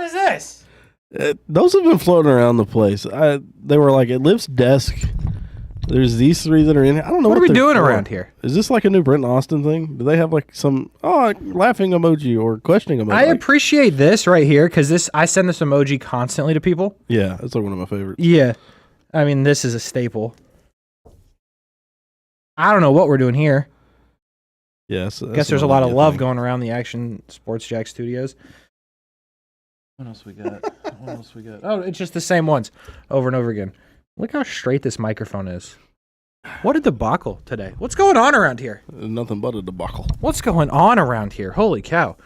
is this? Those have been floating around the place. They were like, it lifts desk. There's these three that are in here. I don't know What are we doing for. around here? Is this like a new Brent Austin thing? Do they have like some laughing emoji or questioning emoji? I appreciate this right here because I send this emoji constantly to people. Yeah, it's like one of my favorites. Yeah. I mean, this is a staple. I don't know what we're doing here. Yes. I guess there's a lot of love going around the Action Sports Jack studios. What else we got? Oh, it's just the same ones over and over again. Look how straight this microphone is. What a debacle today. What's going on around here? Nothing but a debacle. What's going on around here? Holy cow.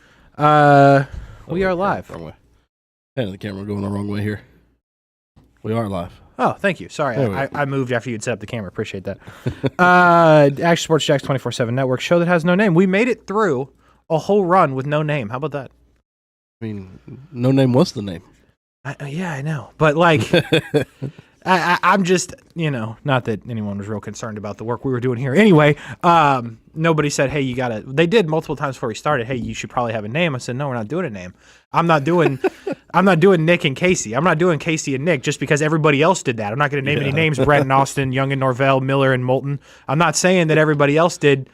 We are live. Wrong way. Hey, the camera going the wrong way here. We are live. Oh, thank you. Sorry, I moved after you'd set up the camera. Appreciate that. Action Sports Jack's 24/7 Network, show that has no name. We made it through a whole run with no name. How about that? I mean, no name was the name. Yeah, I know. But, like, I'm just, not that anyone was real concerned about the work we were doing here. Anyway, nobody said, hey, you got to. They did multiple times before we started, hey, you should probably have a name. I said, no, we're not doing a name. I'm not doing Nick and Casey. I'm not doing Casey and Nick just because everybody else did that. I'm not going to name any names, Brent and Austin, Young and Norvell, Miller and Moulton. I'm not saying that everybody else did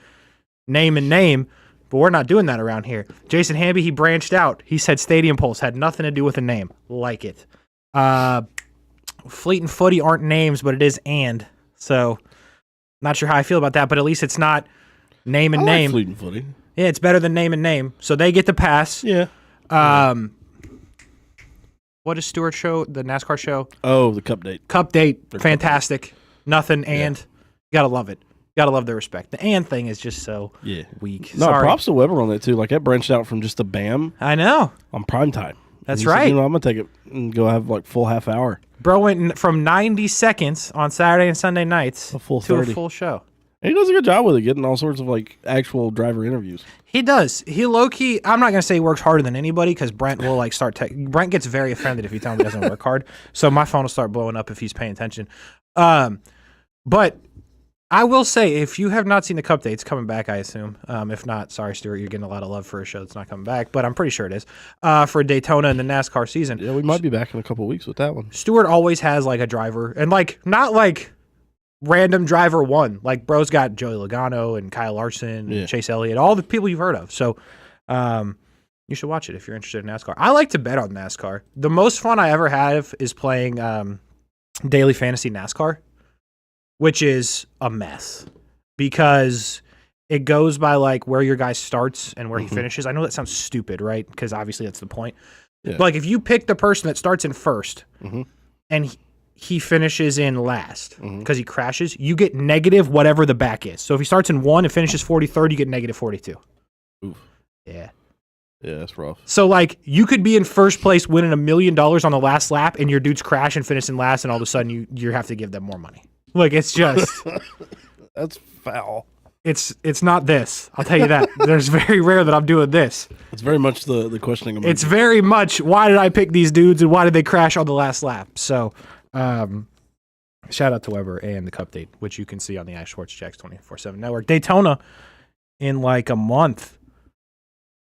name and name, but we're not doing that around here. Jason Hamby, he branched out. He said Stadium Pulse had nothing to do with a name. Like it. Fleet and Footy aren't names, but it is and. So, not sure how I feel about that, but at least it's not name and I name. like Fleet and Footy. Yeah, it's better than name and name. So they get the pass. Yeah. What is Stewart's show? The NASCAR show? Oh, the Cup Date. Cup Date. Fantastic. Nothing and. You gotta love it. Gotta love the respect. The and thing is just so weak. No, Sorry. props to Weber on that too. Like that branched out from just a BAM. I know. On prime time. That's right. Said, I'm gonna take it and go have like full half hour. Bro went from 90 seconds on Saturday and Sunday nights to a full show. And he does a good job with it, getting all sorts of like actual driver interviews. He does. He low key. I'm not gonna say he works harder than anybody because Brent will like start. Brent gets very offended if you tell him he doesn't work hard. So my phone will start blowing up if he's paying attention. But I will say, if you have not seen the Cup Date, it's coming back, I assume. If not, sorry, Stuart, you're getting a lot of love for a show that's not coming back. But I'm pretty sure it is for Daytona and the NASCAR season. Yeah, we might be back in a couple of weeks with that one. Stuart always has like a driver, and like not like random driver one. Like bro's got Joey Logano and Kyle Larson, and Chase Elliott, all the people you've heard of. So you should watch it if you're interested in NASCAR. I like to bet on NASCAR. The most fun I ever have is playing Daily Fantasy NASCAR, which is a mess because it goes by like where your guy starts and where he finishes. I know that sounds stupid, right? Because obviously that's the point. Yeah. But like if you pick the person that starts in first and he finishes in last because he crashes, you get negative whatever the back is. So if he starts in 1 and finishes 43rd, you get negative 42. Oof. Yeah. Yeah, that's rough. So, like, you could be in first place winning $1 million on the last lap, and your dudes crash and finish in last, and all of a sudden you have to give them more money. Like, it's just... That's foul. It's not this. I'll tell you that. There's very rare that I'm doing this. It's very much the questioning. It's very much, why did I pick these dudes, and why did they crash on the last lap? So, shout out to Weber and the Cup Date, which you can see on the Ash Sports Jacks 24/7 Network. Daytona in like a month.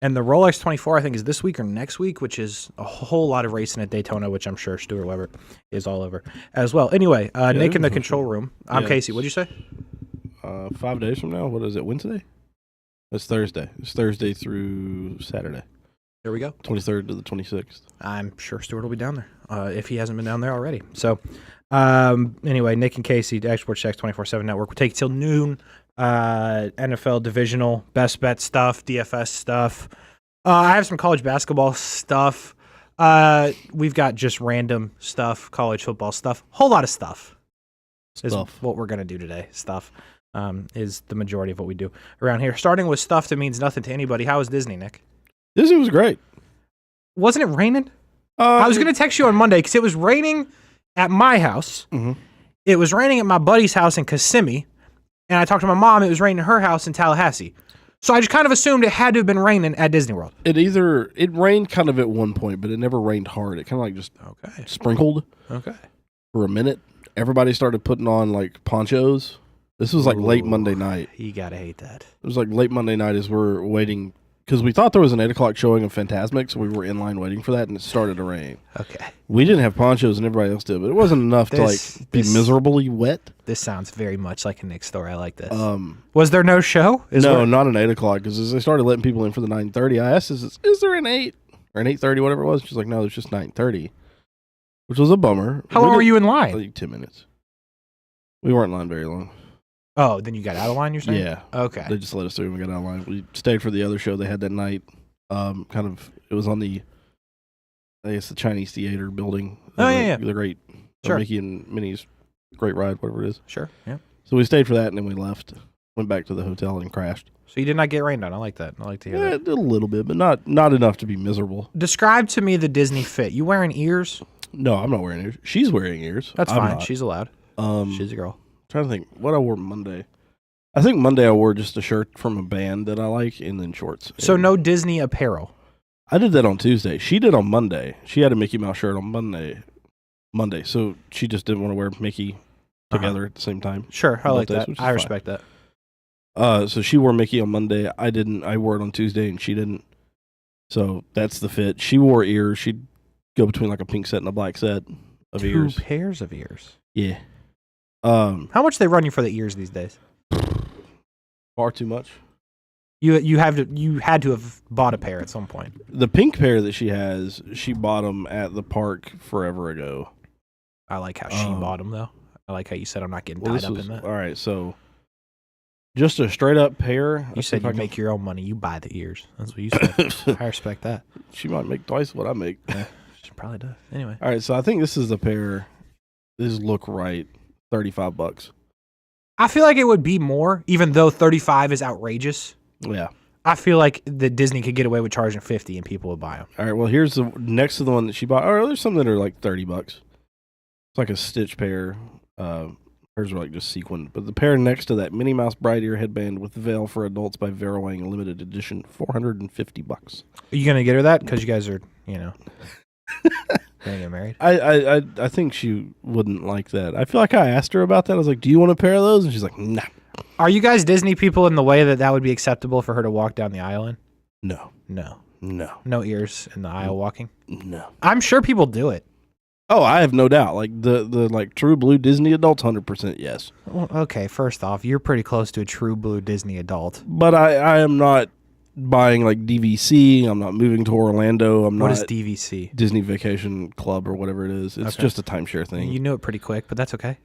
And the Rolex 24, I think, is this week or next week, which is a whole lot of racing at Daytona, which I'm sure Stuart Weber is all over as well. Anyway, Nick in the control room. I'm Casey. What'd you say? 5 days from now. What is it, Wednesday? It's Thursday. It's Thursday through Saturday. There we go. 23rd to the 26th. I'm sure Stuart will be down there if he hasn't been down there already. So, anyway, Nick and Casey, Action Sports Jacks 24/7 Network. We'll take it till noon. NFL divisional, best bet stuff, DFS stuff. I have some college basketball stuff. We've got just random stuff, college football stuff, whole lot of stuff. Is what we're going to do today. Stuff is the majority of what we do around here. Starting with stuff that means nothing to anybody. How was Disney, Nick? Disney was great. Wasn't it raining? I was going to text you on Monday because it was raining at my house. It was raining at my buddy's house in Kissimmee. And I talked to my mom, it was raining at her house in Tallahassee. So I just kind of assumed it had to have been raining at Disney World. It rained kind of at one point, but it never rained hard. It kind of like just sprinkled for a minute. Everybody started putting on like ponchos. This was like late Monday night. You got to hate that. It was like late Monday night as we're waiting because we thought there was an 8 o'clock showing of Fantasmic, so we were in line waiting for that, and it started to rain. Okay. We didn't have ponchos, and everybody else did, but it wasn't enough to be miserably wet. This sounds very much like a Nick story. I like this. Was there no show? No, not an 8 o'clock, because as they started letting people in for the 9:30, I asked, is there an 8 or an 8:30, whatever it was? She's like, no, there's just 9:30, which was a bummer. How long were you in line? Like 10 minutes. We weren't in line very long. Oh, then you got out of line, you're saying? Yeah. Okay. They just let us through and we got out of line. We stayed for the other show they had that night. It was on the Chinese Theater building. Yeah. The great Mickey and Minnie's Great Ride, whatever it is. Sure, yeah. So we stayed for that and then we left. Went back to the hotel and crashed. So you did not get rained on. I like that. I like to hear that. A little bit, but not enough to be miserable. Describe to me the Disney fit. You wearing ears? No, I'm not wearing ears. She's wearing ears. That's fine. She's allowed. She's a girl. Trying to think what I wore Monday. I think Monday I wore just a shirt from a band that I like and then shorts. So no Disney apparel. I did that on Tuesday. She did on Monday. She had a Mickey Mouse shirt on Monday. So she just didn't want to wear Mickey together at the same time. Sure, I like that. I respect that. So she wore Mickey on Monday. I didn't. I wore it on Tuesday and she didn't. So that's the fit. She wore ears. She'd go between like a pink set and a black set of ears. 2 pairs of ears. Yeah. How much they run you for the ears these days? Far too much. You had to have bought a pair at some point. The pink pair that she has, she bought them at the park forever ago. I like how she bought them though. I like how you said I'm not getting tied up in that. All right, so just a straight up pair. You said you make your own money. You buy the ears. That's what you said. I respect that. She might make twice what I make. Yeah, she probably does. Anyway. All right, so I think this is a pair. This look right. $35. I feel like it would be more, even though 35 is outrageous. Yeah. I feel like the Disney could get away with charging 50 and people would buy them. All right, well, here's the next to the one that she bought. Oh, there's some that are like $30. It's like a stitch pair. Hers are like just sequined. But the pair next to that Minnie Mouse bright ear headband with veil for adults by Vera Wang, limited edition, $450. Are you going to get her that? Because you guys are, going to get married? I think she wouldn't like that. I feel like I asked her about that. I was like, do you want a pair of those? And she's like, nah. Are you guys Disney people in the way that would be acceptable for her to walk down the aisle in? No. No ears in the aisle walking? No. I'm sure people do it. Oh, I have no doubt. Like the like true blue Disney adults, 100% yes. Well, okay, first off, you're pretty close to a true blue Disney adult. But I am not buying like DVC. I'm not moving to Orlando. What is DVC? Disney Vacation Club or whatever it is. It's just a timeshare thing. You knew it pretty quick, but that's okay.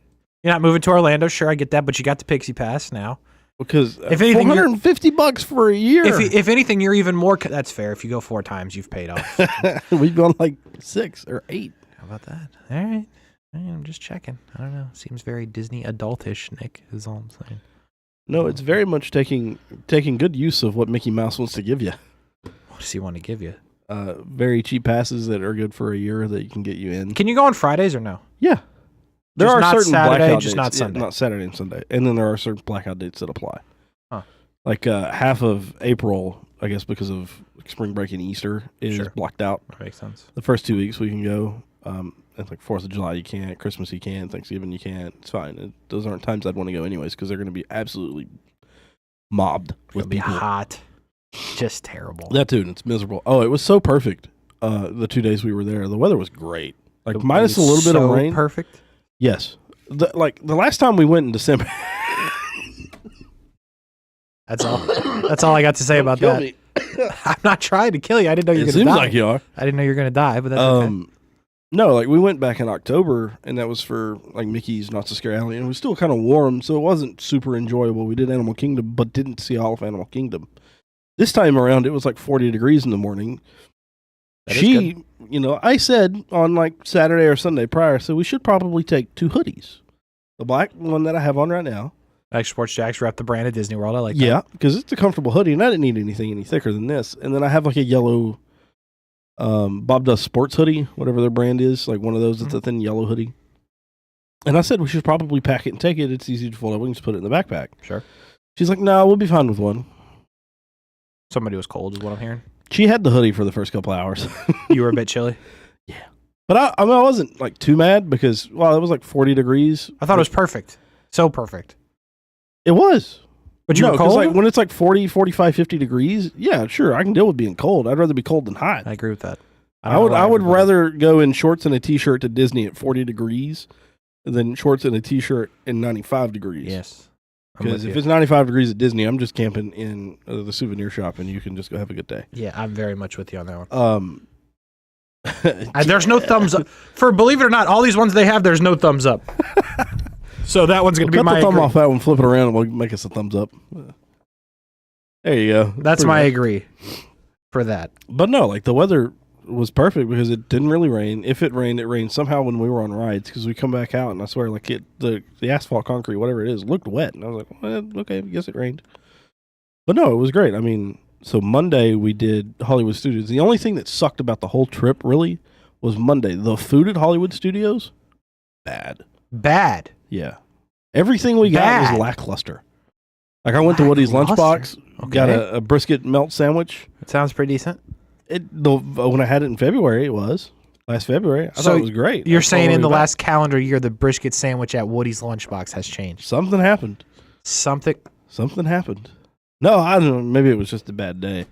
You're not moving to Orlando, sure, I get that, but you got the Pixie Pass now. Because if anything, $450 for a year. If anything, you're even more. That's fair. If you go 4 times, you've paid off. We've gone like 6 or 8. How about that? All right. I'm just checking. I don't know. Seems very Disney adultish, Nick, is all I'm saying. No, it's very much taking good use of what Mickey Mouse wants to give you. What does he want to give you? Very cheap passes that are good for a year that you can get you in. Can you go on Fridays or no? Yeah. There are certain blackout dates. Not Sunday. Not Saturday and Sunday. And then there are certain blackout dates that apply. Huh. Like half of April, I guess because of spring break and Easter, is blocked out. That makes sense. The first 2 weeks we can go. It's like 4th of July you can't, Christmas you can't, Thanksgiving you can't. It's fine. Those aren't times I'd want to go anyways because they're going to be absolutely mobbed with people. Hot. Just terrible. That too, and it's miserable. Oh, it was so perfect. The 2 days we were there, the weather was great. Like minus a little bit of rain. Perfect. Yes. The last time we went in December. That's all I got to say about that. I'm not trying to kill you. I didn't know you were going to die. It seems like you are. I didn't know you were going to die, but that's okay. No, like we went back in October, and that was for like Mickey's Not So Scary Alley, and it was still kind of warm, so it wasn't super enjoyable. We did Animal Kingdom, but didn't see all of Animal Kingdom. This time around, it was like 40 degrees in the morning. I said on like Saturday or Sunday prior, so we should probably take 2 hoodies. The black one that I have on right now. Extra Sports Jacks rep the brand at Disney World. I like that. Yeah, because it's a comfortable hoodie, and I didn't need anything any thicker than this. And then I have like a yellow Bob Does Sports hoodie, whatever their brand is, like one of those. It's a thin yellow hoodie. And I said we should probably pack it and take it. It's easy to fold up. We can just put it in the backpack. Sure. She's like, no, we'll be fine with one. Somebody was cold is what I'm hearing. She had the hoodie for the first couple hours. You were a bit chilly? Yeah. But I wasn't like too mad because, it was like 40 degrees. I thought it was perfect. So perfect. It was. But you were cold? Like when it's like 40, 45, 50 degrees, yeah, sure, I can deal with being cold. I'd rather be cold than hot. I agree with that. I would rather go in shorts and a t-shirt to Disney at 40 degrees than shorts and a t-shirt in 95 degrees. Yes. Because if it's 95 degrees at Disney, I'm just camping in the souvenir shop and you can just go have a good day. Yeah, I'm very much with you on that one. There's no thumbs up. For believe it or not, all these ones they have, there's no thumbs up. So that one's going to be my cut the thumb agree. off that one, flip it around, and we'll make us a thumbs up. There you go. That's my agree for that. But no, like the weather was perfect because it didn't really rain. If it rained somehow when we were on rides because we come back out and I swear like the asphalt concrete, whatever it is, looked wet. And I was like, well, okay, I guess it rained. But no, it was great. I mean, so Monday we did Hollywood Studios. The only thing that sucked about the whole trip really was Monday. The food at Hollywood Studios, bad. Yeah. Everything we got was lackluster. Like I went to Woody's Lunchbox, got a brisket melt sandwich. It sounds pretty decent. When I had it in February, it was last February. I thought it was great. You're saying in the last calendar year, the brisket sandwich at Woody's Lunchbox has changed. Something happened. Something happened. No, I don't know. Maybe it was just a bad day.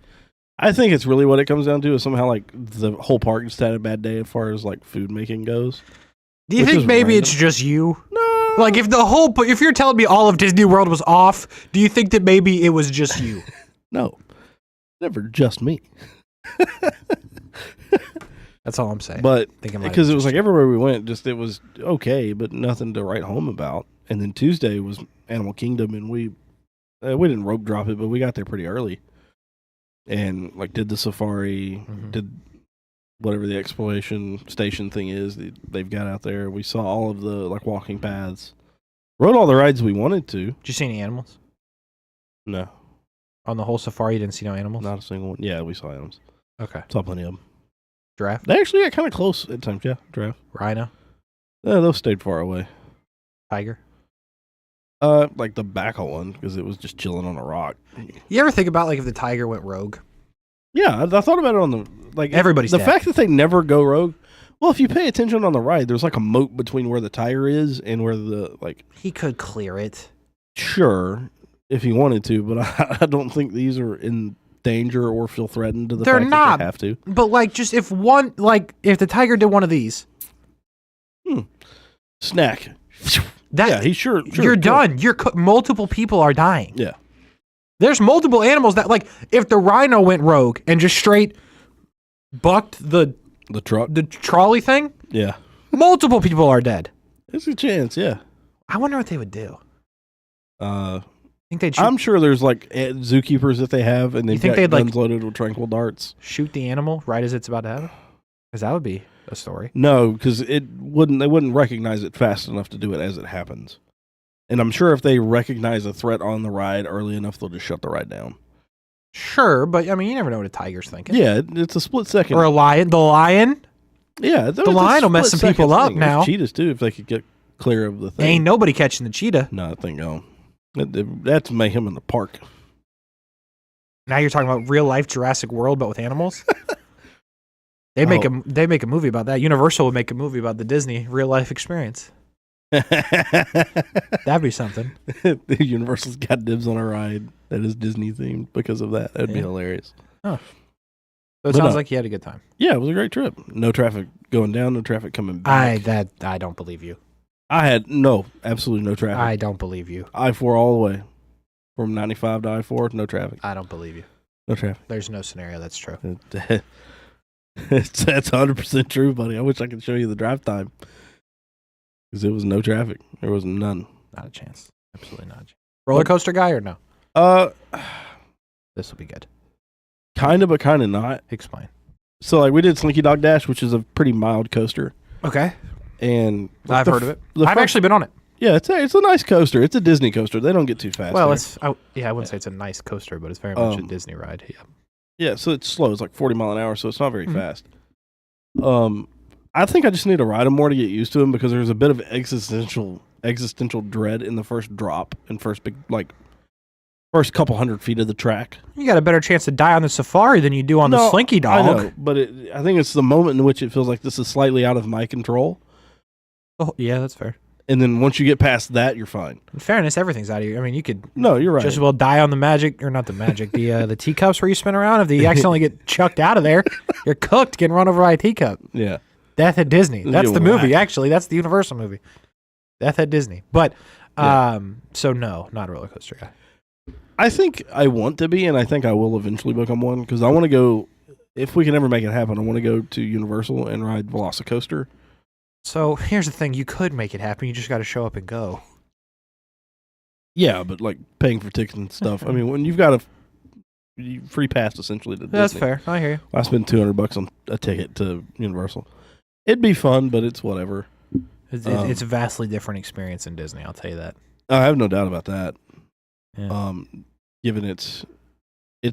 I think it's really what it comes down to is somehow like the whole park just had a bad day as far as like food making goes. Do you think maybe it's just you? No. Like if you're telling me all of Disney World was off, do you think that maybe it was just you? No, never just me. That's all I'm saying. But because it was like everywhere we went, it was okay, but nothing to write home about. And then Tuesday was Animal Kingdom, and we didn't rope drop it, but we got there pretty early, and like did the safari, did whatever the exploration station thing is they've got out there. We saw all of the like walking paths, rode all the rides we wanted to. Did you see any animals? No. On the whole safari, you didn't see no animals? Not a single one. Yeah, we saw animals. Okay. Saw plenty of them. Giraffe? They actually got kind of close at times. Yeah, giraffe. Rhino? Yeah, those stayed far away. Tiger? Like the backhoe one because it was just chilling on a rock. You ever think about like if the tiger went rogue? Yeah, I thought about it on the like everybody's the dead. fact that they never go rogue. Well, if you pay attention on the ride, there's like a moat between where the tiger is and where the like. He could clear it. Sure, if he wanted to, but I don't think these are in danger or feel threatened to the They're fact not, that they have to. But like, just if the tiger did one of these, snack. Yeah, he sure you're done. Multiple people are dying. Yeah. There's multiple animals that, like, if the rhino went rogue and just straight bucked the trolley thing, yeah, multiple people are dead. There's a chance, yeah. I wonder what they would do. I think they'd I'm sure there's like zookeepers that they have, and they've got guns loaded with tranquil darts. Shoot the animal right as it's about to happen? Because that would be a story. No, because they wouldn't recognize it fast enough to do it as it happens. And I'm sure if they recognize a threat on the ride early enough, they'll just shut the ride down. Sure, but I mean, you never know what a tiger's thinking. Yeah, it's a split second. Or a lion. The lion? Yeah, the lion will mess some people up now. There's cheetahs too, if they could get clear of the thing. Ain't nobody catching the cheetah. No, that thing gone. That's mayhem in the park. Now you're talking about real life Jurassic World, but with animals. They make a movie about that. Universal would make a movie about the Disney real life experience. That'd be something. Universal's got dibs on a ride that is Disney themed because of that. That'd be hilarious. Oh. So it sounds like you had a good time. Yeah, it was a great trip. No traffic going down, no traffic coming back. I don't believe you. I had absolutely no traffic. I don't believe you. I-4 all the way. From 95 to I-4, no traffic. I don't believe you. No traffic. There's no scenario that's true. That's 100% true, buddy. I wish I could show you the drive time. Because there was no traffic. There was none. Not a chance. Absolutely not a chance. Roller coaster guy or no? This will be good. Kind of, but kind of not. Explain. So, like, we did Slinky Dog Dash, which is a pretty mild coaster. Okay. And I've heard of it. I've actually been on it. Yeah, it's a nice coaster. It's a Disney coaster. They don't get too fast. Well, I wouldn't say it's a nice coaster, but it's very much a Disney ride. Yeah. Yeah, so it's slow. It's like 40 mile an hour, so it's not very fast. I think I just need to ride them more to get used to them because there's a bit of existential dread in the first drop and first couple 100 feet of the track. You got a better chance to die on the safari than you do on the Slinky Dog. I know, but I think it's the moment in which it feels like this is slightly out of my control. Oh, yeah, that's fair. And then once you get past that, you're fine. In fairness, everything's out of you. I mean, you could No, you're right. just as well die on the magic, or not the magic, the teacups where you spin around. If you accidentally get chucked out of there, you're cooked, getting run over by a teacup. Yeah. Death at Disney. That's the movie, actually. That's the Universal movie. Death at Disney. But, so no, not a roller coaster guy. I think I want to be, and I think I will eventually become one, because I want to go, if we can ever make it happen, I want to go to Universal and ride Velocicoaster. So here's the thing: you could make it happen. You just got to show up and go. Yeah, but like paying for tickets and stuff. I mean, when you've got a free pass essentially to Disney. That's fair. I hear you. I spend $200 on a ticket to Universal. It'd be fun, but it's whatever. It's a vastly different experience in Disney. I'll tell you that. I have no doubt about that. Yeah. Given it's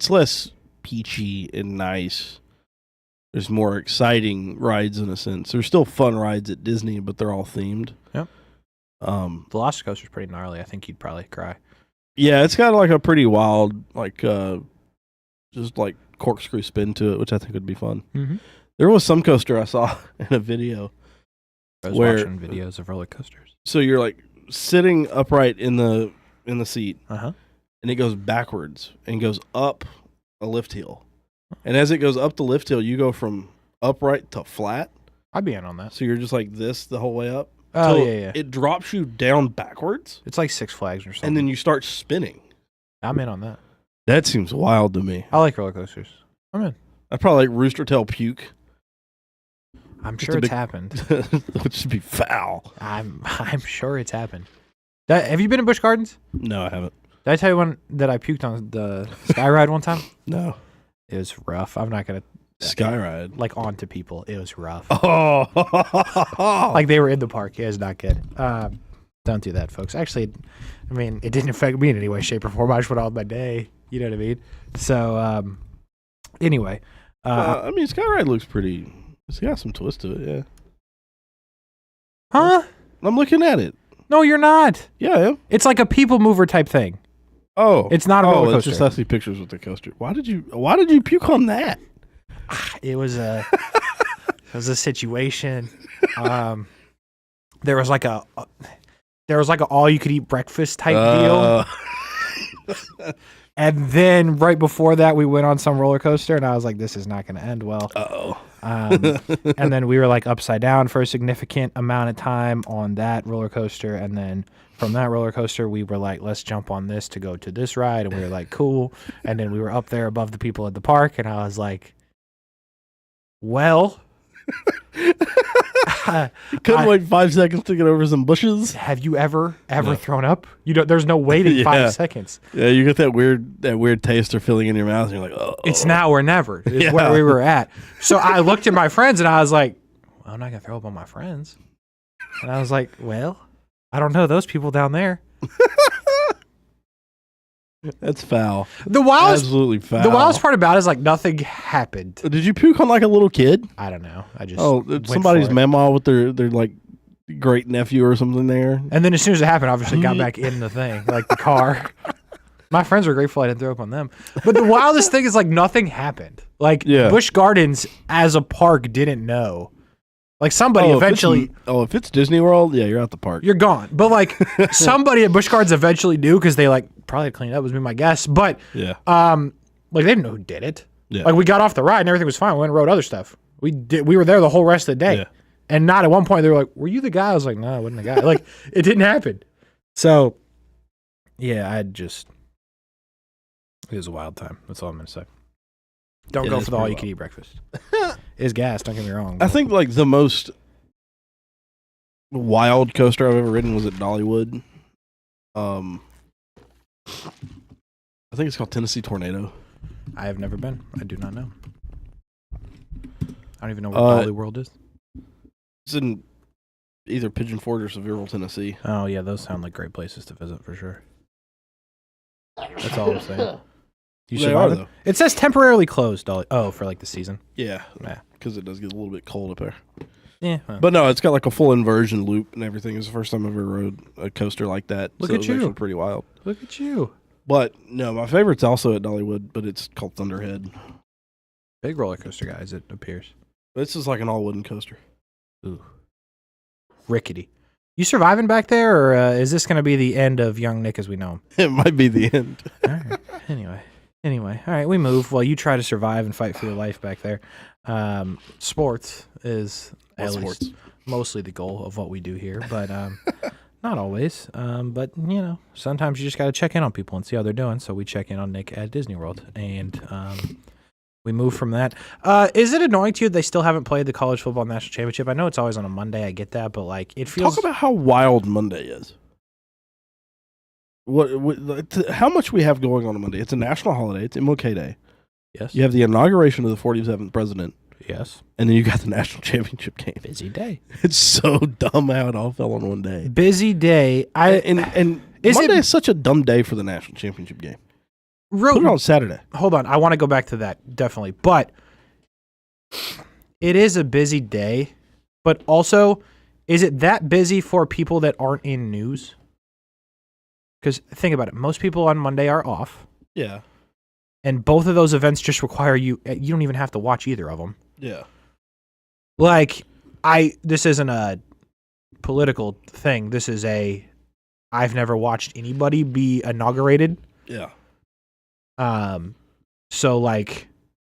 less peachy and nice. There's more exciting rides in a sense. There's still fun rides at Disney, but they're all themed. Yep. Velocicoaster's pretty gnarly. I think you'd probably cry. Yeah, it's got like a pretty wild, like just like corkscrew spin to it, which I think would be fun. Mm-hmm. There was some coaster I saw in a video. I was watching videos of roller coasters. So you're like sitting upright in the seat, and it goes backwards and goes up a lift hill. And as it goes up the lift hill, you go from upright to flat. I'd be in on that. So you're just like this the whole way up. Oh, yeah. It drops you down backwards. It's like Six Flags or something. And then you start spinning. I'm in on that. That seems wild to me. I like roller coasters. I'm in. I'd probably like Rooster Tail Puke. I'm sure it's happened. That would just be foul. I'm sure it's happened. Have you been in Busch Gardens? No, I haven't. Did I tell you one that I puked on the Sky Ride one time? No. It was rough. I'm not going to... Sky Ride? Like, onto people. It was rough. Oh. Like, they were in the park. It was not good. Don't do that, folks. Actually, I mean, it didn't affect me in any way, shape, or form. I just went on my day. You know what I mean? So, anyway. I mean, Sky Ride looks pretty... It's got some twist to it, yeah. Huh? I'm looking at it. No, you're not. Yeah, I am. It's like a people mover type thing. Oh. It's not a roller coaster. It's just I see pictures with the coaster. Why did you puke on that? It was a situation. There was like a all you could eat breakfast type deal. And then right before that, we went on some roller coaster, and I was like, "This is not going to end well." And then we were like upside down for a significant amount of time on that roller coaster, and then from that roller coaster, we were like, "Let's jump on this to go to this ride," and we were like, "Cool." And then we were up there above the people at the park, and I was like, "Well." Couldn't wait 5 seconds to get over some bushes. Have you ever thrown up? There's no waiting 5 seconds. Yeah, you get that weird taste or feeling in your mouth, and you're like, oh. It's now or never is where we were at. So I looked at my friends and I was like, well, I'm not gonna throw up on my friends. And I was like, well, I don't know those people down there. That's foul. Absolutely foul. The wildest part about it is like nothing happened. Did you puke on like a little kid? I don't know. I just somebody's mama with their like great nephew or something there. And then as soon as it happened, obviously got back in the thing, like the car. My friends were grateful I didn't throw up on them. But the wildest thing is like nothing happened. Like Busch Gardens as a park didn't know. Like somebody eventually... If it's Disney World, yeah, you're out the park. You're gone. But like somebody at Busch Gardens eventually knew because they like probably cleaned up, was my guess. But like they didn't know who did it. Yeah. Like we got off the ride and everything was fine. We went and rode other stuff. We were there the whole rest of the day. Yeah. And not at one point they were like, were you the guy? I was like, no, I wasn't the guy. Like it didn't happen. So yeah, it was a wild time. That's all I'm going to say. Don't go for the all-you-can-eat breakfast. It's gas, don't get me wrong. I think like the most wild coaster I've ever ridden was at Dollywood. I think it's called Tennessee Tornado. I have never been. I do not know. I don't even know where Dolly World is. It's in either Pigeon Forge or Sevierville, Tennessee. Oh, yeah, those sound like great places to visit for sure. That's all I'm saying. They are, though. It says temporarily closed. For like the season. Yeah, because it does get a little bit cold up there. Yeah, but no, it's got like a full inversion loop and everything. It's the first time I've ever rode a coaster like that. Look at you! Actually pretty wild. Look at you! But no, my favorite's also at Dollywood, but it's called Thunderhead. Big roller coaster, guys. It appears. This is like an all wooden coaster. Ooh, rickety. You surviving back there, or is this going to be the end of young Nick as we know him? It might be the end. All right. Anyway. All right, we move. Well, you try to survive and fight for your life back there. Sports is at least mostly the goal of what we do here, but not always. But, sometimes you just got to check in on people and see how they're doing. So we check in on Nick at Disney World, and we move from that. Is it annoying to you they still haven't played the college football national championship? I know it's always on a Monday. I get that, but it feels. Talk about how wild Monday is. How much we have going on Monday? It's a national holiday. It's MLK Day. Yes. You have the inauguration of the 47th president. Yes. And then you got the national championship game. Busy day. It's so dumb how it all fell on one day. Busy day. And Monday is such a dumb day for the national championship game. Put it on Saturday. Hold on. I want to go back to that, definitely. But it is a busy day. But also, is it that busy for people that aren't in news? Because think about it. Most people on Monday are off. Yeah. And both of those events just require you don't even have to watch either of them. Yeah. This isn't a political thing. This is I've never watched anybody be inaugurated. Yeah. So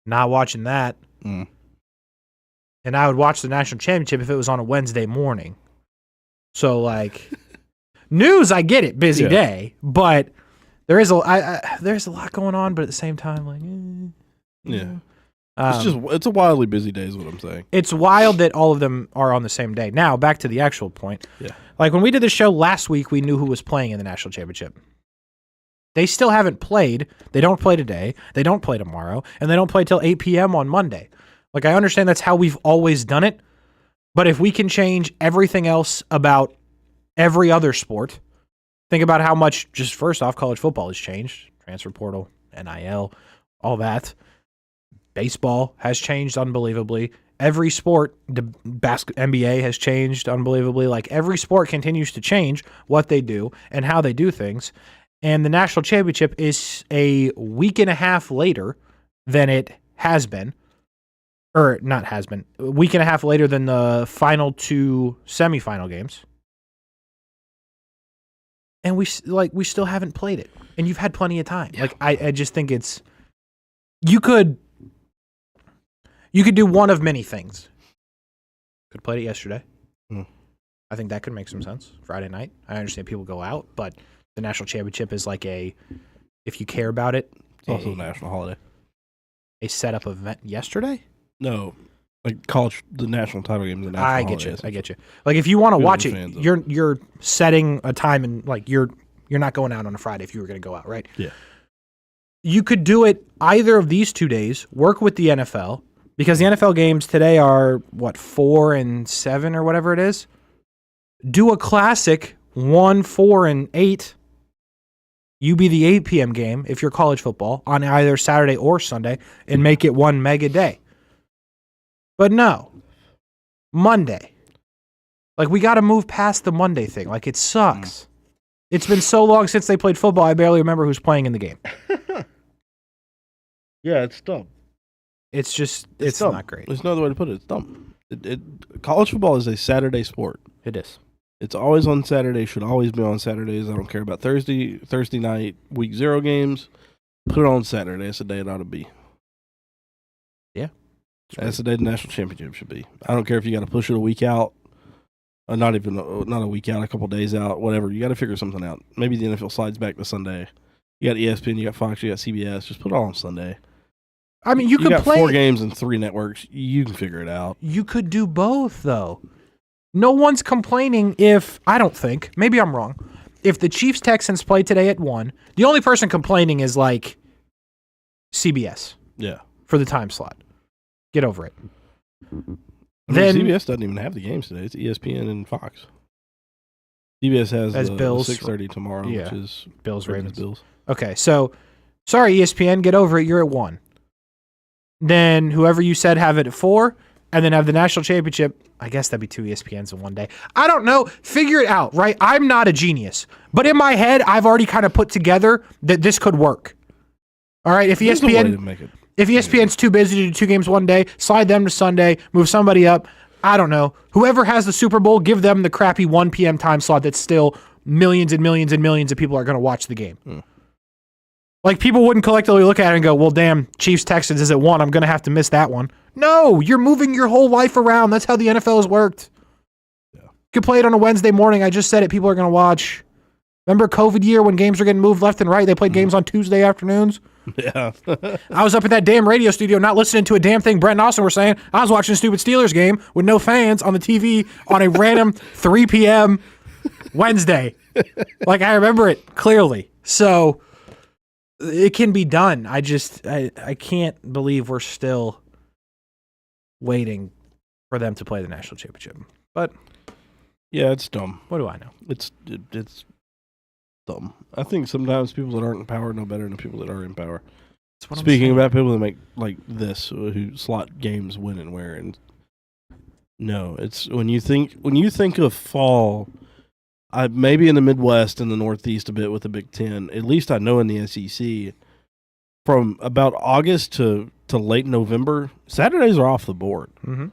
not watching that. And I would watch the national championship if it was on a Wednesday morning. So news, I get it, busy day, but there is there's a lot going on, but at the same time, it's a wildly busy day, is what I'm saying. It's wild that all of them are on the same day. Now back to the actual point. Yeah, when we did the show last week, we knew who was playing in the national championship. They still haven't played. They don't play today. They don't play tomorrow, and they don't play till 8 p.m. on Monday. I understand that's how we've always done it, but if we can change everything else about every other sport. Think about how much, just first off, college football has changed. Transfer portal, NIL, all that. Baseball has changed unbelievably. Every sport, the NBA has changed unbelievably. Every sport continues to change what they do and how they do things. And the national championship is a week and a half later than it has been. Or not has been. A week and a half later than the final two semifinal games. And we still haven't played it, and you've had plenty of time. Yeah. I just think it's you could do one of many things. Could have played it yesterday. I think that could make some sense. Friday night. I understand people go out, but the national championship is if you care about it, it's also a national holiday. A setup event yesterday? No. College, the national title game, the national holiday. I get you. If you want to watch it, you're setting a time and you're not going out on a Friday if you were going to go out, right? Yeah. You could do it either of these 2 days. Work with the NFL because the NFL games today are 4 and 7 or whatever it is. Do a classic 1, 4, and 8. You be the 8 p.m. game if you're college football on either Saturday or Sunday and make it one mega day. But no, Monday. We got to move past the Monday thing. It sucks. It's been so long since they played football, I barely remember who's playing in the game. Yeah, it's dumb. It's just, it's dumb. Not great. There's no other way to put it. It's dumb. College football is a Saturday sport. It is. It's always on Saturday, should always be on Saturdays. I don't care about Thursday night, week 0 games. Put it on Saturday. That's the day it ought to be. Yeah. That's the day the national championship should be. I don't care if you got to push it a week out, or not a week out, a couple days out, whatever. You got to figure something out. Maybe the NFL slides back to Sunday. You got ESPN, you got Fox, you got CBS. Just put it all on Sunday. I mean, you could got play 4 games and 3 networks. You can figure it out. You could do both, though. No one's complaining if, I don't think, maybe I'm wrong, if the Chiefs-Texans play today at 1, the only person complaining is CBS. Yeah. For the time slot. Get over it. Then CBS doesn't even have the games today. It's ESPN and Fox. CBS has Bills 6:30 tomorrow, which is Bills Ravens. Bills. Okay, so sorry ESPN, get over it. You're at 1. Then whoever you said have it at 4, and then have the national championship. I guess that'd be 2 ESPNs in one day. I don't know. Figure it out, right? I'm not a genius, but in my head, I've already kind of put together that this could work. All right, if ESPN's too busy to do 2 games one day, slide them to Sunday, move somebody up. I don't know. Whoever has the Super Bowl, give them the crappy 1 p.m. time slot that's still millions and millions and millions of people are going to watch the game. Like, people wouldn't collectively look at it and go, well, damn, Chiefs-Texans is at 1. I'm going to have to miss that one. No, you're moving your whole life around. That's how the NFL has worked. Yeah. You could play it on a Wednesday morning. I just said it. People are going to watch. Remember COVID year when games were getting moved left and right? They played games on Tuesday afternoons. Yeah. I was up in that damn radio studio not listening to a damn thing Brent and Austin were saying. I was watching a stupid Steelers game with no fans on the TV on a random 3 p.m. Wednesday. Like, I remember it clearly. So it can be done. I can't believe we're still waiting for them to play the national championship. But yeah, it's dumb. What do I know? It's dumb. I think sometimes people that aren't in power know better than people that are in power. Speaking about people that make like this, who slot games when and where, and no, it's when you think of fall. Maybe in the Midwest and the Northeast a bit with the Big Ten. At least I know in the SEC, from about August to late November, Saturdays are off the board. Mm-hmm.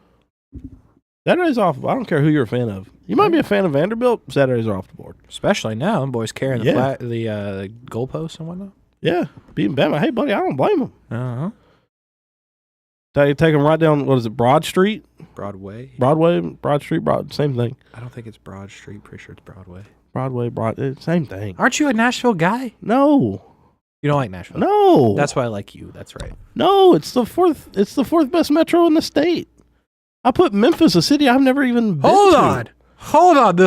Saturdays off. I don't care who you're a fan of. You might be a fan of Vanderbilt. Saturdays are off the board, especially now. Them boys carrying the goalposts and whatnot. Yeah, beating Bama. Hey, buddy, I don't blame them. Uh-huh. Take them right down. What is it? Broad Street. Broad Street, same thing. I don't think it's Broad Street. Pretty sure it's Broadway. Same thing. Aren't you a Nashville guy? No. You don't like Nashville? No. That's why I like you. That's right. No, it's the fourth best metro in the state. I put Memphis, a city I've never even been to. Hold on.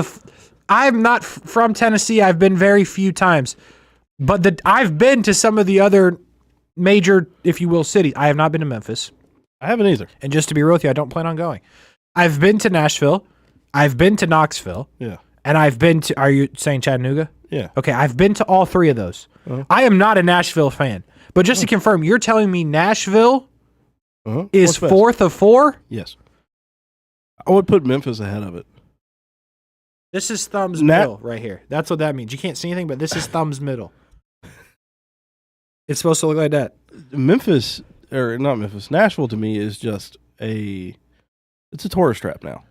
I'm not from Tennessee. I've been very few times. But I've been to some of the other major, if you will, cities. I have not been to Memphis. I haven't either. And just to be real with you, I don't plan on going. I've been to Nashville. I've been to Knoxville. Yeah. And I've been to, are you saying Chattanooga? Yeah. Okay, I've been to all three of those. Uh-huh. I am not a Nashville fan. But just to confirm, you're telling me Nashville is fourth of 4? Yes. I would put Memphis ahead of it. This is thumbs middle right here. That's what that means. You can't see anything, but this is thumbs middle. It's supposed to look like that. Nashville to me is just it's a tourist trap now.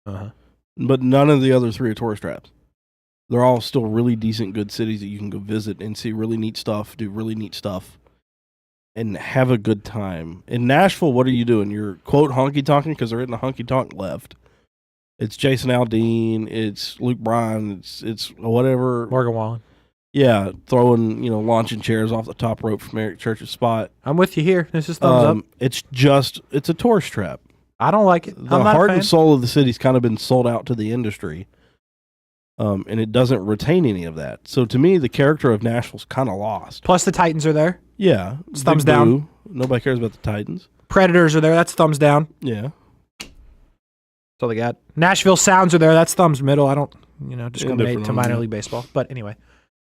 Uh-huh. But none of the other 3 are tourist traps. They're all still really decent, good cities that you can go visit and see really neat stuff, do really neat stuff, and have a good time. In Nashville, what are you doing? You're, quote, honky-tonking because there isn't a honky-tonk left. It's Jason Aldean, it's Luke Bryan, it's whatever. Morgan Wallen. Yeah, throwing, launching chairs off the top rope from Eric Church's spot. I'm with you here. This is thumbs up. It's a tourist trap. I don't like it. The heart and soul of the city's kind of been sold out to the industry, and it doesn't retain any of that. So to me, the character of Nashville's kind of lost. Plus the Titans are there. Yeah. It's thumbs down. Nobody cares about the Titans. Predators are there. That's thumbs down. Yeah. That's all they got. Nashville Sounds are there. That's thumbs middle. I don't, discriminate to minor league baseball. But anyway.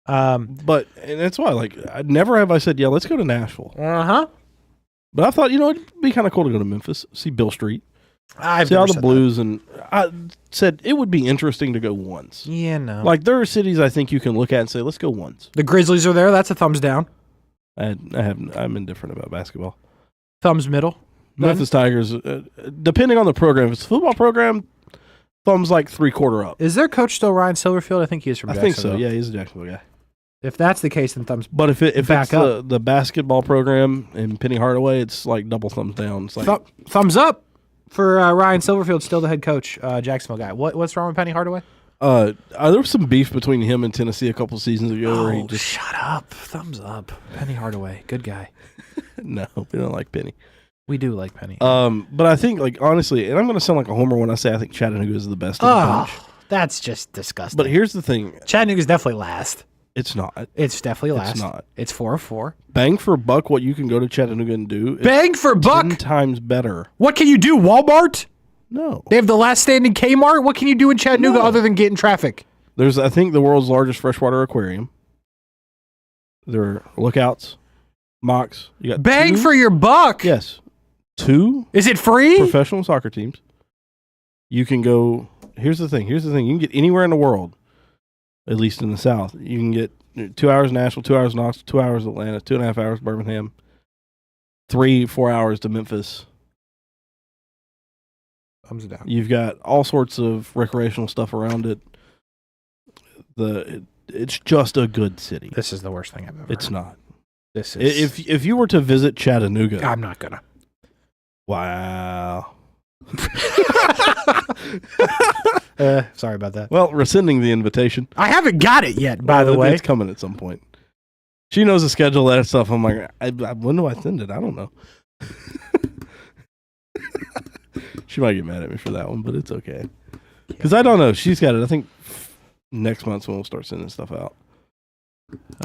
And that's why, never have I said, yeah, let's go to Nashville. Uh-huh. But I thought, it'd be kind of cool to go to Memphis, see Bill Street, see all the Blues, and I said it would be interesting to go once. Yeah, no. There are cities I think you can look at and say, let's go once. The Grizzlies are there. That's a thumbs down. I'm indifferent about basketball. Thumbs middle. Memphis Tigers, depending on the program. If it's a football program, thumbs 3/4 up. Is their coach still Ryan Silverfield? I think he is from Jacksonville. I think so. Yeah, he's a Jacksonville guy. If that's the case, then thumbs. But if it's the basketball program in Penny Hardaway, it's double thumbs down. It's thumbs up for Ryan Silverfield, still the head coach, Jacksonville guy. What's wrong with Penny Hardaway? There was some beef between him and Tennessee a couple seasons ago. Where he just shut up. Thumbs up. Penny Hardaway, good guy. No, we don't like Penny. We do like Penny. But I think honestly, and I'm going to sound like a homer when I say I think Chattanooga is the best of the bunch. That's just disgusting. But here's the thing: Chattanooga's definitely last. It's not. It's definitely last. It's not. It's 4 of 4. Bang for buck, what you can go to Chattanooga and do. Bang for buck. 10 times better. What can you do? Walmart? No. They have the last standing Kmart. What can you do in Chattanooga other than get in traffic? There's, I think, the world's largest freshwater aquarium. There are lookouts, mocks. You got Bang for your buck. Yes. 2. Is it free? Professional soccer teams. You can go. Here's the thing. You can get anywhere in the world. At least in the South. You can get 2 hours Nashville, 2 hours Knoxville, 2 hours Atlanta, 2.5 hours Birmingham, 3-4 hours to Memphis. Thumbs down. You've got all sorts of recreational stuff around it. It's just a good city. This is the worst thing I've ever It's heard. not. This is... If you were to visit Chattanooga... I'm not gonna. Wow. Sorry about that. Well, rescinding the invitation. I haven't got it yet, by the way. It's coming at some point. She knows the schedule, that stuff. I'm like, when do I send it? I don't know. She might get mad at me for that one, but it's okay. Because I don't know. She's got it. I think next month's when we'll start sending stuff out.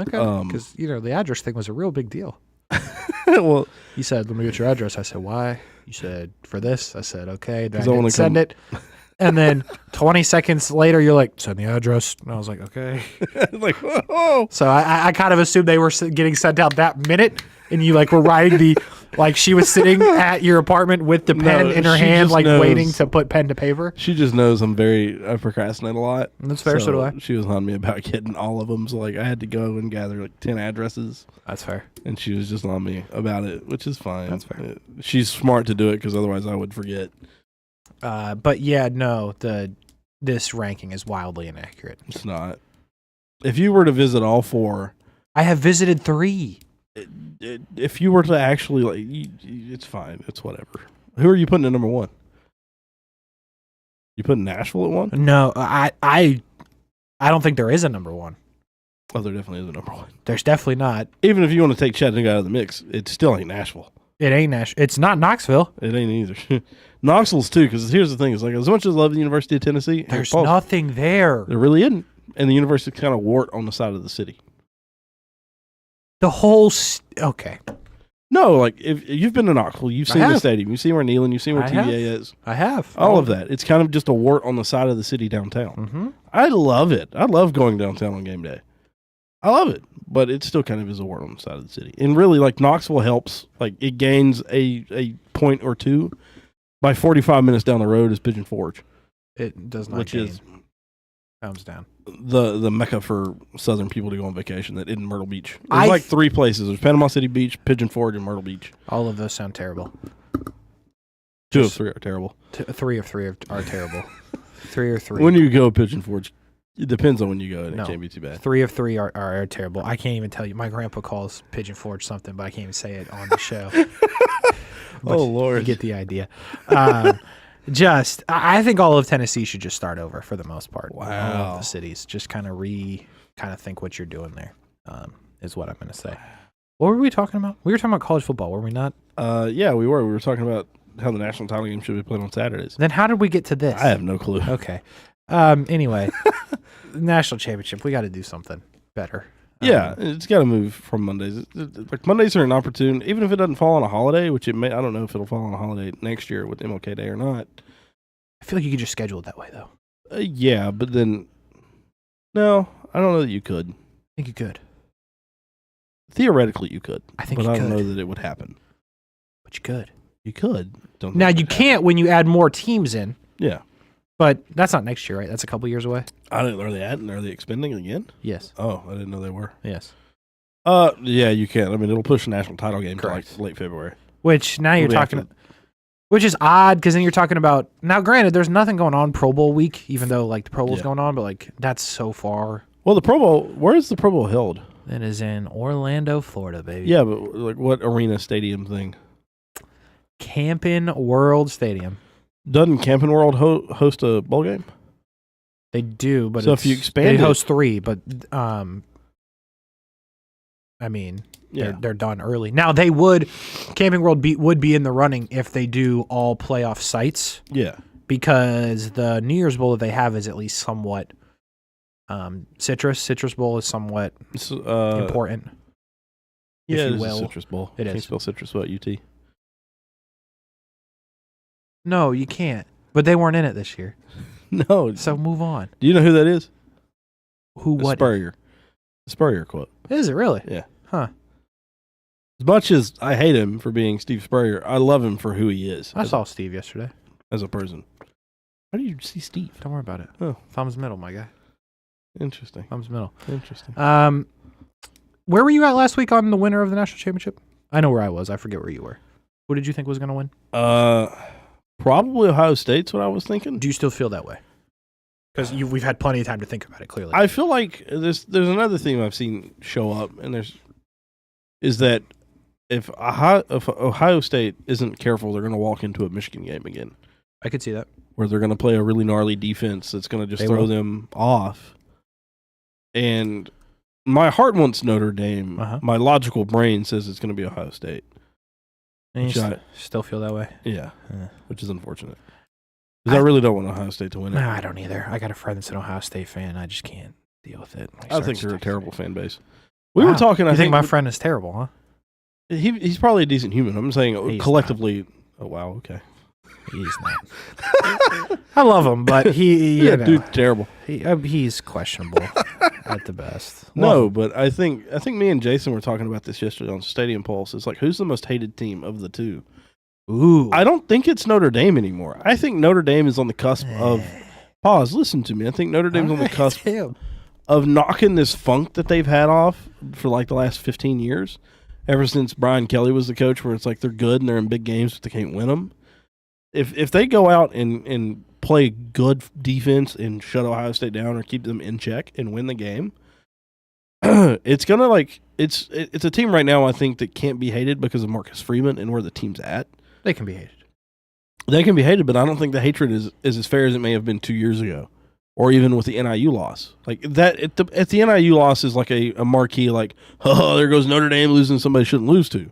Okay. Because, the address thing was a real big deal. Well, you said, let me get your address. I said, why? You said, for this. I said, okay. Then I I wanna didn't send it. And then 20 seconds later, you're like, send the address. And I was like, okay. like, whoa. So I kind of assumed they were getting sent out that minute. And you were writing she was sitting at your apartment with the pen in her hand, waiting to put pen to paper. She just knows I procrastinate a lot. That's fair, so do I. She was on me about getting all of them. So I had to go and gather 10 addresses. That's fair. And she was just on me about it, which is fine. That's fair. She's smart to do it because otherwise I would forget. But yeah, no, this ranking is wildly inaccurate. It's not. If you were to visit all 4, I have visited 3. If you were to actually it's fine. It's whatever. Who are you putting at number 1? You putting Nashville at 1? No, I don't think there is a number 1. Oh, there definitely is a number 1. There's definitely not. Even if you want to take Chattanooga out of the mix, it still ain't Nashville. It ain't It's not Knoxville. It ain't either. Knoxville's too, because here's the thing: it's as much as I love the University of Tennessee, there's nothing there. There really isn't, and the university's kind of wart on the side of the city. The whole okay. No, if you've been to Knoxville, you've seen the stadium, you've seen where Neyland, you've seen where TVA is. I have all of that. It's kind of just a wart on the side of the city downtown. Mm-hmm. I love it. I love going downtown on game day. I love it, but it still kind of is a wart on the side of the city. And really, Knoxville helps. It gains a point or two. By 45 minutes down the road is Pigeon Forge. It does not which gain. is Thumbs down. The mecca for Southern people to go on vacation that isn't Myrtle Beach. There's 3 places. There's Panama City Beach, Pigeon Forge, and Myrtle Beach. All of those sound terrible. 2 of 3 are terrible. 3 of 3 are terrible. 3 or 3. When you go Pigeon Forge, it depends on when you go, and it can't be too bad. 3 of 3 are terrible. I can't even tell you. My grandpa calls Pigeon Forge something, but I can't even say it on the show. Oh, Lord. You get the idea. I think all of Tennessee should just start over for the most part. Wow. All of the cities. Just kind of think what you're doing there, is what I'm going to say. What were we talking about? We were talking about college football, were we not? Yeah, we were. We were talking about how the national title game should be played on Saturdays. Then how did we get to this? I have no clue. Okay. Anyway, national championship. We got to do something better. Yeah, it's got to move from Mondays. Mondays are an opportune, even if it doesn't fall on a holiday, which it may. I don't know if it'll fall on a holiday next year with MLK Day or not. I feel like you could just schedule it that way, though. Yeah, but then, no, I don't know that you could. I think you could. Theoretically, you could. I think but you I could. don't know that it would happen. But you could. You could. Don't now, you can't when you add more teams in. Yeah. But that's not next year, right? That's a couple years away. I don't know. Are they adding? Are they expending again? Yes. Oh, I didn't know they were. Yes. Yeah, you can. I mean, it'll push the national title game to late February. Which now you're talking, which is odd because then you're talking about. Now, granted, there's nothing going on Pro Bowl week, even though the Pro Bowl's going on, but that's so far. Well, the Pro Bowl. Where is the Pro Bowl held? It is in Orlando, Florida, baby. Yeah, but what arena stadium thing? Camping World Stadium. Doesn't Camping World host a bowl game? They do, but so if you expand, they host 3. But I mean, they're done early. Now they would Camping World would be in the running if they do all playoff sites. Yeah, because the New Year's Bowl that they have is at least somewhat Citrus Bowl is somewhat important. Yeah, if you will. It's a Citrus Bowl. It Can't is. spell citrus without UT. No, you can't. But they weren't in it this year. No. So move on. Do you know who that is? What? Spurrier. The Spurrier quote. Is it really? Yeah. Huh. As much as I hate him for being Steve Spurrier, I love him for who he is. I saw Steve yesterday. As a person. How do you see Steve? Don't worry about it. Oh. Thumbs middle, my guy. Interesting. Thumbs middle. Interesting. Where were you at last week on the winner of the national championship? I know where I was. I forget where you were. Who did you think was going to win? Probably Ohio State's what I was thinking. Do you still feel that way? Because we've had plenty of time to think about it, clearly. I feel like there's another theme I've seen show up, and is that if Ohio State isn't careful, they're going to walk into a Michigan game again. I could see that. Where they're going to play a really gnarly defense that's going to just throw them off. And my heart wants Notre Dame. My logical brain says it's going to be Ohio State. And you still feel that way? Yeah, which is unfortunate. Because I really don't want Ohio State to win it. No, I don't either. I got a friend that's an Ohio State fan. I just can't deal with it. I think they're a terrible fan base. We were talking. I think my friend is terrible, huh? He's probably a decent human. I'm saying collectively. Not. Oh wow, okay. He's not. I love him, but dude's terrible. He's questionable at the best. No, but I think me and Jason were talking about this yesterday on Stadium Pulse. It's like, who's the most hated team of the two? Ooh, I don't think it's Notre Dame anymore. I think Notre Dame is on the cusp of. Pause. Listen to me. I think Notre Dame's on the cusp of knocking this funk that they've had off for like the last 15 years, ever since Brian Kelly was the coach. Where it's like they're good and they're in big games, but they can't win them. If they go out and play good defense and shut Ohio State down or keep them in check and win the game, it's gonna it's a team right now I think that can't be hated because of Marcus Freeman and where the team's at. They can be hated. They can be hated, but I don't think the hatred is as fair as it may have been 2 years ago, or even with the NIU loss. Like that, at the NIU loss is like a marquee, like, oh, there goes Notre Dame losing somebody shouldn't lose to.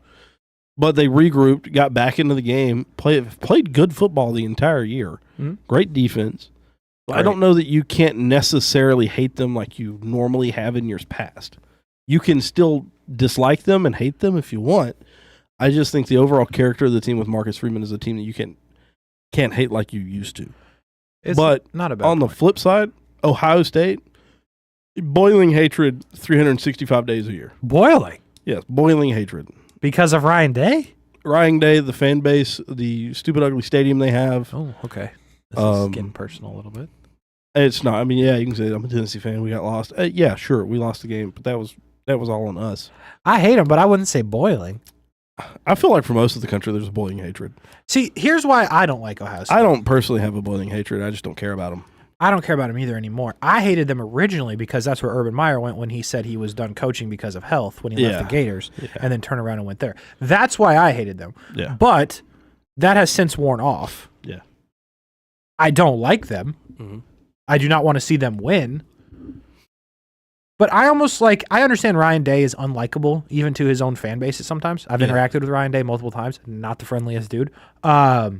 But they regrouped, got back into the game, played good football the entire year. Mm-hmm. Great defense. Great. I don't know that you can't necessarily hate them like you normally have in years past. You can still dislike them and hate them if you want. I just think the overall character of the team with Marcus Freeman is a team that you can't hate like you used to. But not a bad on the flip side, Ohio State, boiling hatred 365 days a year. Boiling? Yes, boiling hatred. Because of Ryan Day? Ryan Day, the fan base, the stupid, ugly stadium they have. Oh, okay. This is getting personal a little bit. It's not. I mean, yeah, you can say I'm a Tennessee fan. We got lost. Yeah, sure, we lost the game, but that was all on us. I hate them, but I wouldn't say boiling. I feel like for most of the country, there's a boiling hatred. See, here's why I don't like Ohio State. I don't personally have a boiling hatred. I just don't care about them. I don't care about them either anymore. I hated them originally because that's where Urban Meyer went when he said he was done coaching because of health when he left the Gators and then turned around and went there. That's why I hated them. Yeah. But that has since worn off. Yeah. I don't like them. Mm-hmm. I do not want to see them win. But I understand Ryan Day is unlikable, even to his own fan base sometimes. I've interacted with Ryan Day multiple times. Not the friendliest dude. I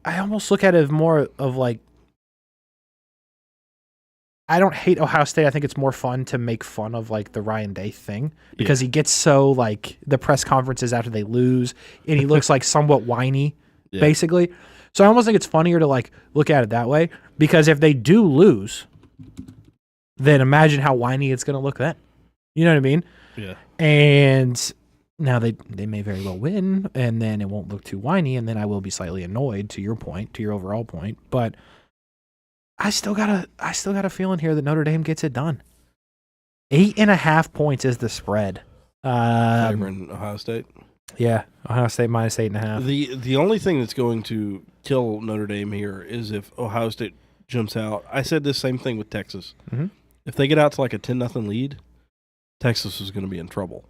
almost look at it more of like, I don't hate Ohio State. I think it's more fun to make fun of like the Ryan Day thing because he gets so like the press conferences after they lose and he looks like somewhat whiny, basically. So I almost think it's funnier to like look at it that way because if they do lose, then imagine how whiny it's going to look then. You know what I mean? Yeah. And now they may very well win, and then it won't look too whiny, and then I will be slightly annoyed to your point, to your overall point. But I still got a feeling here that Notre Dame gets it done. 8.5 points is the spread. Favoring Ohio State. Yeah, Ohio State minus 8.5. The only thing that's going to kill Notre Dame here is if Ohio State jumps out. I said this same thing with Texas. Mm-hmm. If they get out to like a 10-0 lead, Texas is going to be in trouble.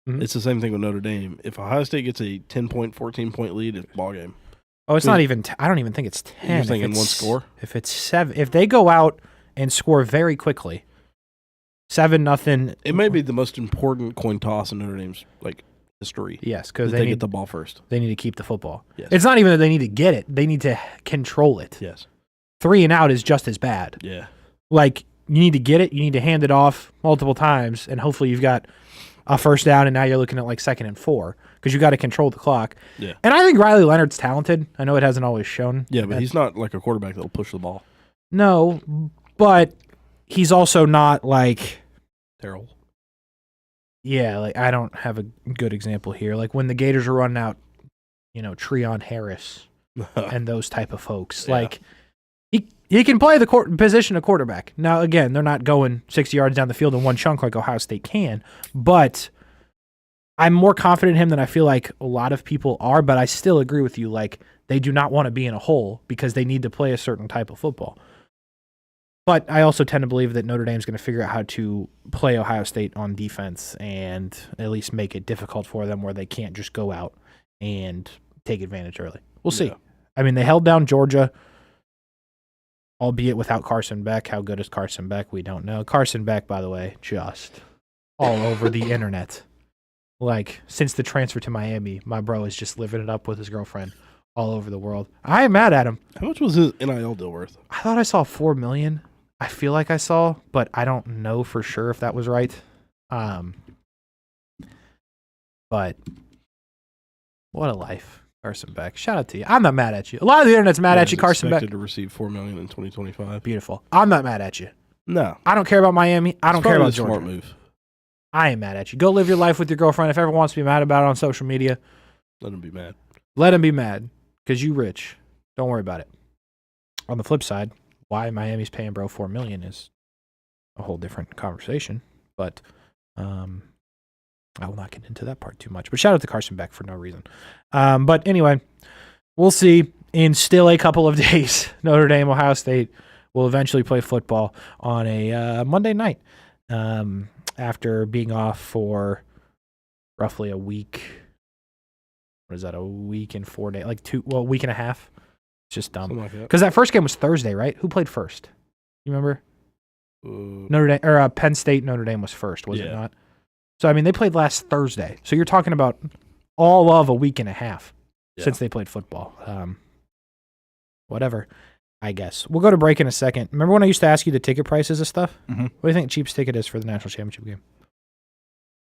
Mm-hmm. It's the same thing with Notre Dame. If Ohio State gets a 10-point, 14-point lead, it's ball game. Oh, it's not even. I don't even think it's 10. You're thinking one score. If it's 7, if they go out and score very quickly, 7-0. It may be the most important coin toss in Notre Dame's like history. Yes, because they get the ball first. They need to keep the football. Yes. It's not even that they need to get it; they need to control it. Yes. 3 and out is just as bad. Yeah. Like you need to get it, you need to hand it off multiple times, and hopefully you've got a first down, and now you're looking at like 2nd and 4 because you got to control the clock. Yeah. And I think Riley Leonard's talented. I know it hasn't always shown. Yeah, but he's not like a quarterback that'll push the ball. No, but he's also not like terrible. Yeah, like I don't have a good example here. Like when the Gators are running out, Treon Harris and those type of folks. Yeah. Like he can play the position of quarterback. Now, again, they're not going 60 yards down the field in one chunk like Ohio State can, but I'm more confident in him than I feel like a lot of people are, but I still agree with you. Like, they do not want to be in a hole because they need to play a certain type of football. But I also tend to believe that Notre Dame's going to figure out how to play Ohio State on defense and at least make it difficult for them where they can't just go out and take advantage early. We'll see. I mean, they held down Georgia, albeit without Carson Beck. How good is Carson Beck? We don't know. Carson Beck, by the way, just all over the internet. Like, since the transfer to Miami, my bro is just living it up with his girlfriend all over the world. I am mad at him. How much was his NIL deal worth? I thought I saw $4 million. I feel like I saw, but I don't know for sure if that was right. But what a life, Carson Beck. Shout out to you. I'm not mad at you. A lot of the internet's mad at you, Carson Beck. Expected to receive $4 million in 2025. Beautiful. I'm not mad at you. No, I don't care about Miami. I don't care about Georgia. Smart move. I ain't mad at you. Go live your life with your girlfriend. If everyone wants to be mad about it on social media, let him be mad. Let him be mad because you rich. Don't worry about it. On the flip side, why Miami's paying bro $4 million is a whole different conversation. But I will not get into that part too much. But shout out to Carson Beck for no reason. But anyway, we'll see. In still a couple of days, Notre Dame, Ohio State will eventually play football on a Monday night. After being off for roughly a week. What is that, a week and 4 days? Like a week and a half? It's just dumb. Because that first game was Thursday, right? Who played first? You remember? Notre Dame, or Penn State, Notre Dame was first, was it not? So, I mean, they played last Thursday. So you're talking about all of a week and a half since they played football. Whatever, I guess. We'll go to break in a second. Remember when I used to ask you the ticket prices of stuff? Mm-hmm. What do you think cheapest ticket is for the national championship game?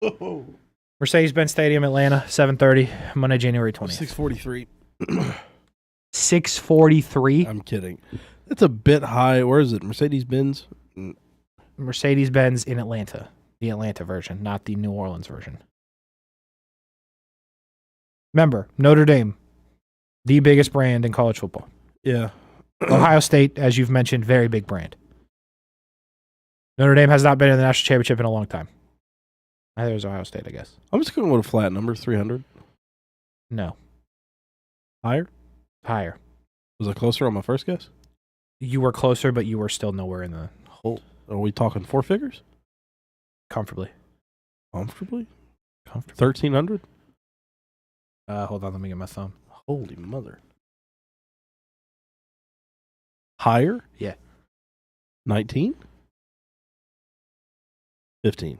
Oh. Mercedes-Benz Stadium, Atlanta, 7:30, Monday, January 20th. 643. 643? I'm kidding. That's a bit high. Where is it? Mercedes-Benz? Mercedes-Benz in Atlanta. The Atlanta version, not the New Orleans version. Remember, Notre Dame, the biggest brand in college football. Yeah. Ohio State, as you've mentioned, very big brand. Notre Dame has not been in the national championship in a long time. Neither is Ohio State, I guess. I'm just going with a flat number, 300. No. Higher? Higher. Was I closer on my first guess? You were closer, but you were still nowhere in the hole. Are we talking four figures? Comfortably. Comfortably? 1,300? Hold on, let me get my thumb. Holy mother. Higher? Yeah. 19? 15?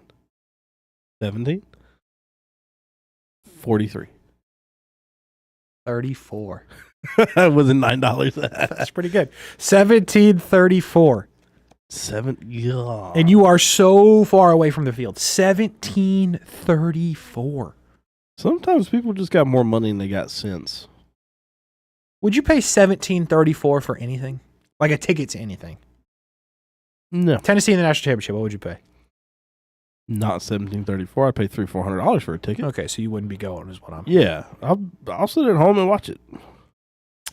17? 43. 34. Wasn't $9. That's pretty good. 1734. Yeah. And you are so far away from the field. 1734. Sometimes people just got more money than they got sense. Would you pay 1734 for anything? Like a ticket to anything? No. Tennessee in the national championship, what would you pay? Not $1,734. I'd pay $300-400 for a ticket. Okay, so you wouldn't be going, is what I'm. Yeah, I'll sit at home and watch it.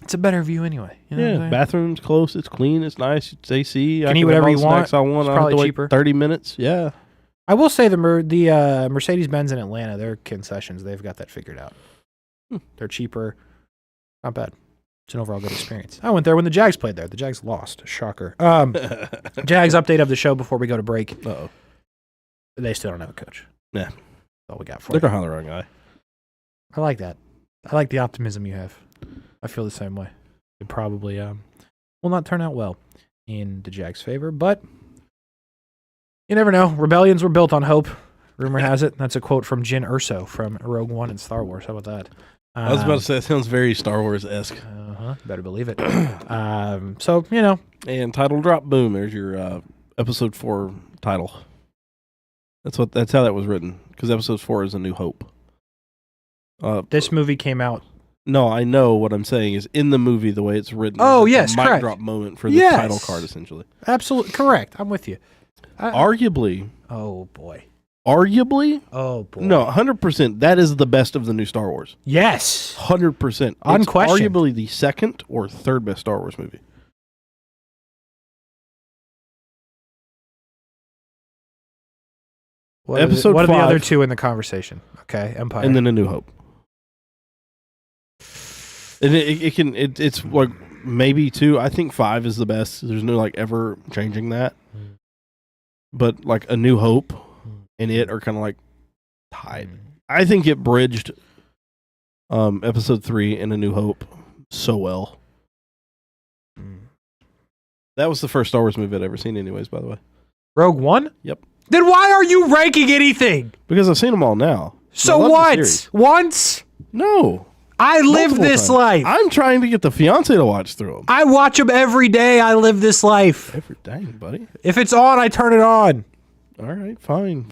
It's a better view anyway. You know yeah, bathroom's close. It's clean. It's nice. It's AC. Can eat whatever you want. I want. It's probably cheaper. 30 minutes. Yeah. I will say the Mercedes-Benz in Atlanta, their concessions, they've got that figured out. They're cheaper. Not bad. It's an overall good experience. I went there when the Jags played there. The Jags lost. Shocker. Jags update of the show before we go to break. Uh-oh. They still don't have a coach. Yeah. That's all we got for They're you. going to hire the wrong guy. I like that. I like the optimism you have. I feel the same way. It probably will not turn out well in the Jags' favor, but you never know. Rebellions were built on hope. Rumor has it. That's a quote from Jyn Erso from Rogue One and Star Wars. How about that? I was about to say, that sounds very Star Wars-esque. Better believe it. So, you know. And title drop, boom. There's your episode 4 title. That's how that was written, because episode 4 is A New Hope. This movie came out. No, I know what I'm saying is in the movie, the way it's written. Oh, yes, mic correct. drop moment for the title card, essentially. Absolutely correct. I'm with you. Arguably. Oh, boy. Arguably? Oh, boy. No, 100%. That is the best of the new Star Wars. Yes. 100%. Unquestioned. It's arguably the second or third best Star Wars movie. What Episode what are the 5. other two in the conversation? Okay, Empire. And then A New Hope. And it's like maybe 2. I think 5 is the best. There's no like ever changing that. But like A New Hope and it are kind of like tied. I think it bridged episode 3 and A New Hope so well. That was the first Star Wars movie I'd ever seen anyways, by the way. Rogue One? Yep. Then why are you ranking anything? Because I've seen them all now. So what? Once? No. I live Multiple this times. life. I'm trying to get the fiance to watch through them. I watch them every day. I live this life. Every day, buddy. If it's on, I turn it on. All right, fine.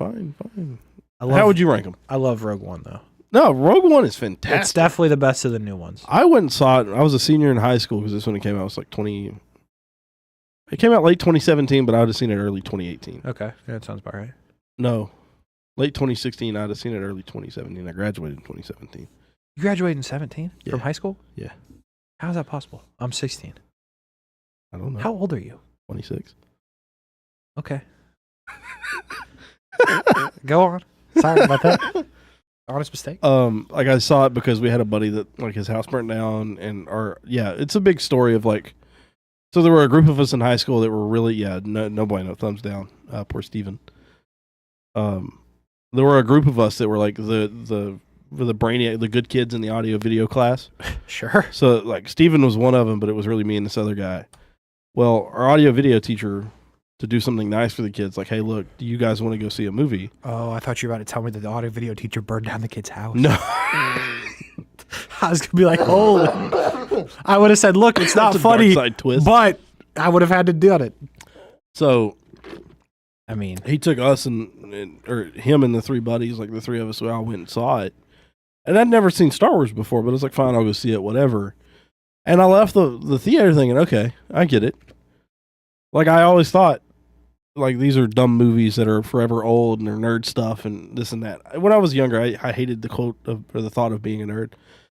How How would you rank them? I love Rogue One, though. No, Rogue One is fantastic. It's definitely the best of the new ones. I went and saw it. I was a senior in high school because this when it came out. It was like 20. It came out late 2017, but I would have seen it early 2018. Okay, yeah, that sounds about right. No, late 2016. I'd have seen it early 2017. I graduated in 2017. You graduated in 17 from high school? Yeah. How is that possible? I'm 16. I don't know. How old are you? 26. Okay. Go on. Sorry about that. Honest mistake. Like I saw it because we had a buddy that like his house burnt down, and it's a big story of like. So there were a group of us in high school that were really no bueno, thumbs down. Poor Steven. There were a group of us that were like the brainiac, the good kids in the audio video class. Sure. So like Steven was one of them, but it was really me and this other guy. Well, our audio video teacher, to do something nice for the kids, like, hey, look, do you guys want to go see a movie? Oh, I thought you were about to tell me that the audio video teacher burned down the kid's house. No. I was going to be like, oh. I would have said, look, it's not That's a funny, dark side twist. but I would have had to do it. So, I mean, he took us or him and the 3 buddies, like the 3 of us, we all went and saw it. And I'd never seen Star Wars before, but I was like, fine, I'll go see it, whatever. And I left the theater thinking, okay, I get it. Like, I always thought, like, these are dumb movies that are forever old and they're nerd stuff and this and that. When I was younger, I hated the quote or the thought of being a nerd.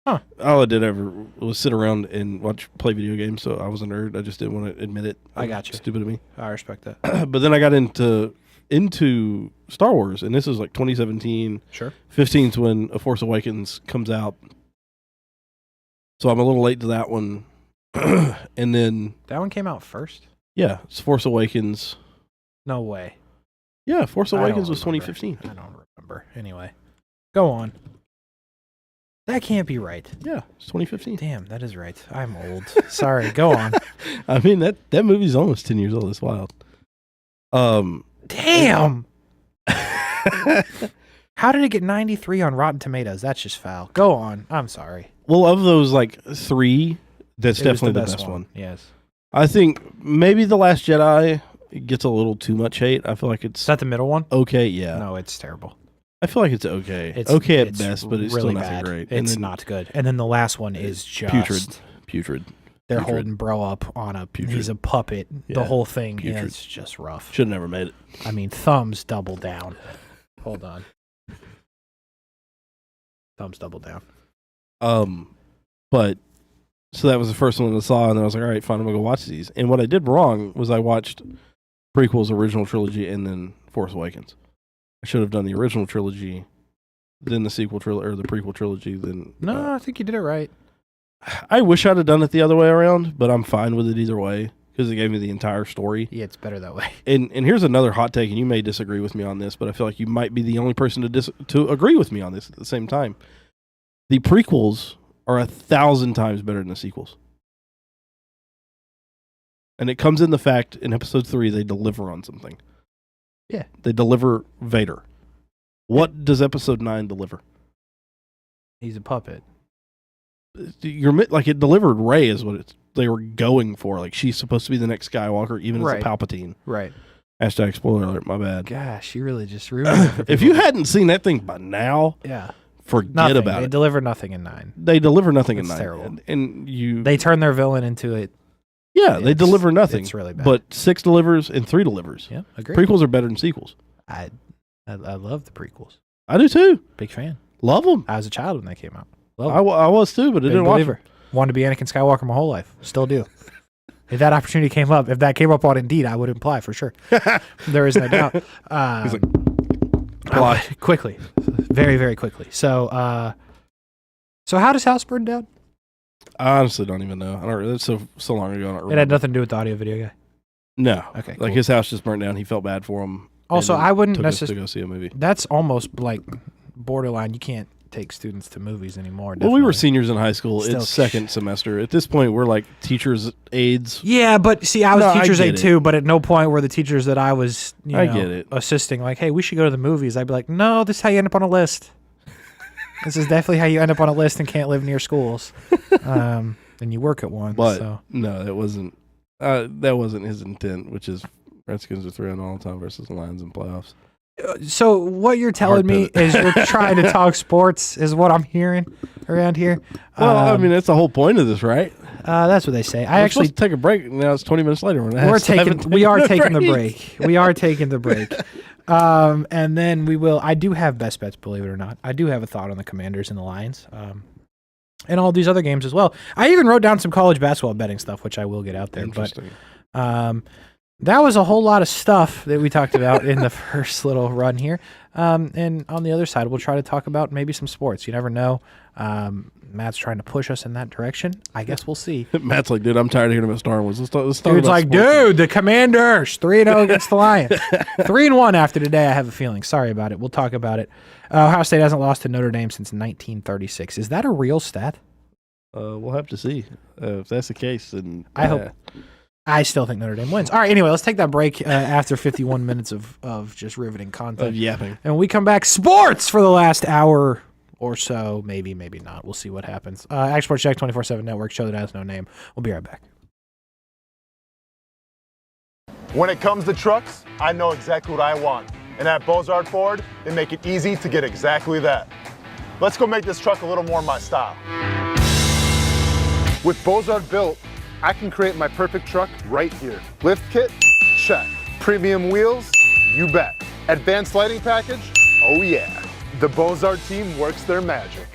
Huh. All I did ever was sit around and play video games, so I was a nerd. I just didn't want to admit it. I got you. Stupid of me. I respect that. But then I got into Star Wars, and this is like 2017. Sure. 15's when A Force Awakens comes out. So I'm a little late to that one. And then... That one came out first? Yeah, it's Force Awakens. No way. Yeah, Force Awakens was remember. 2015. I don't remember. Anyway, go on. That can't be right. Yeah, it's 2015. Damn, that is right. I'm old. Sorry, go on. I mean, that movie's almost 10 years old. It's wild. Damn! How did it get 93 on Rotten Tomatoes? That's just foul. Go on. I'm sorry. Well, of those, like, 3, that's It was definitely the best one. Yes. I think maybe The Last Jedi gets a little too much hate. I feel like it's Is that the middle one? okay, yeah. No, it's terrible. I feel like it's okay. It's okay at it's best, but it's really still nothing bad. great. It's not good. And then the last one is just Putrid. They're Putrid. holding bro up on a Putrid. he's a puppet. Yeah. The whole thing Putrid. is just rough. Should have never made it. I mean, thumbs double down. Hold on. Thumbs double down. But so that was the first one I saw, and then I was like, all right, fine, I'm gonna go watch these. And what I did wrong was I watched prequels, original trilogy, and then Force Awakens. I should have done the original trilogy, then the sequel trilogy, or the prequel trilogy. Then No, I think you did it right. I wish I'd have done it the other way around, but I'm fine with it either way because it gave me the entire story. Yeah, it's better that way. And here's another hot take, and you may disagree with me on this, but I feel like you might be the only person to agree with me on this at the same time. The prequels are 1,000 times better than the sequels. And it comes in the fact in episode 3 they deliver on something. Yeah. They deliver Vader. What does episode 9 deliver? He's a puppet. You're like it delivered Rey is what they were going for. Like she's supposed to be the next Skywalker, even as a Palpatine. Right. Hashtag spoiler alert, my bad. Gosh, you really just ruined it for If you hadn't seen that thing by now, yeah, forget nothing. about They it. deliver nothing in 9. They deliver nothing in That's 9. terrible. And you They turn their villain into it. Yeah, they deliver nothing. It's really bad. But 6 delivers and 3 delivers. Yeah, agree. Prequels are better than sequels. I love the prequels. I do too. Big fan. Love them. I was a child when they came out. Love I was too, but I Big didn't watch believer. them. Wanted to be Anakin Skywalker my whole life. Still do. If that opportunity came up, if that came up on Indeed, I would apply for sure. There is no doubt. He's like, Quickly. Very, very quickly. So how does house burn down? I honestly don't even know. It's so long ago. I don't remember. It had nothing to do with the audio video guy? No. Okay, Like, his house just burnt down. He felt bad for him. Also, I wouldn't took us to necessarily go see a movie. That's almost like borderline. You can't take students to movies anymore. Well, we were seniors in high school. Still. It's second semester. At this point, we're like teachers' aides. Yeah, but see, I was No, I teacher's get aide it. too, but at no point were the teachers that I was I get it. assisting like, hey, we should go to the movies. I'd be like, no, this is how you end up on a list. This is definitely how you end up on a list and can't live near schools. And you work at one. But so. no, that wasn't his intent, which is Redskins are 3-0 all the time versus the Lions in playoffs. So what you're telling me is you're trying to talk sports is what I'm hearing around here. Well, I mean, that's the whole point of this, right? That's what they say. We're supposed to take a break. Now it's 20 minutes later. We are taking the break. We are taking the break. And then we will. I do have best bets, believe it or not. I do have a thought on the Commanders and the Lions, and all these other games as well. I even wrote down some college basketball betting stuff, which I will get out there. Interesting. But that was a whole lot of stuff that we talked about in the first little run here. And on the other side, we'll try to talk about maybe some sports. You never know. Matt's trying to push us in that direction. I guess we'll see. Matt's like, dude, I'm tired of hearing about Star Wars. Let's talk Dude's about like, sports. dude, the Commanders 3-0 against the Lions. 3-1 after today, I have a feeling. Sorry about it. We'll talk about it. Ohio State hasn't lost to Notre Dame since 1936. Is that a real stat? We'll have to see. If that's the case, then I hope. I still think Notre Dame wins. All right, anyway, let's take that break after 51 minutes of just riveting content. Of yapping. And when we come back, sports for the last hour or so. Maybe not. We'll see what happens. Export Check 24/7 Network, show that has no name. We'll be right back. When it comes to trucks, I know exactly what I want. And at Bozard Ford, they make it easy to get exactly that. Let's go make this truck a little more my style. With Bozard Built, I can create my perfect truck right here. Lift kit? Check. Premium wheels? You bet. Advanced lighting package? Oh yeah. The Bozard team works their magic.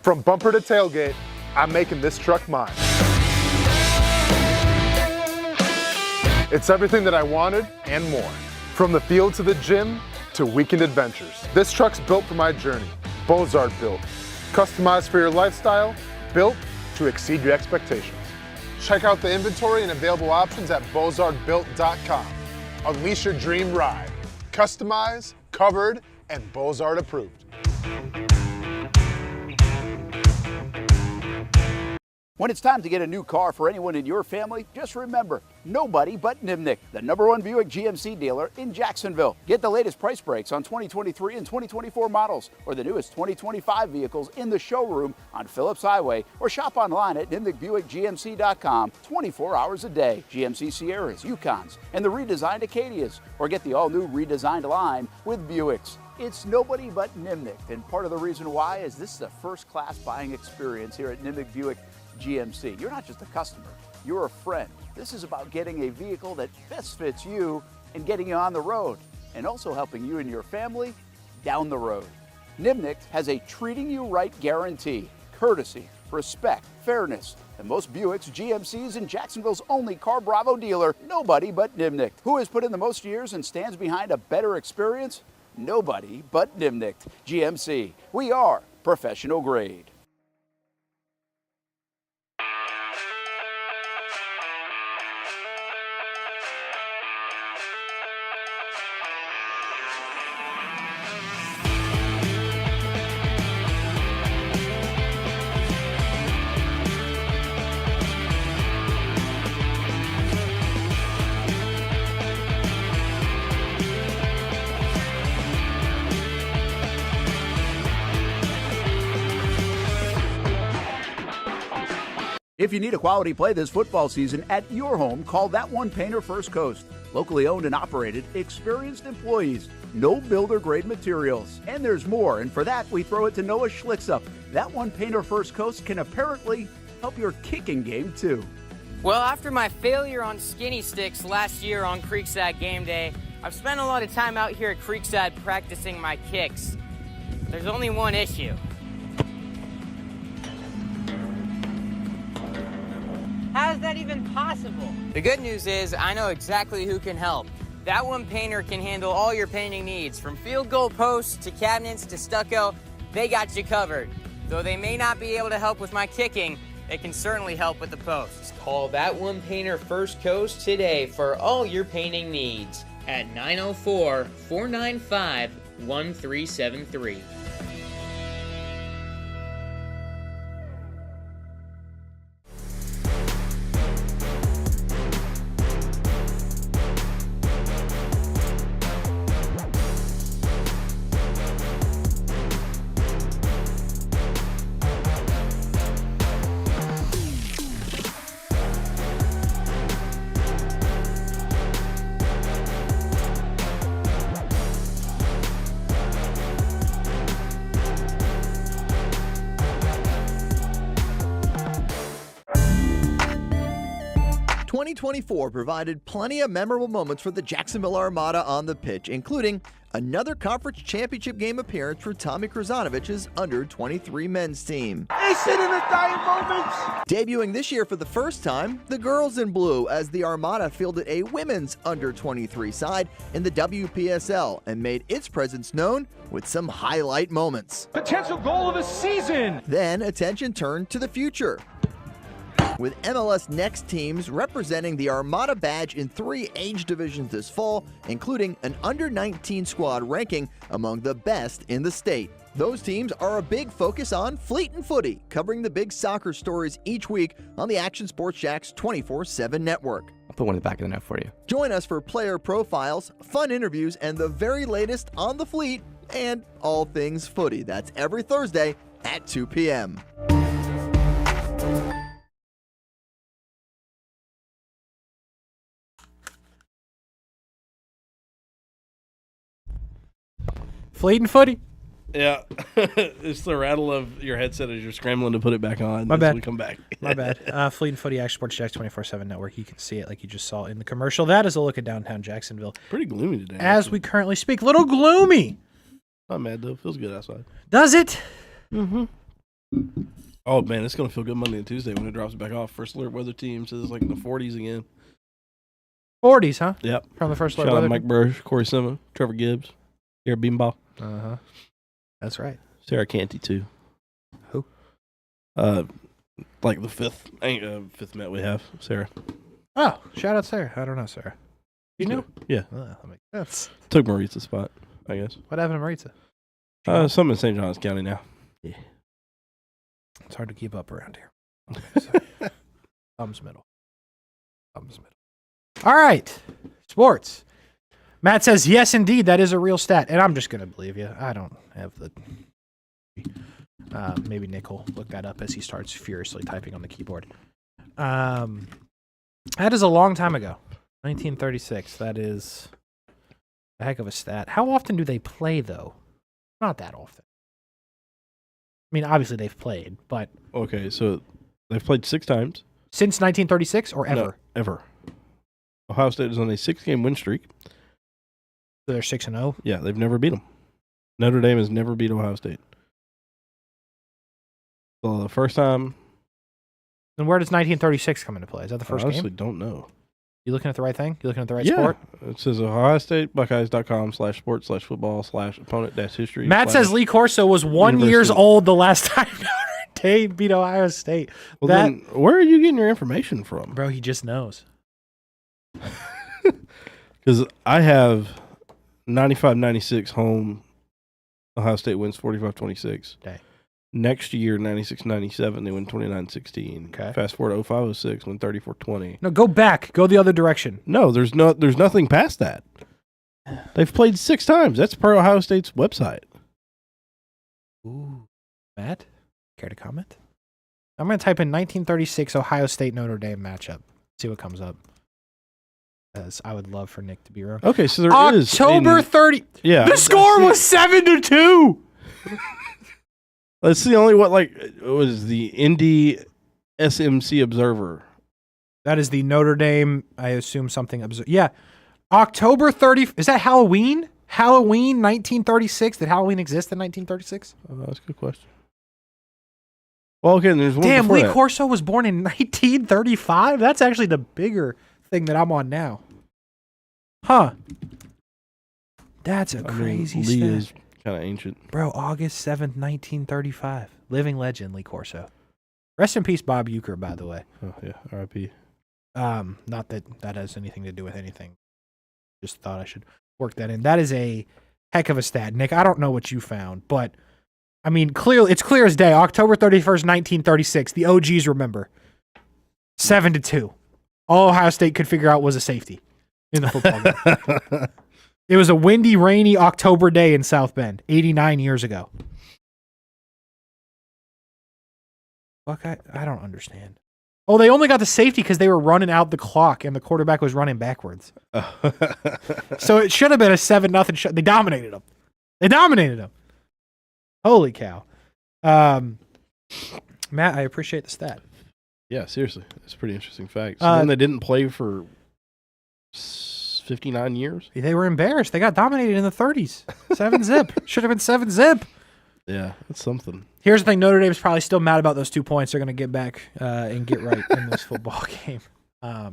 From bumper to tailgate, I'm making this truck mine. It's everything that I wanted and more. From the field to the gym to weekend adventures. This truck's built for my journey. Bozard Built. Customized for your lifestyle, built to exceed your expectations. Check out the inventory and available options at bozardbuilt.com. Unleash your dream ride. Customized, covered, and Bozard approved. When it's time to get a new car for anyone in your family, just remember, nobody but Nimnick, the #1 Buick GMC dealer in Jacksonville. Get the latest price breaks on 2023 and 2024 models or the newest 2025 vehicles in the showroom on Phillips Highway or shop online at nimnickbuickgmc.com 24 hours a day. GMC Sierras, Yukons, and the redesigned Acadias, or get the all-new redesigned line with Buicks. It's nobody but Nimnick, and part of the reason why is this is a first-class buying experience here at Nimnick Buick GMC. You're not just a customer, you're a friend. This is about getting a vehicle that best fits you and getting you on the road, and also helping you and your family down the road. Nimnick has a treating you right guarantee, courtesy, respect, fairness, and most Buicks, GMCs, and Jacksonville's only Car Bravo dealer, nobody but Nimnick. Who has put in the most years and stands behind a better experience? Nobody but Nimnick. GMC, we are professional grade. If you need a quality play this football season at your home, call That One Painter First Coast. Locally owned and operated, experienced employees, no builder-grade materials. And there's more, and for that, we throw it to Noah Schlicksup. That One Painter First Coast can apparently help your kicking game, too. Well, after my failure on skinny sticks last year on Creekside game day, I've spent a lot of time out here at Creekside practicing my kicks. There's only one issue. How's that even possible? The good news is I know exactly who can help. That One Painter can handle all your painting needs, from field goal posts to cabinets to stucco. They got you covered. Though they may not be able to help with my kicking, they can certainly help with the posts. Call That One Painter First Coast today for all your painting needs at 904-495-1373. '24 provided plenty of memorable moments for the Jacksonville Armada on the pitch, including another conference championship game appearance for Tommy Krasanovich's under-23 men's team. Debuting this year for the first time, the girls in blue, as the Armada fielded a women's under-23 side in the WPSL and made its presence known with some highlight moments. Potential goal of the season! Then attention turned to the future, with MLS Next teams representing the Armada badge in 3 age divisions this fall, including an under-19 squad ranking among the best in the state. Those teams are a big focus on Fleet and Footy, covering the big soccer stories each week on the Action Sports Jax 24/7 network. I'll put one in the back of the net for you. Join us for player profiles, fun interviews, and the very latest on the Fleet and all things footy. That's every Thursday at 2 p.m. Fleet and Footy. Yeah. It's the rattle of your headset as you're scrambling to put it back on. My bad. We come back. My bad. Fleet and Footy, Action Sports Jax 24/7 network. You can see it like you just saw in the commercial. That is a look at downtown Jacksonville Pretty gloomy today. as we currently speak. Little gloomy. Not mad, though. Feels good outside. Does it? Mm-hmm. Oh, man, it's going to feel good Monday and Tuesday when it drops back off. First alert weather team says it's like in the 40s again. 40s, huh? Yep. From the first Shout alert out weather. Mike Burge, Corey Simma, Trevor Gibbs, Garrett Beanball. Uh-huh. That's right. Sarah Canty, too. Who? Like the fifth Met we have, Sarah. Oh, shout out Sarah. I don't know Sarah. You know? Yeah. Oh, that makes sense. Took Maritza's spot, I guess. What happened to Maritza? Some in St. Johns County now. Yeah. It's hard to keep up around here. Thumbs middle. Thumbs middle. All right. Sports. Matt says, yes, indeed, that is a real stat. And I'm just going to believe you. I don't have the... maybe Nick will look that up as he starts furiously typing on the keyboard. That is a long time ago. 1936. That is a heck of a stat. How often do they play, though? Not that often. I mean, obviously they've played, but... Okay, so they've played 6 times. Since 1936 or ever? No, ever. Ohio State is on a 6-game win streak. So they're 6-0? Yeah, they've never beat them. Notre Dame has never beat Ohio State. So the first time... Then where does 1936 come into play? Is that the first I honestly game? don't know. You looking at the right thing? You looking at the right sport? It says Ohio State Buckeyes.com/sports/football/opponent-history. Matt says Lee Corso was 1 year old the last time Notre Dame beat Ohio State. Well, then where are you getting your information from? Bro, he just knows. Because I have 95-96 home. Ohio State wins 45-26. Okay. Next year, 96-97, they win 29-16. Okay. Fast forward to 05-06, win 34-20. No, go back. Go the other direction. No, there's nothing past that. They've played 6 times. That's per Ohio State's website. Ooh. Matt, care to comment? I'm going to type in 1936 Ohio State Notre Dame matchup. See what comes up. Because I would love for Nick to be wrong. Okay, so there is October 30. Yeah. The score was 7-2. That's the only it was the Indy SMC Observer. That is the Notre Dame, I assume something. Yeah. October 30. Is that Halloween? Halloween 1936? Did Halloween exist in 1936? That's a good question. Well, okay, and there's one Damn, before Lee that. Corso was born in 1935? That's actually the bigger thing that I'm on now. Huh. That's a crazy Lee stat. is kind of ancient. Bro, August 7th, 1935. Living legend, Lee Corso. Rest in peace, Bob Euchre, by the way. Oh, yeah, R.I.P. Not that that has anything to do with anything. Just thought I should work that in. That is a heck of a stat. Nick, I don't know what you found, but I mean, it's clear as day. October 31st, 1936. The OGs remember. 7-2. All Ohio State could figure out was a safety in the football game. It was a windy, rainy October day in South Bend, 89 years ago. Fuck, I don't understand. Oh, they only got the safety because they were running out the clock and the quarterback was running backwards. So it should have been a 7-0 shot. They dominated them. Holy cow. Matt, I appreciate the stat. Yeah, seriously. It's a pretty interesting fact. So then they didn't play for 59 years? They were embarrassed. They got dominated in the 30s. 7-zip. Should have been 7-zip. Yeah, that's something. Here's the thing. Notre Dame's probably still mad about those 2 points. They're going to get back and get right in this football game. I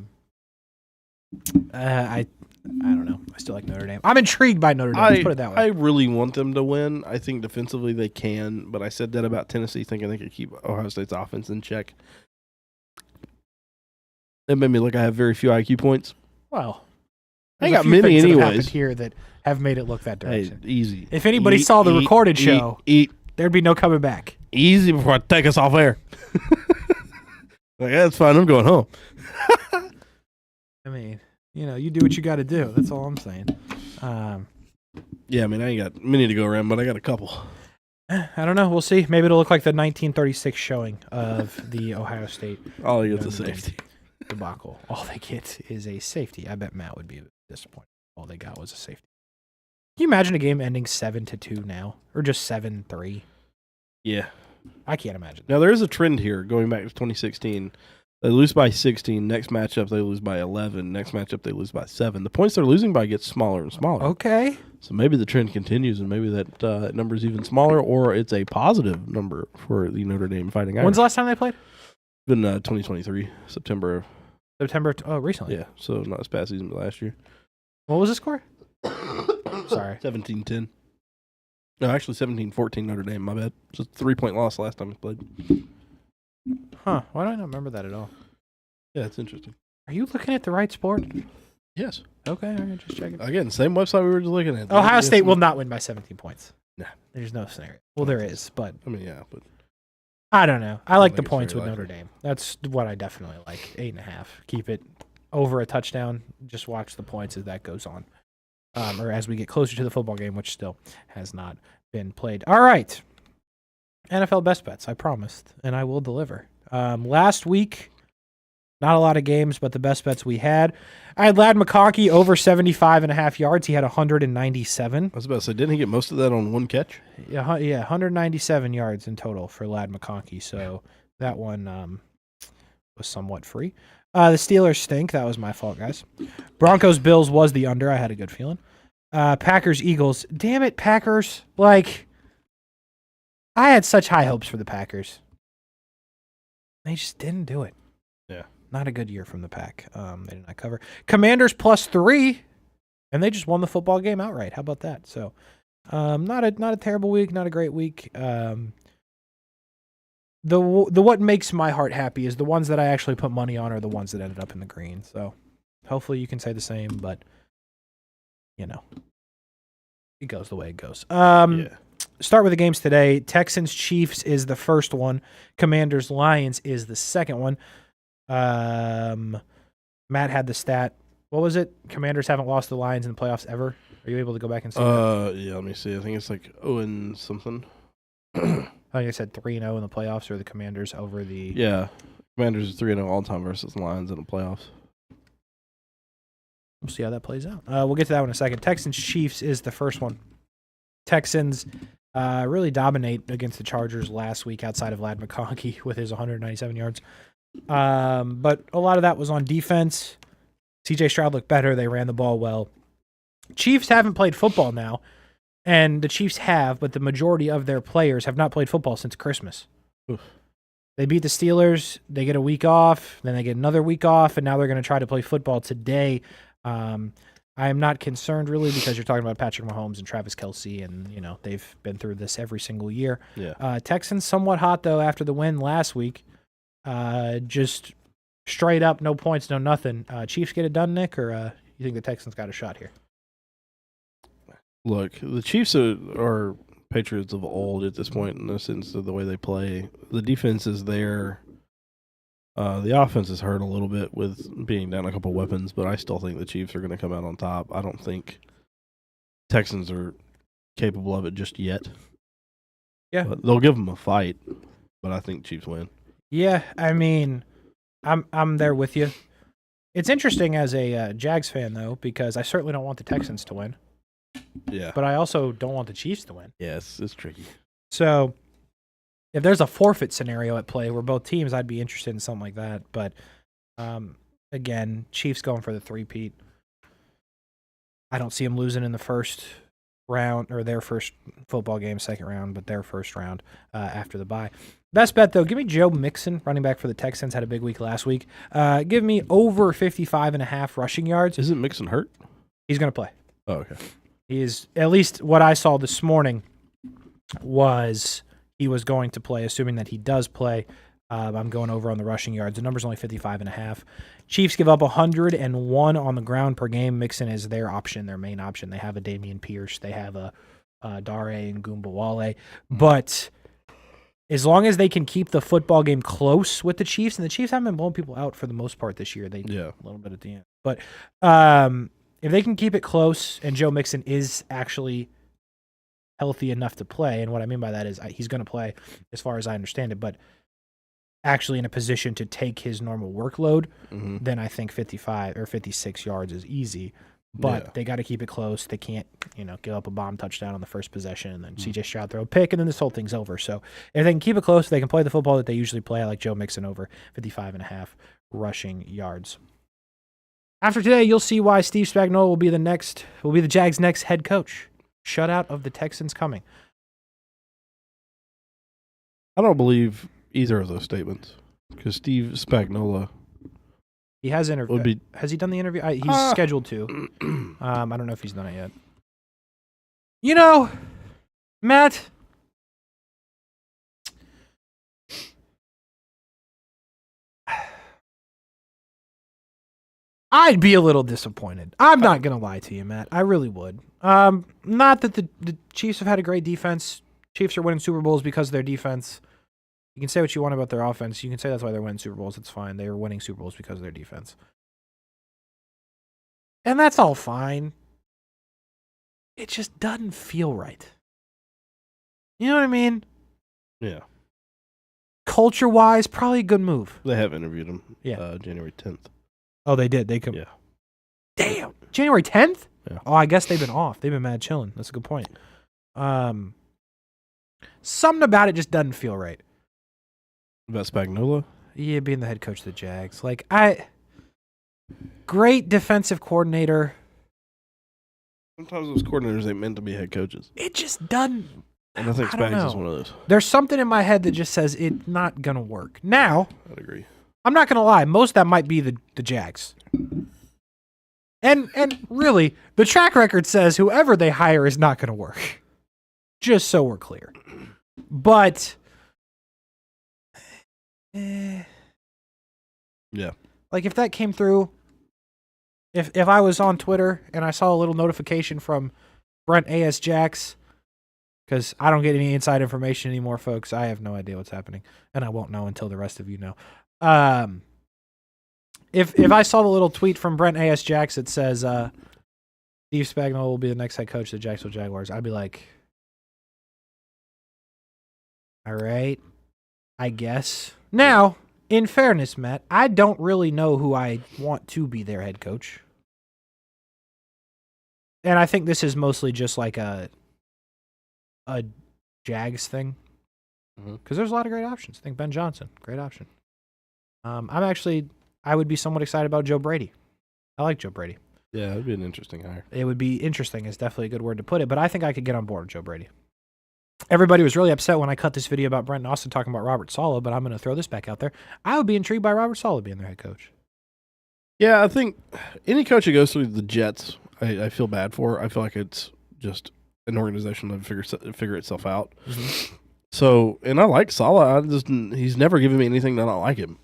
don't know. I still like Notre Dame. I'm intrigued by Notre Dame. Let's put it that way. I really want them to win. I think defensively they can, but I said that about Tennessee, thinking they could keep Ohio State's offense in check. It made me look. I have very few IQ points. Well, I there's got a few many things that have anyways. happened here that have made it look that Hey, direction. easy. If anybody saw the recorded show, eat there'd be no coming back. easy before I take us off air. Like, yeah, that's fine. I'm going home. I mean, you do what you got to do. That's all I'm saying. Yeah, I mean, I ain't got many to go around, but I got a couple. I don't know. We'll see. Maybe it'll look like the 1936 showing of the Ohio State All you get is a Notre Dame safety. debacle. All they get is a safety. I bet Matt would be disappointed. All they got was a safety. Can you imagine a game ending 7-2 now, or just 7-3? Yeah. I can't imagine. Now, there is a trend here going back to 2016. They lose by 16. Next matchup, they lose by 11. Next matchup, they lose by 7. The points they're losing by get smaller and smaller. Okay. So maybe the trend continues, and maybe that number is even smaller, or it's a positive number for the Notre Dame Fighting Irish. When's the last time they played? Been 2023, September. September. Recently. Yeah, so not as past season, but last year. What was the score? Sorry. 17-10. No, actually 17-14 Notre Dame, my bad. Just a 3-point loss last time we played. Huh. Why do I not remember that at all? Yeah, it's interesting. Are you looking at the right sport? Yes. Okay, I'm just checking. Again, same website we were just looking at. Ohio State will not win by 17 points. Nah. There's no scenario. Well, there is, but I mean, yeah, but I don't know. I like the think it's points very with Notre likely. Dame. That's what I definitely like. 8.5. Keep it over a touchdown. Just watch the points as that goes on. Or as we get closer to the football game, which still has not been played. All right. NFL best bets, I promised, and I will deliver. Last week, not a lot of games, but the best bets we had. I had Ladd McConkey over 75.5 yards. He had 197. I was about to say, didn't he get most of that on one catch? Yeah, 197 yards in total for Ladd McConkey. So that one was somewhat free. The Steelers stink. That was my fault, guys. Broncos Bills was the under. I had a good feeling. Packers Eagles. Damn it, Packers. Like, I had such high hopes for the Packers. They just didn't do it. Yeah. Not a good year from the Pack. They did not cover. Commanders +3, and they just won the football game outright. How about that? So, not a terrible week, not a great week. The what makes my heart happy is the ones that I actually put money on are the ones that ended up in the green. So, hopefully you can say the same, but it goes the way it goes. Yeah. Start with the games today. Texans Chiefs is the first one. Commanders Lions is the second one. Matt had the stat. What was it? Commanders haven't lost the Lions in the playoffs ever. Are you able to go back and see that? Yeah, let me see. I think it's like 0 something. I think I said 3-0 in the playoffs, or the Commanders over the. Yeah. Commanders is 3-0 all time versus Lions in the playoffs. We'll see how that plays out. We'll get to that one in a second. Texans Chiefs is the first one. Texans really dominate against the Chargers last week outside of Ladd McConkey with his 197 yards. But a lot of that was on defense. CJ Stroud looked better. They ran the ball well. Chiefs haven't played football now, and the Chiefs have, but the majority of their players have not played football since Christmas. Oof. They beat the Steelers. They get a week off. Then they get another week off, and now they're going to try to play football today. I am not concerned really because you're talking about Patrick Mahomes and Travis Kelce, and they've been through this every single year. Yeah. Texans somewhat hot though after the win last week. Just straight up, no points, no nothing. Chiefs get it done, Nick, or you think the Texans got a shot here? Look, the Chiefs are Patriots of old at this point in the sense of the way they play. The defense is there. The offense is hurt a little bit with being down a couple weapons, but I still think the Chiefs are going to come out on top. I don't think Texans are capable of it just yet. Yeah. But they'll give them a fight, but I think Chiefs win. Yeah, I mean, I'm there with you. It's interesting as a Jags fan, though, because I certainly don't want the Texans to win. Yeah. But I also don't want the Chiefs to win. Yes, it's tricky. So if there's a forfeit scenario at play where both teams, I'd be interested in something like that. But again, Chiefs going for the three-peat. I don't see them losing in the first round or their first football game, second round, but their first round after the bye. Best bet, though, give me Joe Mixon, running back for the Texans, had a big week last week. Give me over 55.5 rushing yards. Isn't Mixon hurt? He's going to play. Oh, okay. He is, at least what I saw this morning was he was going to play, assuming that he does play. I'm going over on the rushing yards. The number's only 55.5. Chiefs give up 101 on the ground per game. Mixon is their option, their main option. They have a Dameon Pierce. They have a Dare and Goombawale. But as long as they can keep the football game close with the Chiefs, and the Chiefs haven't been blowing people out for the most part this year. They did a little bit at the end. But if they can keep it close, and Joe Mixon is actually healthy enough to play, and what I mean by that is he's going to play as far as I understand it, but actually in a position to take his normal workload, then I think 55 or 56 yards is easy. But they got to keep it close. They can't, give up a bomb touchdown on the first possession and then CJ Stroud throw a pick, and then this whole thing's over. So if they can keep it close, they can play the football that they usually play. I like Joe Mixon over 55.5 rushing yards. After today, you'll see why Steve Spagnuolo will be the Jags' next head coach. Shutout of the Texans coming. I don't believe either of those statements because Steve Spagnuolo. He has interviewed. Has he done the interview? He's scheduled to. I don't know if he's done it yet. Matt, I'd be a little disappointed. I'm not going to lie to you, Matt. I really would. Not that the Chiefs have had a great defense. Chiefs are winning Super Bowls because of their defense. You can say what you want about their offense. You can say that's why they're winning Super Bowls. It's fine. They are winning Super Bowls because of their defense. And that's all fine. It just doesn't feel right. You know what I mean? Yeah. Culture-wise, probably a good move. They have interviewed him January 10th. Oh, they did? They could. Yeah. Damn. January 10th? Yeah. Oh, I guess they've been off. They've been mad chilling. That's a good point. Something about it just doesn't feel right. About Spagnuolo? Yeah, being the head coach of the Jags. Great defensive coordinator. Sometimes those coordinators ain't meant to be head coaches. It just doesn't. And I think Spags is one of those. There's something in my head that just says it's not going to work. Now, I'd agree. I'm not going to lie. Most of that might be the Jags. And really, the track record says whoever they hire is not going to work. Just so we're clear. But yeah. If that came through, if I was on Twitter and I saw a little notification from Brent A.S. Jacks, because I don't get any inside information anymore, folks. I have no idea what's happening, and I won't know until the rest of you know. If I saw the little tweet from Brent A.S. Jacks that says Steve Spagnuolo will be the next head coach of the Jacksonville Jaguars, I'd be like, all right, I guess. Now, in fairness, Matt, I don't really know who I want to be their head coach. And I think this is mostly just like a Jags thing. Because there's a lot of great options. I think Ben Johnson, great option. I would be somewhat excited about Joe Brady. I like Joe Brady. Yeah, it would be an interesting hire. It would be interesting is definitely a good word to put it, but I think I could get on board with Joe Brady. Everybody was really upset when I cut this video about Brent and Austin talking about Robert Saleh, but I'm going to throw this back out there. I would be intrigued by Robert Saleh being their head coach. Yeah, I think any coach who goes through the Jets, I feel bad for. I feel like it's just an organization that figure itself out. Mm-hmm. So, and I like Saleh. He's never given me anything that I don't like him.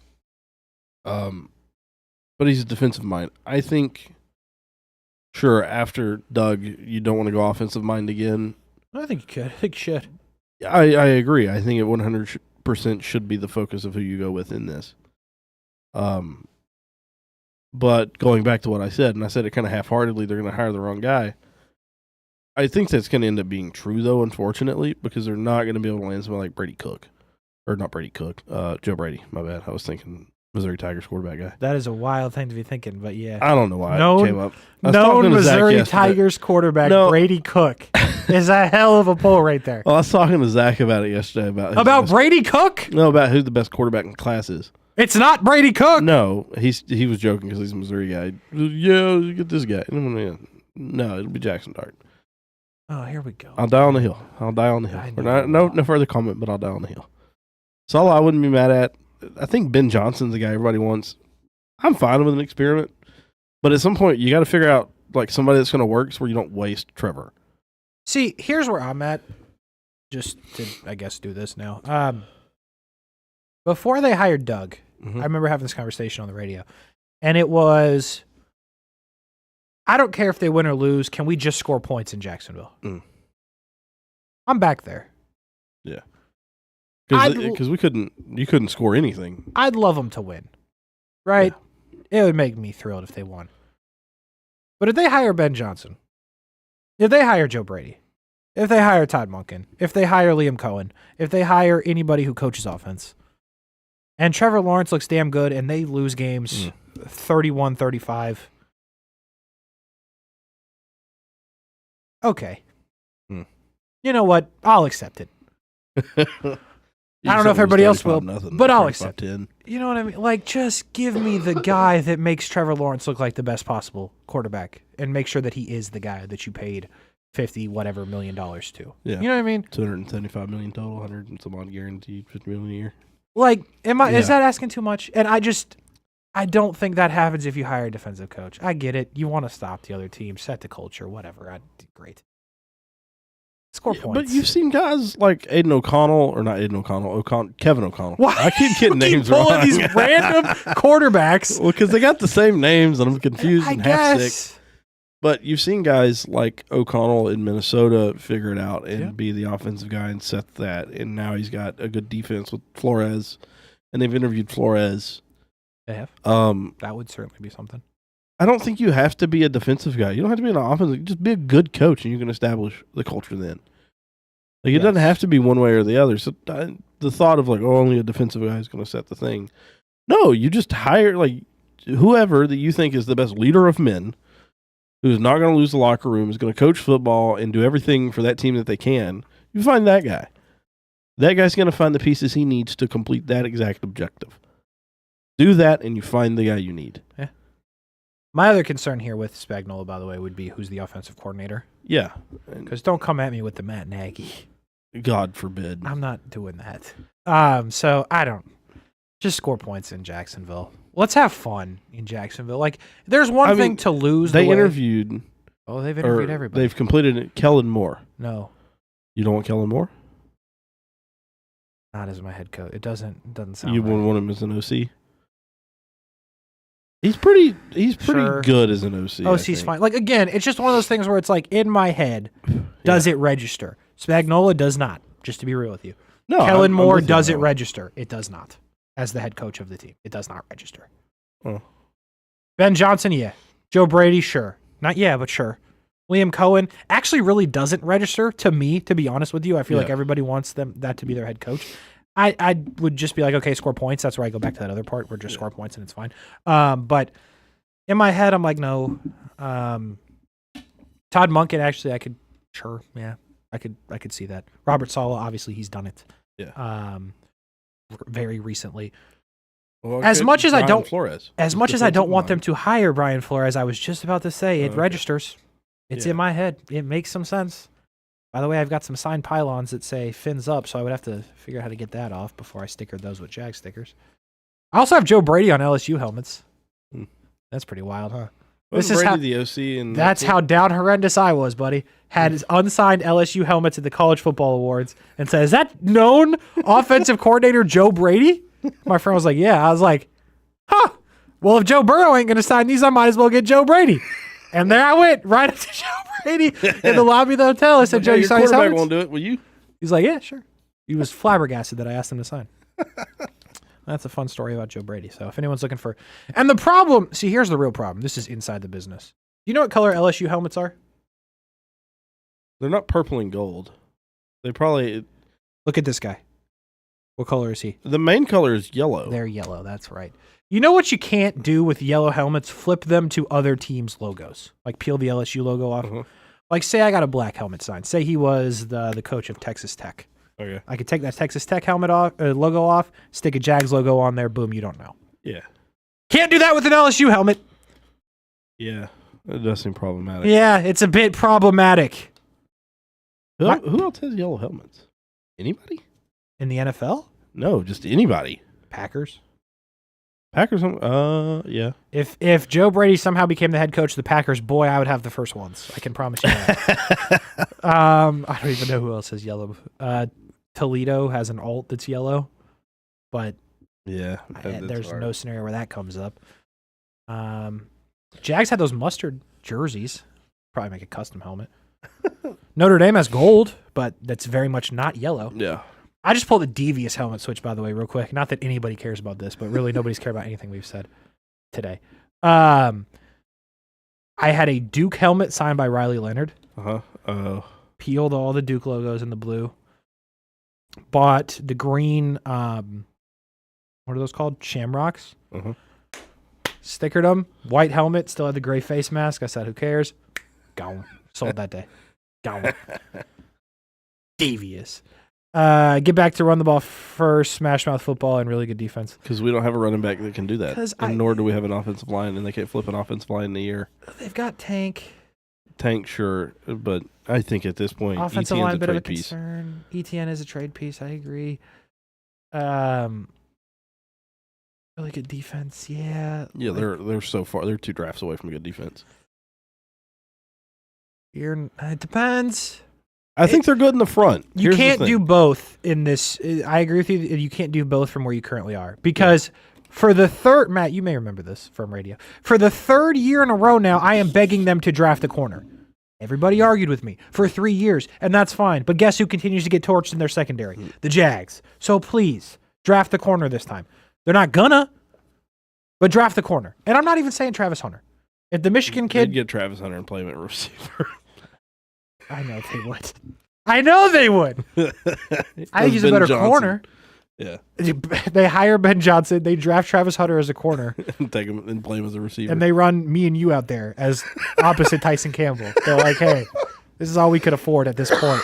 But he's a defensive mind. I think, sure, after Doug, you don't want to go offensive mind again. I think you could. I think you should. I agree. I think it 100% should be the focus of who you go with in this. But going back to what I said, and I said it kind of half-heartedly, they're going to hire the wrong guy. I think that's going to end up being true, though, unfortunately, because they're not going to be able to land somebody like Brady Cook. Or not Brady Cook, Joe Brady. My bad. I was thinking Missouri Tigers quarterback guy. That is a wild thing to be thinking, but yeah. I don't know why it came up. Known Missouri Tigers quarterback Brady Cook is a hell of a pull right there. Well, I was talking to Zach about it yesterday. About Brady Cook? No, about who the best quarterback in class is. It's not Brady Cook. No, he was joking because he's a Missouri guy. Yeah, get this guy. No, it'll be Jackson Dart. Oh, here we go. I'll die on the hill. No further comment, but I'll die on the hill. Saleh, I wouldn't be mad at. I think Ben Johnson's the guy everybody wants. I'm fine with an experiment, but at some point you got to figure out like somebody that's going to work so where you don't waste Trevor. See, here's where I'm at. Just to, I guess, do this now. Before they hired Doug, I remember having this conversation on the radio, and it was, I don't care if they win or lose. Can we just score points in Jacksonville? I'm back there. Yeah. Because you couldn't score anything. I'd love them to win, right? Yeah. It would make me thrilled if they won. But if they hire Ben Johnson, if they hire Joe Brady, if they hire Todd Monken, if they hire Liam Cohen, if they hire anybody who coaches offense, and Trevor Lawrence looks damn good and they lose games 31-35, okay. You know what? I'll accept it. I don't know if everybody else will, but I'll accept it. You know what I mean? Like, just give me the guy that makes Trevor Lawrence look like the best possible quarterback and make sure that he is the guy that you paid $50 million to. Yeah. You know what I mean? $275 million total, 100 and some odd guaranteed, $50 million a year. Like, is that asking too much? And I don't think that happens if you hire a defensive coach. I get it. You want to stop the other team, set the culture, whatever. Great. Score points. But you've seen guys like Kevin O'Connell. What? I keep getting names wrong. Pulling these random quarterbacks. Well, because they got the same names, and I'm confused and half sick. But you've seen guys like O'Connell in Minnesota figure it out and be the offensive guy and set that. And now he's got a good defense with Flores, and they've interviewed Flores. They have. That would certainly be something. I don't think you have to be a defensive guy. You don't have to be an offensive. Just be a good coach, and you can establish the culture then. Like it doesn't have to be one way or the other. So the thought of like, only a defensive guy is going to set the thing. No, you just hire like whoever that you think is the best leader of men, who's not going to lose the locker room, is going to coach football and do everything for that team that they can. You find that guy. That guy's going to find the pieces he needs to complete that exact objective. Do that, and you find the guy you need. Yeah. My other concern here with Spagnuolo, by the way, would be who's the offensive coordinator. Yeah. Because don't come at me with the Matt Nagy. God forbid. I'm not doing that. So I don't. Just score points in Jacksonville. Let's have fun in Jacksonville. Like, there's one thing to lose. They interviewed. Oh, they've interviewed everybody. They've completed it. Kellen Moore. No. You don't want Kellen Moore? Not as my head coach. It doesn't sound You right. wouldn't want him as an OC? He's pretty good as an OC. OC's fine. Like, again, it's just one of those things where it's like, in my head, does it register? Spagnuolo does not, just to be real with you. No, Kellen Moore, does it register? It does not. As the head coach of the team, it does not register. Oh. Ben Johnson, yeah. Joe Brady, sure. Not but sure. Liam Cohen actually really doesn't register to me, to be honest with you. I feel like everybody wants that to be their head coach. I would just be like, okay, score points. That's where I go back to that other part where just score points and it's fine. But in my head, I'm like, no. Todd Monken, actually, I could see that. Robert Saleh, obviously, he's done it. Yeah. Very recently. Well, as much as I don't want them them to hire Brian Flores, I was just about to say it registers. It's in my head. It makes some sense. By the way, I've got some signed pylons that say fins up, so I would have to figure out how to get that off before I stickered those with Jag stickers. I also have Joe Brady on LSU helmets. That's pretty wild, huh? This is how the OC and that's how down horrendous I was, buddy. Had his unsigned LSU helmets at the College Football Awards and said, "Is that known offensive coordinator Joe Brady?" My friend was like, "Yeah." I was like, "Huh. Well, if Joe Burrow ain't going to sign these, I might as well get Joe Brady." And there I went, right up to Joe Brady in the lobby of the hotel. I said, "Joe, you sign his helmets?" Won't do it. Will you? He's like, "Yeah, sure." He was flabbergasted that I asked him to sign. That's a fun story about Joe Brady. So if anyone's looking for... And the problem... See, here's the real problem. This is inside the business. You know what color LSU helmets are? They're not purple and gold. They probably... Look at this guy. What color is he? The main color is yellow. They're yellow. That's right. You know what you can't do with yellow helmets? Flip them to other teams' logos. Like peel the LSU logo off. Like say I got a black helmet signed. Say he was the coach of Texas Tech. Okay. I could take that Texas Tech helmet off, logo off, stick a Jags logo on there. Boom, you don't know. Yeah. Can't do that with an LSU helmet. Yeah. It does seem problematic. Yeah, it's a bit problematic. Who else has yellow helmets? Anybody? In the NFL? No, just anybody. Packers. Packers, yeah. If Joe Brady somehow became the head coach of the Packers, boy, I would have the first ones. I can promise you that. I don't even know who else has yellow. Toledo has an alt that's yellow, but yeah, there's no scenario where that comes up. Jags had those mustard jerseys. Probably make a custom helmet. Notre Dame has gold, but that's very much not yellow. Yeah. I just pulled a devious helmet switch, by the way, real quick. Not that anybody cares about this, but really nobody's cared about anything we've said today. I had a Duke helmet signed by Riley Leonard. Peeled all the Duke logos in the blue. Bought the green, what are those called? Shamrocks. Stickered them. White helmet, still had the gray face mask. I said, who cares? Gone. Sold that day. Gone. Devious. Get back to run the ball first, smash mouth football, and really good defense. Because we don't have a running back that can do that. Nor do we have an offensive line, and they can't flip an offensive line in the year. They've got Tank. Tank, sure, but I think at this point, offensive ETN's line, a bit of a trade piece. concern. ETN is a trade piece. I agree. Really good defense. Yeah. Yeah, they're so far. They're 2 drafts away from a good defense. It depends. I think they're good in the front. You can't do both in this. I agree with you. You can't do both from where you currently are. Because for the third, Matt, you may remember this from radio. For the third year in a row now, I am begging them to draft a corner. Everybody argued with me for 3 years, and that's fine. But guess who continues to get torched in their secondary? The Jags. So please, draft the corner this time. They're not gonna, but draft the corner. And I'm not even saying Travis Hunter. If the Michigan kid... They'd get Travis Hunter and play him at receiver. I know they would. I know they would. I think he's a better corner. Yeah. They hire Ben Johnson. They draft Travis Hunter as a corner. Take him and play him as a receiver. And they run me and you out there as opposite Tyson Campbell. They're like, hey, this is all we could afford at this point.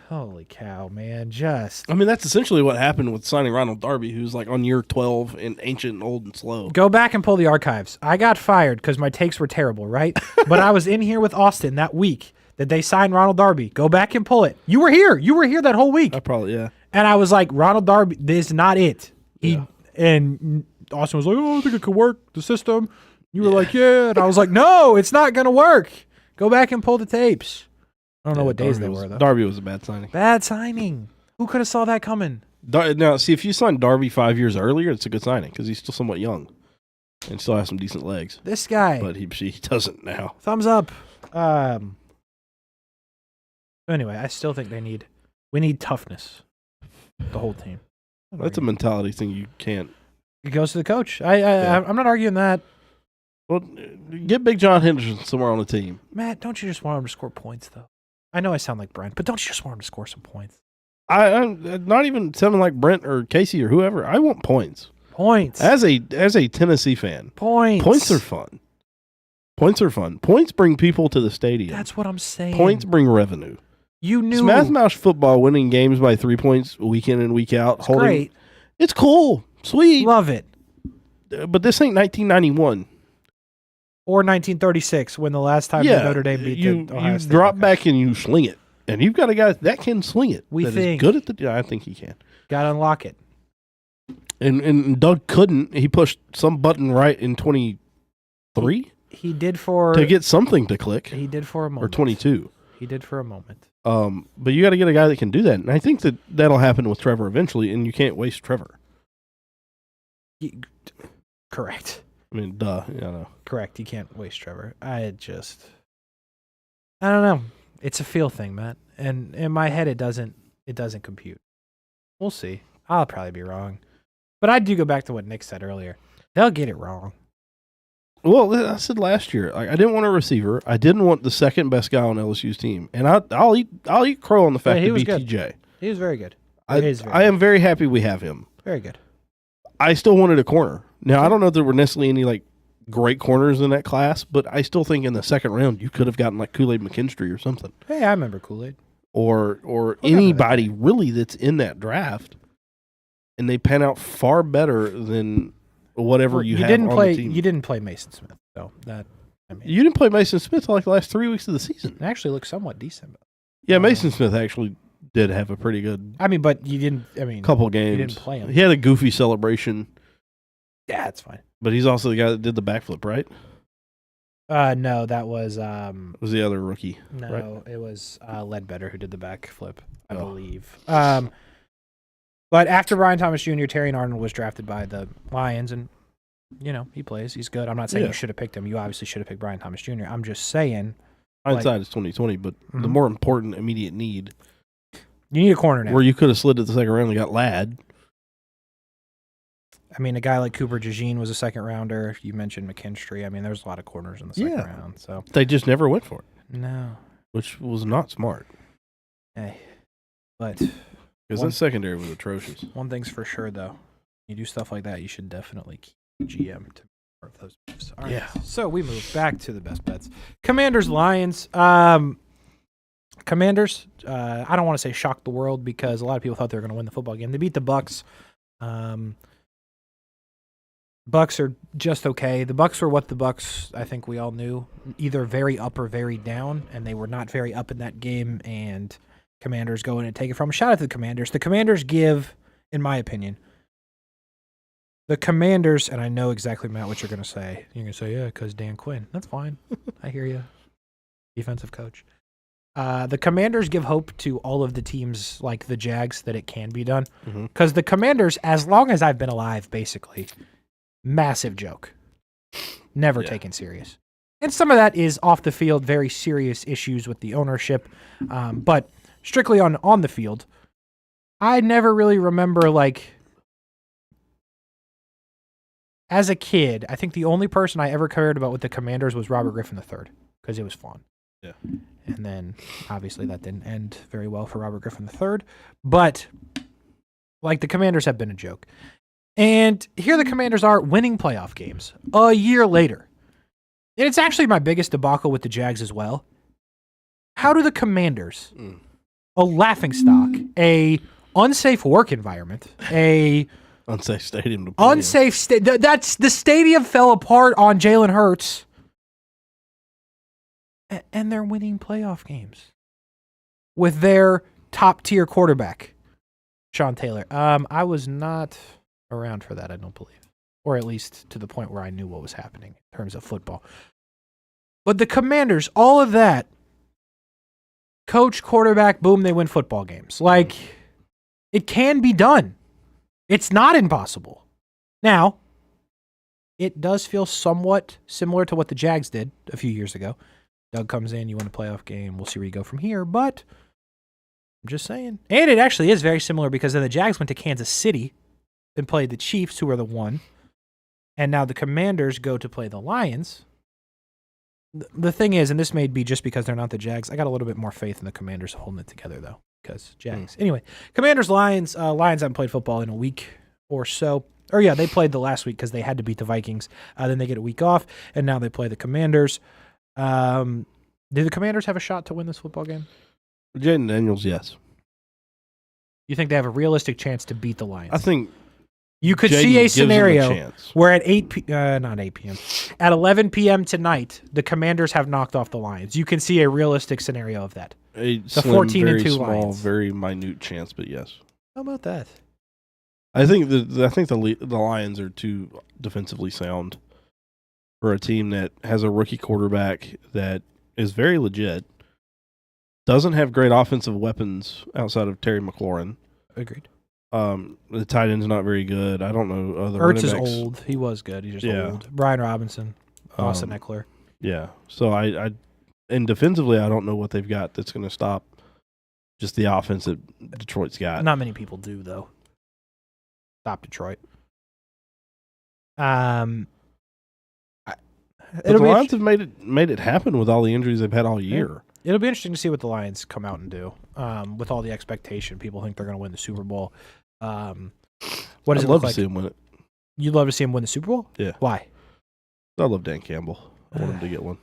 Holy cow, man. I mean, that's essentially what happened with signing Ronald Darby, who's like on year 12 and ancient and old and slow. Go back and pull the archives. I got fired because my takes were terrible, right? But I was in here with Austin that week that they signed Ronald Darby. Go back and pull it. You were here. You were here that whole week. I probably, yeah. And I was like, Ronald Darby, this is not it. And Austin was like, oh, I think it could work, the system. You were like, yeah. And I was like, no, it's not going to work. Go back and pull the tapes. I don't know what days they were, though. Darby was a bad signing. Bad signing. Who could have saw that coming? Now, see, if you signed Darby 5 years earlier, it's a good signing because he's still somewhat young and still has some decent legs. This guy. But he doesn't now. Thumbs up. Anyway, I still think we need toughness. The whole team. That's a mentality thing you can't. It goes to the coach. I'm not arguing that. Well, get Big John Henderson somewhere on the team. Matt, don't you just want him to score points, though? I know I sound like Brent, but don't you just want him to score some points? I'm not even sounding like Brent or Casey or whoever. I want points. Points. As a Tennessee fan. Points. Points are fun. Points bring people to the stadium. That's what I'm saying. Points bring revenue. You knew. Smash Mouth football, winning games by 3 points week in and week out. It's great. It's cool. Sweet. Love it. But this ain't 1991. Or 1936, when the last time Notre Dame beat the Ohio State. You drop back and you sling it. And you've got a guy that can swing it. We that think. is good at the. Yeah, I think he can. Got to unlock it. And Doug couldn't. He pushed some button right in 23 He did for to get something to click. He did for a moment. Or 22. He did for a moment. But you got to get a guy that can do that, and I think that'll happen with Trevor eventually. And you can't waste Trevor. Correct. I mean, duh. Yeah, no. Correct. You can't waste Trevor. I don't know. It's a feel thing, Matt. And in my head, it doesn't compute. We'll see. I'll probably be wrong. But I do go back to what Nick said earlier. They'll get it wrong. Well, I said last year, I didn't want a receiver. I didn't want the second best guy on LSU's team, and I'll eat crow on the fact he that was BTJ. good. He was very good. I am very happy we have him. Very good. I still wanted a corner. Now I don't know if there were necessarily any like great corners in that class, but I still think in the second round you could have gotten like Kool-Aid McKinstry or something. Hey, I remember Kool-Aid. Or anybody really that's in that draft, and they pan out far better than whatever you have on the team. You didn't play Mason Smith, though. You didn't play Mason Smith like the last 3 weeks of the season. It actually looked somewhat decent. Yeah, Mason Smith actually did have a pretty good. But you didn't. Couple games. You didn't play him. He had a goofy celebration. Yeah, that's fine. But he's also the guy that did the backflip, right? No, that was was the other rookie. No, right? It was Ledbetter who did the backflip, I believe. But after Brian Thomas Jr., Terry Arnold was drafted by the Lions, and he plays. He's good. I'm not saying you should have picked him. You obviously should have picked Brian Thomas Jr. I'm just saying. Hindsight is 2020, but the more important immediate need. You need a corner now. Where you could have slid at the second round and got Ladd. A guy like Cooper DeJean was a second rounder. You mentioned McKinstry. There's a lot of corners in the second round. So they just never went for it. No. Which was not smart. Hey. But because that secondary was atrocious. One thing's for sure, though. You do stuff like that, you should definitely keep GM to make those moves. All right. Yeah. So we move back to the best bets. Commanders, Lions. Commanders, I don't want to say shocked the world because a lot of people thought they were going to win the football game. They beat the Bucks. Bucks are just okay. The Bucks were what the Bucks, I think we all knew, either very up or very down, and they were not very up in that game, and Commanders go in and take it from them. Shout out to the Commanders. The Commanders give, in my opinion, the Commanders, and I know exactly, Matt, what you're going to say. You're going to say, yeah, because Dan Quinn. That's fine. I hear you. Defensive coach. The Commanders give hope to all of the teams like the Jags that it can be done. Because the Commanders, as long as I've been alive, basically, massive joke. Never taken serious. And some of that is off the field, very serious issues with the ownership. But strictly on the field, I never really remember, as a kid, I think the only person I ever cared about with the Commanders was Robert Griffin III, because it was fun. Yeah. And then, obviously, that didn't end very well for Robert Griffin III. But, the Commanders have been a joke. And here the Commanders are winning playoff games a year later. And it's actually my biggest debacle with the Jags as well. How do the Commanders, a laughingstock, a unsafe work environment, a unsafe stadium to play that's the stadium fell apart on Jalen Hurts, and they're winning playoff games with their top-tier quarterback, Sean Taylor. I was not around for that, I don't believe. Or at least to the point where I knew what was happening in terms of football. But the Commanders, all of that, coach, quarterback, boom, they win football games. It can be done. It's not impossible. Now, it does feel somewhat similar to what the Jags did a few years ago. Doug comes in, you win a playoff game, we'll see where you go from here, but I'm just saying. And it actually is very similar because then the Jags went to Kansas City and played the Chiefs, who are the one, and now the Commanders go to play the Lions. The thing is, and this may be just because they're not the Jags, I got a little bit more faith in the Commanders holding it together, though, because Jags. Anyway, Commanders, Lions. Lions haven't played football in a week or so. Or, yeah, they played the last week because they had to beat the Vikings. Then they get a week off, and now they play the Commanders. Do the Commanders have a shot to win this football game? Jaden Daniels, yes. You think they have a realistic chance to beat the Lions? I think you could see a scenario where at 8 p.m., at 11 p.m. tonight, the Commanders have knocked off the Lions. You can see a realistic scenario of that. A The slim, 14 very and 2 small, Lions. very minute chance, but yes. How about that? I think the Lions are too defensively sound for a team that has a rookie quarterback that is very legit. Doesn't have great offensive weapons outside of Terry McLaurin. Agreed. The tight end's not very good. I don't know other Ertz is running backs. old. He was good. He's just Yeah. old. Brian Robinson, Austin Eckler. Yeah. So I and defensively, I don't know what they've got that's going to stop just the offense that Detroit's got. Not many people do though. Stop Detroit. But the Lions have made it happen with all the injuries they've had all year. It'll be interesting to see what the Lions come out and do. With all the expectation, people think they're going to win the Super Bowl. What does I'd it love look like? to see them win it. You'd love to see him win the Super Bowl? Yeah. Why? I love Dan Campbell. I want him to get one.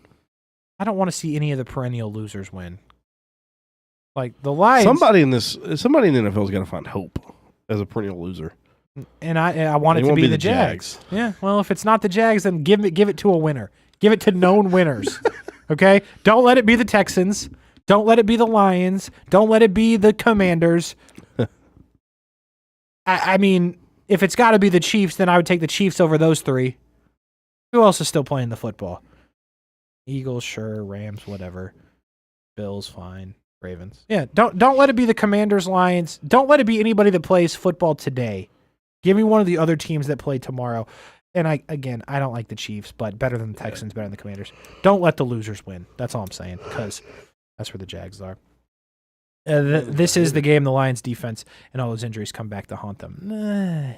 I don't want to see any of the perennial losers win. Like the Lions. Somebody in the NFL's got to find hope as a perennial loser. And I want it to be the Jags. Yeah. Well, if it's not the Jags, then give it to a winner. Give it to known winners. Okay? Don't let it be the Texans. Don't let it be the Lions. Don't let it be the Commanders. I mean, if it's got to be the Chiefs, then I would take the Chiefs over those three. Who else is still playing the football? Eagles, sure. Rams, whatever. Bills, fine. Ravens. Yeah, don't let it be the Commanders, Lions. Don't let it be anybody that plays football today. Give me one of the other teams that play tomorrow. And I don't like the Chiefs, but better than the Texans, better than the Commanders. Don't let the losers win. That's all I'm saying, because that's where the Jags are. This is the game the Lions defense and all those injuries come back to haunt them.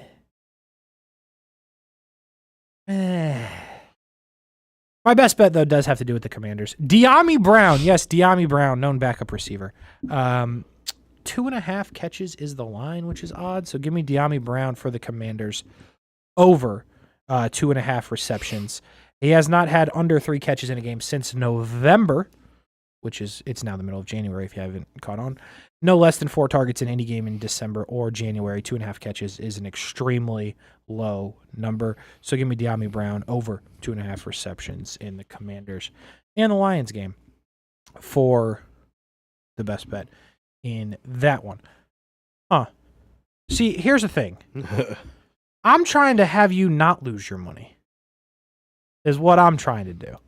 My best bet, though, does have to do with the Commanders. De'Ami Brown. Yes, De'Ami Brown, known backup receiver. 2.5 catches is the line, which is odd. So give me De'Ami Brown for the Commanders over 2.5 receptions. He has not had under 3 catches in a game since November, it's now the middle of January if you haven't caught on. No less than 4 targets in any game in December or January. 2.5 catches is an extremely low number. So give me De'Ami Brown over 2.5 receptions in the Commanders and the Lions game for the best bet in that one. See, here's the thing. I'm trying to have you not lose your money, is what I'm trying to do.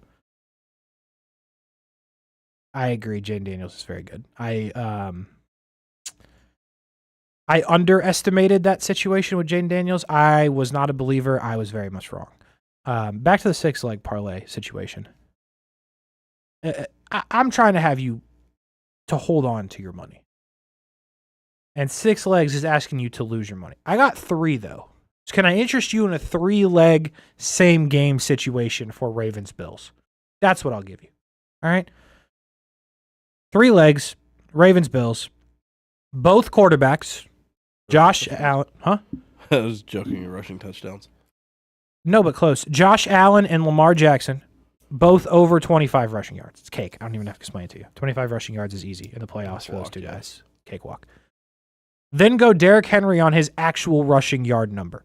I agree. Jaden Daniels is very good. I underestimated that situation with Jaden Daniels. I was not a believer. I was very much wrong. Back to the 6-leg parlay situation. I'm trying to have you to hold on to your money. And 6 legs is asking you to lose your money. I got 3, though. So can I interest you in a 3-leg same game situation for Ravens Bills? That's what I'll give you. All right? 3 legs, Ravens Bills. Both quarterbacks. Josh Allen. Huh? I was joking. You're rushing touchdowns. No, but close. Josh Allen and Lamar Jackson, both over 25 rushing yards. It's cake. I don't even have to explain it to you. 25 rushing yards is easy in the playoffs for those two guys. Cakewalk. Then go Derrick Henry on his actual rushing yard number,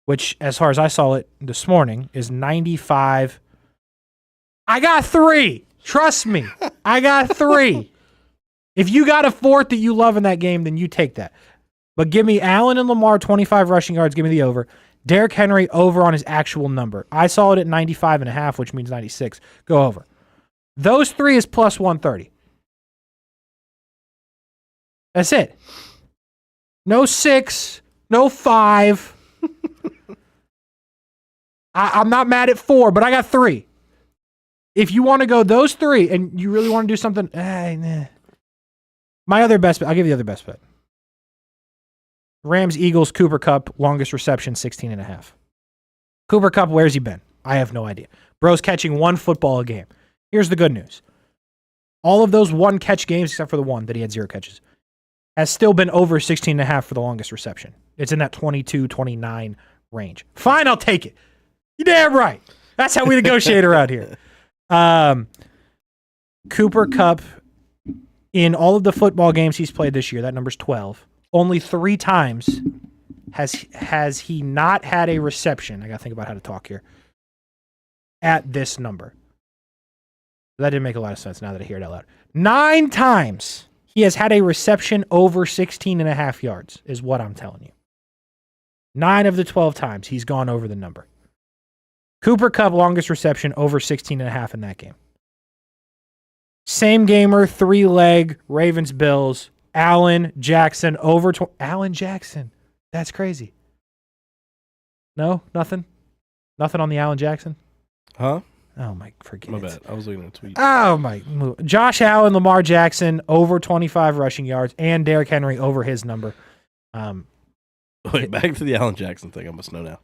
which, as far as I saw it this morning, is 95. I got 3. Trust me. I got 3. If you got a 4th that you love in that game, then you take that. But give me Allen and Lamar, 25 rushing yards. Give me the over. Derrick Henry over on his actual number. I saw it at 95.5, which means 96. Go over. Those 3 is plus 130. That's it. No 6, no 5. I'm not mad at 4, but I got 3. If you want to go those 3 and you really want to do something, my other best bet, I'll give you the other best bet. Rams, Eagles, Cooper Kupp, longest reception, 16.5. Cooper Kupp, where's he been? I have no idea. Bro's catching 1 football a game. Here's the good news. All of those 1-catch games, except for the one that he had 0 catches, has still been over 16.5 for the longest reception. It's in that 22, 29 range. Fine, I'll take it. You're damn right. That's how we negotiate around here. Cooper Kupp, in all of the football games he's played this year, that number's 12. Only 3 times has he not had a reception. I got to think about how to talk here. At this number. That didn't make a lot of sense now that I hear it out loud. 9 times he has had a reception over 16.5 yards, is what I'm telling you. 9 of the 12 times he's gone over the number. Cooper Kupp, longest reception, over 16.5 in that game. Same gamer, 3-leg, Ravens, Bills, Allen Jackson, over Allen Jackson. That's crazy. No? Nothing? Nothing on the Allen Jackson? Huh? Oh, my, forget My it. bad. I was looking at a tweet. Oh, my. Josh Allen, Lamar Jackson, over 25 rushing yards, and Derrick Henry over his number. Wait, back to the Allen Jackson thing. I must know now.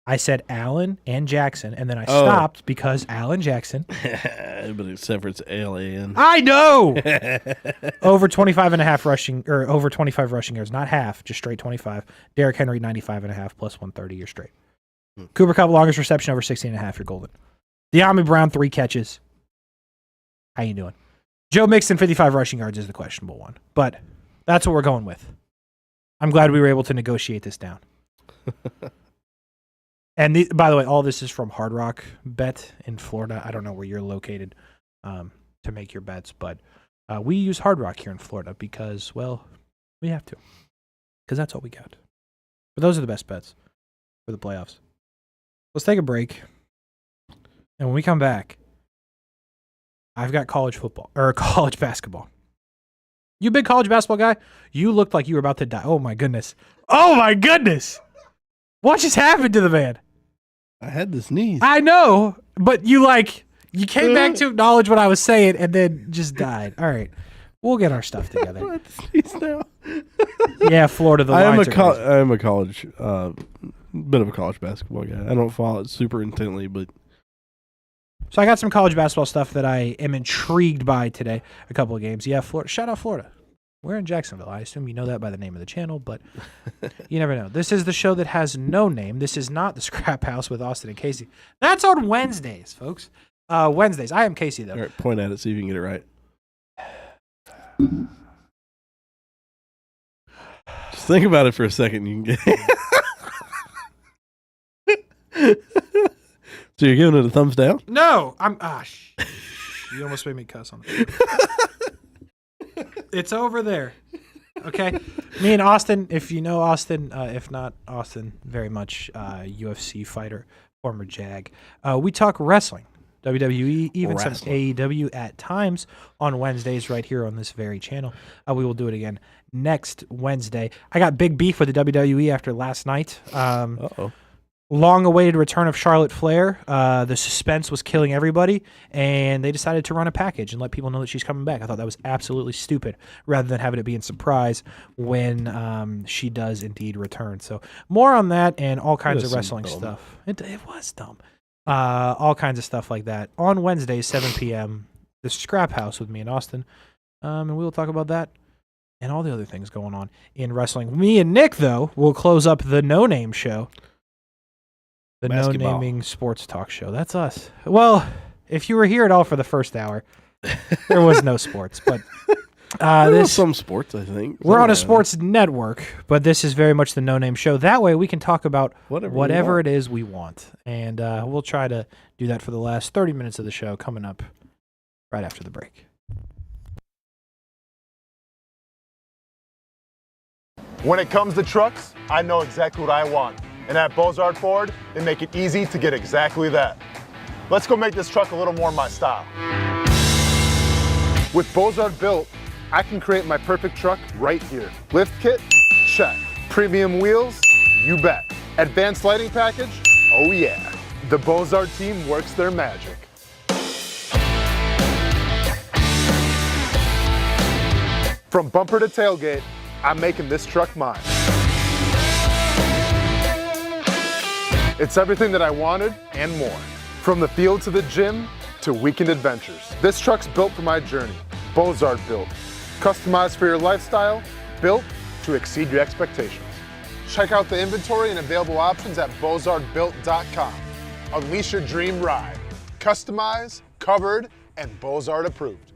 I said Allen and Jackson, and then I stopped because Allen Jackson. But except for it's ALAN. I know! Over 25.5 rushing, or over 25 rushing yards, not half, just straight 25. Derrick Henry, 95.5 plus 130, you're straight. Cooper Kupp, longest reception, over 16.5, you're golden. De'Ami Brown, 3 catches. How you doing? Joe Mixon, 55 rushing yards is the questionable one, but that's what we're going with. I'm glad we were able to negotiate this down. And by the way, all this is from Hard Rock Bet in Florida. I don't know where you're located to make your bets, but we use Hard Rock here in Florida because, well, we have to. Because that's all we got. But those are the best bets for the playoffs. Let's take a break. And when we come back, I've got college football, or college basketball. You a big college basketball guy? You looked like you were about to die. Oh, my goodness. Oh, my goodness. What just happened to the man? I had the sneeze. I know, but you came back to acknowledge what I was saying and then just died. All right. We'll get our stuff together. I had the sneeze now. Yeah, Florida, the lines are crazy. I am a college, bit of a college basketball guy. I don't follow it super intently, but. So I got some college basketball stuff that I am intrigued by today. A couple of games. Yeah, Florida. Shout out Florida. We're in Jacksonville. I assume you know that by the name of the channel, but you never know. This is the show that has no name. This is not the Scrap House with Austin and Casey. That's on Wednesdays, folks. Wednesdays. I am Casey, though. All right, point at it, see if you can get it right. Just think about it for a second. You can get. So you're giving it a thumbs down? No, I'm. You almost made me cuss on it. It's over there. Okay. Me and Austin, if you know Austin, if not Austin, very much UFC fighter, former Jag. We talk wrestling, WWE, even some AEW at times on Wednesdays right here on this very channel. We will do it again next Wednesday. I got big beef with the WWE after last night. Uh-oh. Long-awaited return of Charlotte Flair. The suspense was killing everybody, and they decided to run a package and let people know that she's coming back. I thought that was absolutely stupid, rather than having it be in surprise when she does indeed return. So more on that and all kinds of wrestling stuff. It was dumb. All kinds of stuff like that on Wednesdays, 7 p.m., the Scrap House with me and Austin, and we will talk about that and all the other things going on in wrestling. Me and Nick, though, will close up the No Name Show. The Basketball. no-naming sports talk show. That's us. Well, if you were here at all for the first hour, there was no sports. But there was some sports, I think. We're on a sports network, but this is very much the no-name show. That way we can talk about whatever it is we want. And we'll try to do that for the last 30 minutes of the show coming up right after the break. When it comes to trucks, I know exactly what I want. And at Bozard Ford, they make it easy to get exactly that. Let's go make this truck a little more my style. With Bozard Built, I can create my perfect truck right here. Lift kit? Check. Premium wheels? You bet. Advanced lighting package? Oh yeah. The Bozard team works their magic. From bumper to tailgate, I'm making this truck mine. It's everything that I wanted and more. From the field to the gym to weekend adventures. This truck's built for my journey. Bozard Built. Customized for your lifestyle, built to exceed your expectations. Check out the inventory and available options at bozardbuilt.com. Unleash your dream ride. Customized, covered, and Bozard approved.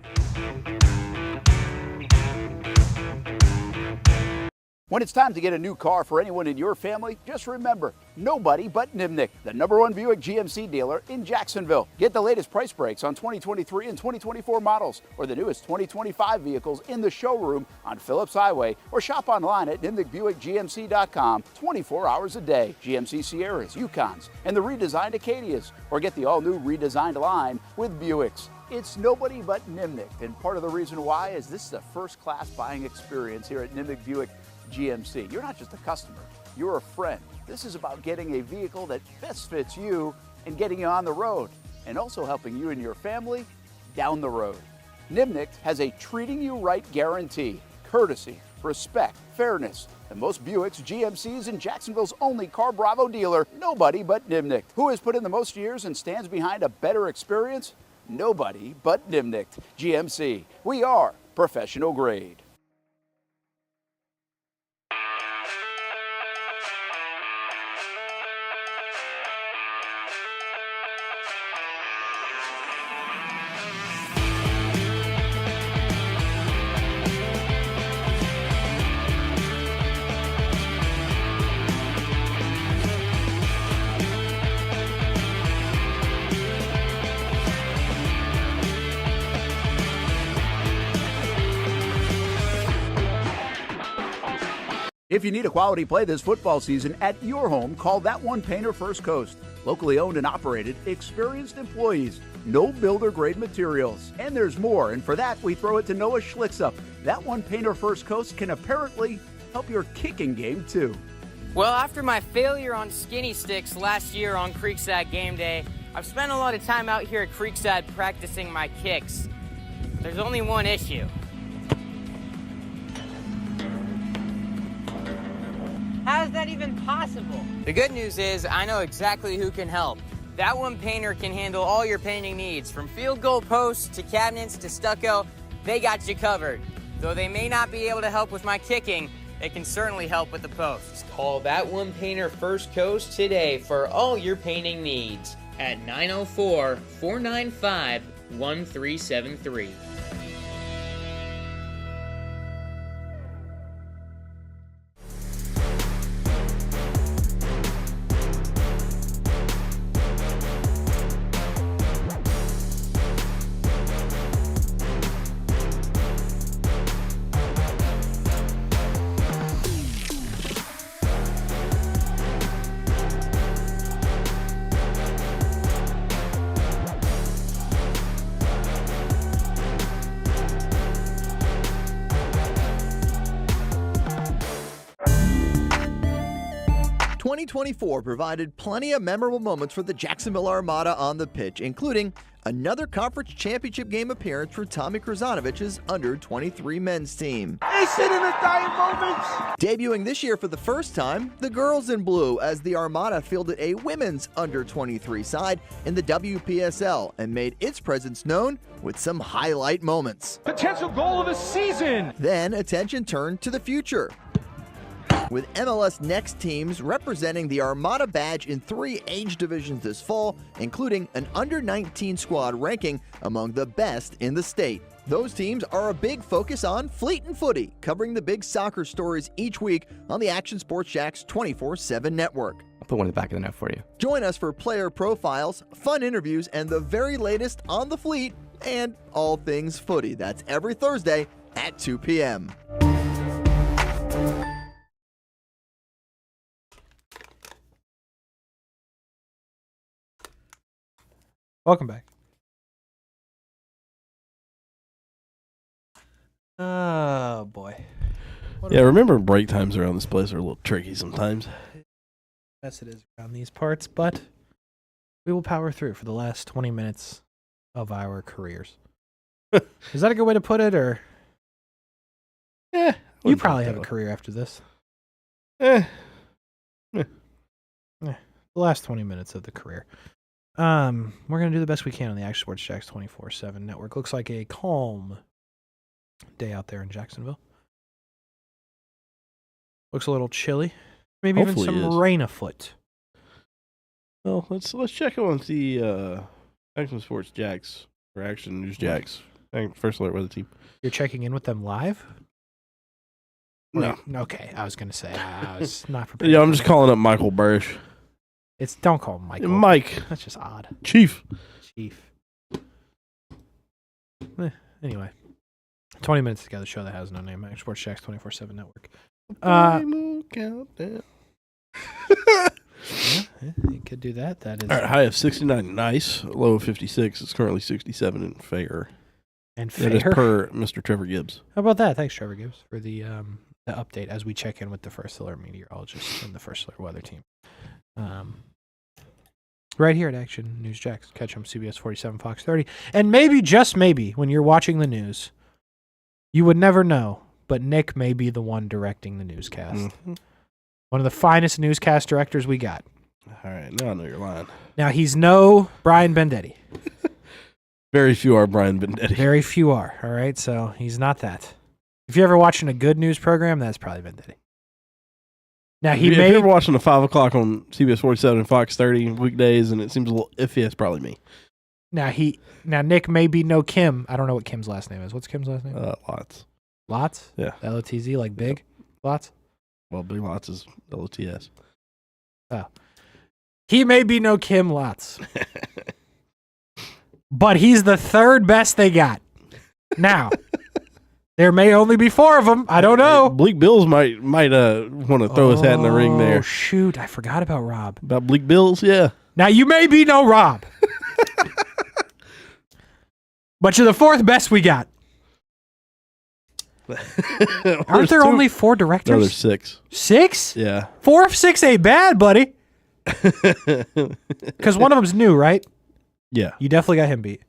When it's time to get a new car for anyone in your family, just remember, nobody but Nimnick, the #1 Buick GMC dealer in Jacksonville. Get the latest price breaks on 2023 and 2024 models or the newest 2025 vehicles in the showroom on Phillips Highway or shop online at nimnickbuickgmc.com 24 hours a day. GMC Sierras, Yukons, and the redesigned Acadias, or get the all-new redesigned line with Buicks. It's nobody but Nimnick, and part of the reason why is this is a first-class buying experience here at Nimnick Buick GMC. You're not just a customer, you're a friend. This is about getting a vehicle that best fits you and getting you on the road, and also helping you and your family down the road. Nimnick has a treating you right guarantee, courtesy, respect, fairness, and most Buicks, GMCs, and Jacksonville's only Car Bravo dealer, nobody but Nimnick. Who has put in the most years and stands behind a better experience? Nobody but Nimnick. GMC, we are professional grade. If you need a quality play this football season at your home, call That One Painter First Coast. Locally owned and operated, experienced employees, no builder-grade materials. And there's more, and for that, we throw it to Noah Schlicksup. That One Painter First Coast can apparently help your kicking game, too. Well, after my failure on skinny sticks last year on Creekside game day, I've spent a lot of time out here at Creekside practicing my kicks. There's only one issue. How is that even possible? The good news is I know exactly who can help. That One Painter can handle all your painting needs, from field goal posts to cabinets to stucco. They got you covered. Though they may not be able to help with my kicking, they can certainly help with the posts. Call That One Painter First Coast today for all your painting needs at 904-495-1373. '24 provided plenty of memorable moments for the Jacksonville Armada on the pitch, including another conference championship game appearance for Tommy Krasanovich's under-23 men's team. Debuting this year for the first time, the girls in blue, as the Armada fielded a women's under-23 side in the WPSL and made its presence known with some highlight moments. Potential goal of the season! Then attention turned to the future, with MLS Next teams representing the Armada badge in 3 age divisions this fall, including an under-19 squad ranking among the best in the state. Those teams are a big focus on Fleet and Footy, covering the big soccer stories each week on the Action Sports Jax 24/7 network. I'll put one in the back of the net for you. Join us for player profiles, fun interviews, and the very latest on the Fleet and all things footy. That's every Thursday at 2 p.m. Welcome back. Oh, boy. Yeah, remember break times around this place are a little tricky sometimes. Yes, it is around these parts, but we will power through for the last 20 minutes of our careers. Is that a good way to put it, or? Yeah. You probably have a career after this. Eh. The last 20 minutes of the career. We're going to do the best we can on the Action Sports Jax 24/7 network. Looks like a calm day out there in Jacksonville. Looks a little chilly. Maybe Hopefully even it some is. rain afoot. Well, let's check on the Action Sports Jax or Action News Jax. First alert weather team. You're checking in with them live? No. Okay, I was going to say. I was not prepared. Yeah, I'm just calling up Michael Barish. Don't call him Michael. Mike. That's just odd. Chief. Anyway. 20 minutes to get the show that has no name. Max Sports Jack's 24/7 network. Countdown. Yeah, you could do that. That is All right, high of 69, nice. Low of 56. It's currently 67 and fair. and That is fair. per Mr. Trevor Gibbs. How about that? Thanks, Trevor Gibbs, for the update as we check in with the First Alert meteorologist and the First Alert weather team. Right here at Action News Jacks. Catch them CBS 47, Fox 30. And maybe, just maybe, when you're watching the news, you would never know, but Nick may be the one directing the newscast. Mm-hmm. One of the finest newscast directors we got. All right, now I know you're lying. Now, he's no Brian Bendetti. Very few are Brian Bendetti. Very few are, all right? So he's not that. If you're ever watching a good news program, that's probably Bendetti. Now, If you're may... ever watching a 5 o'clock on CBS 47 and Fox 30 weekdays and it seems a little iffy, it's probably me. Now Nick may be no Kim. I don't know what Kim's last name is. What's Kim's last name? Lots. Lots? Yeah. L-O-T-Z, like big? Lots? Well, Big Lots is LOTS. Oh. He may be no Kim Lots. But he's the third best they got. Now, there may only be 4 of them. I don't know. Bleak Bills might want to throw his hat in the ring Oh, there. shoot. I forgot about Rob. About Bleak Bills, yeah. Now, you may be no Rob. But you're the 4th best we got. Aren't there only 4 directors? No, there's 6. 6? Yeah. 4 of 6 ain't bad, buddy. Because one of them's new, right? Yeah. You definitely got him beat.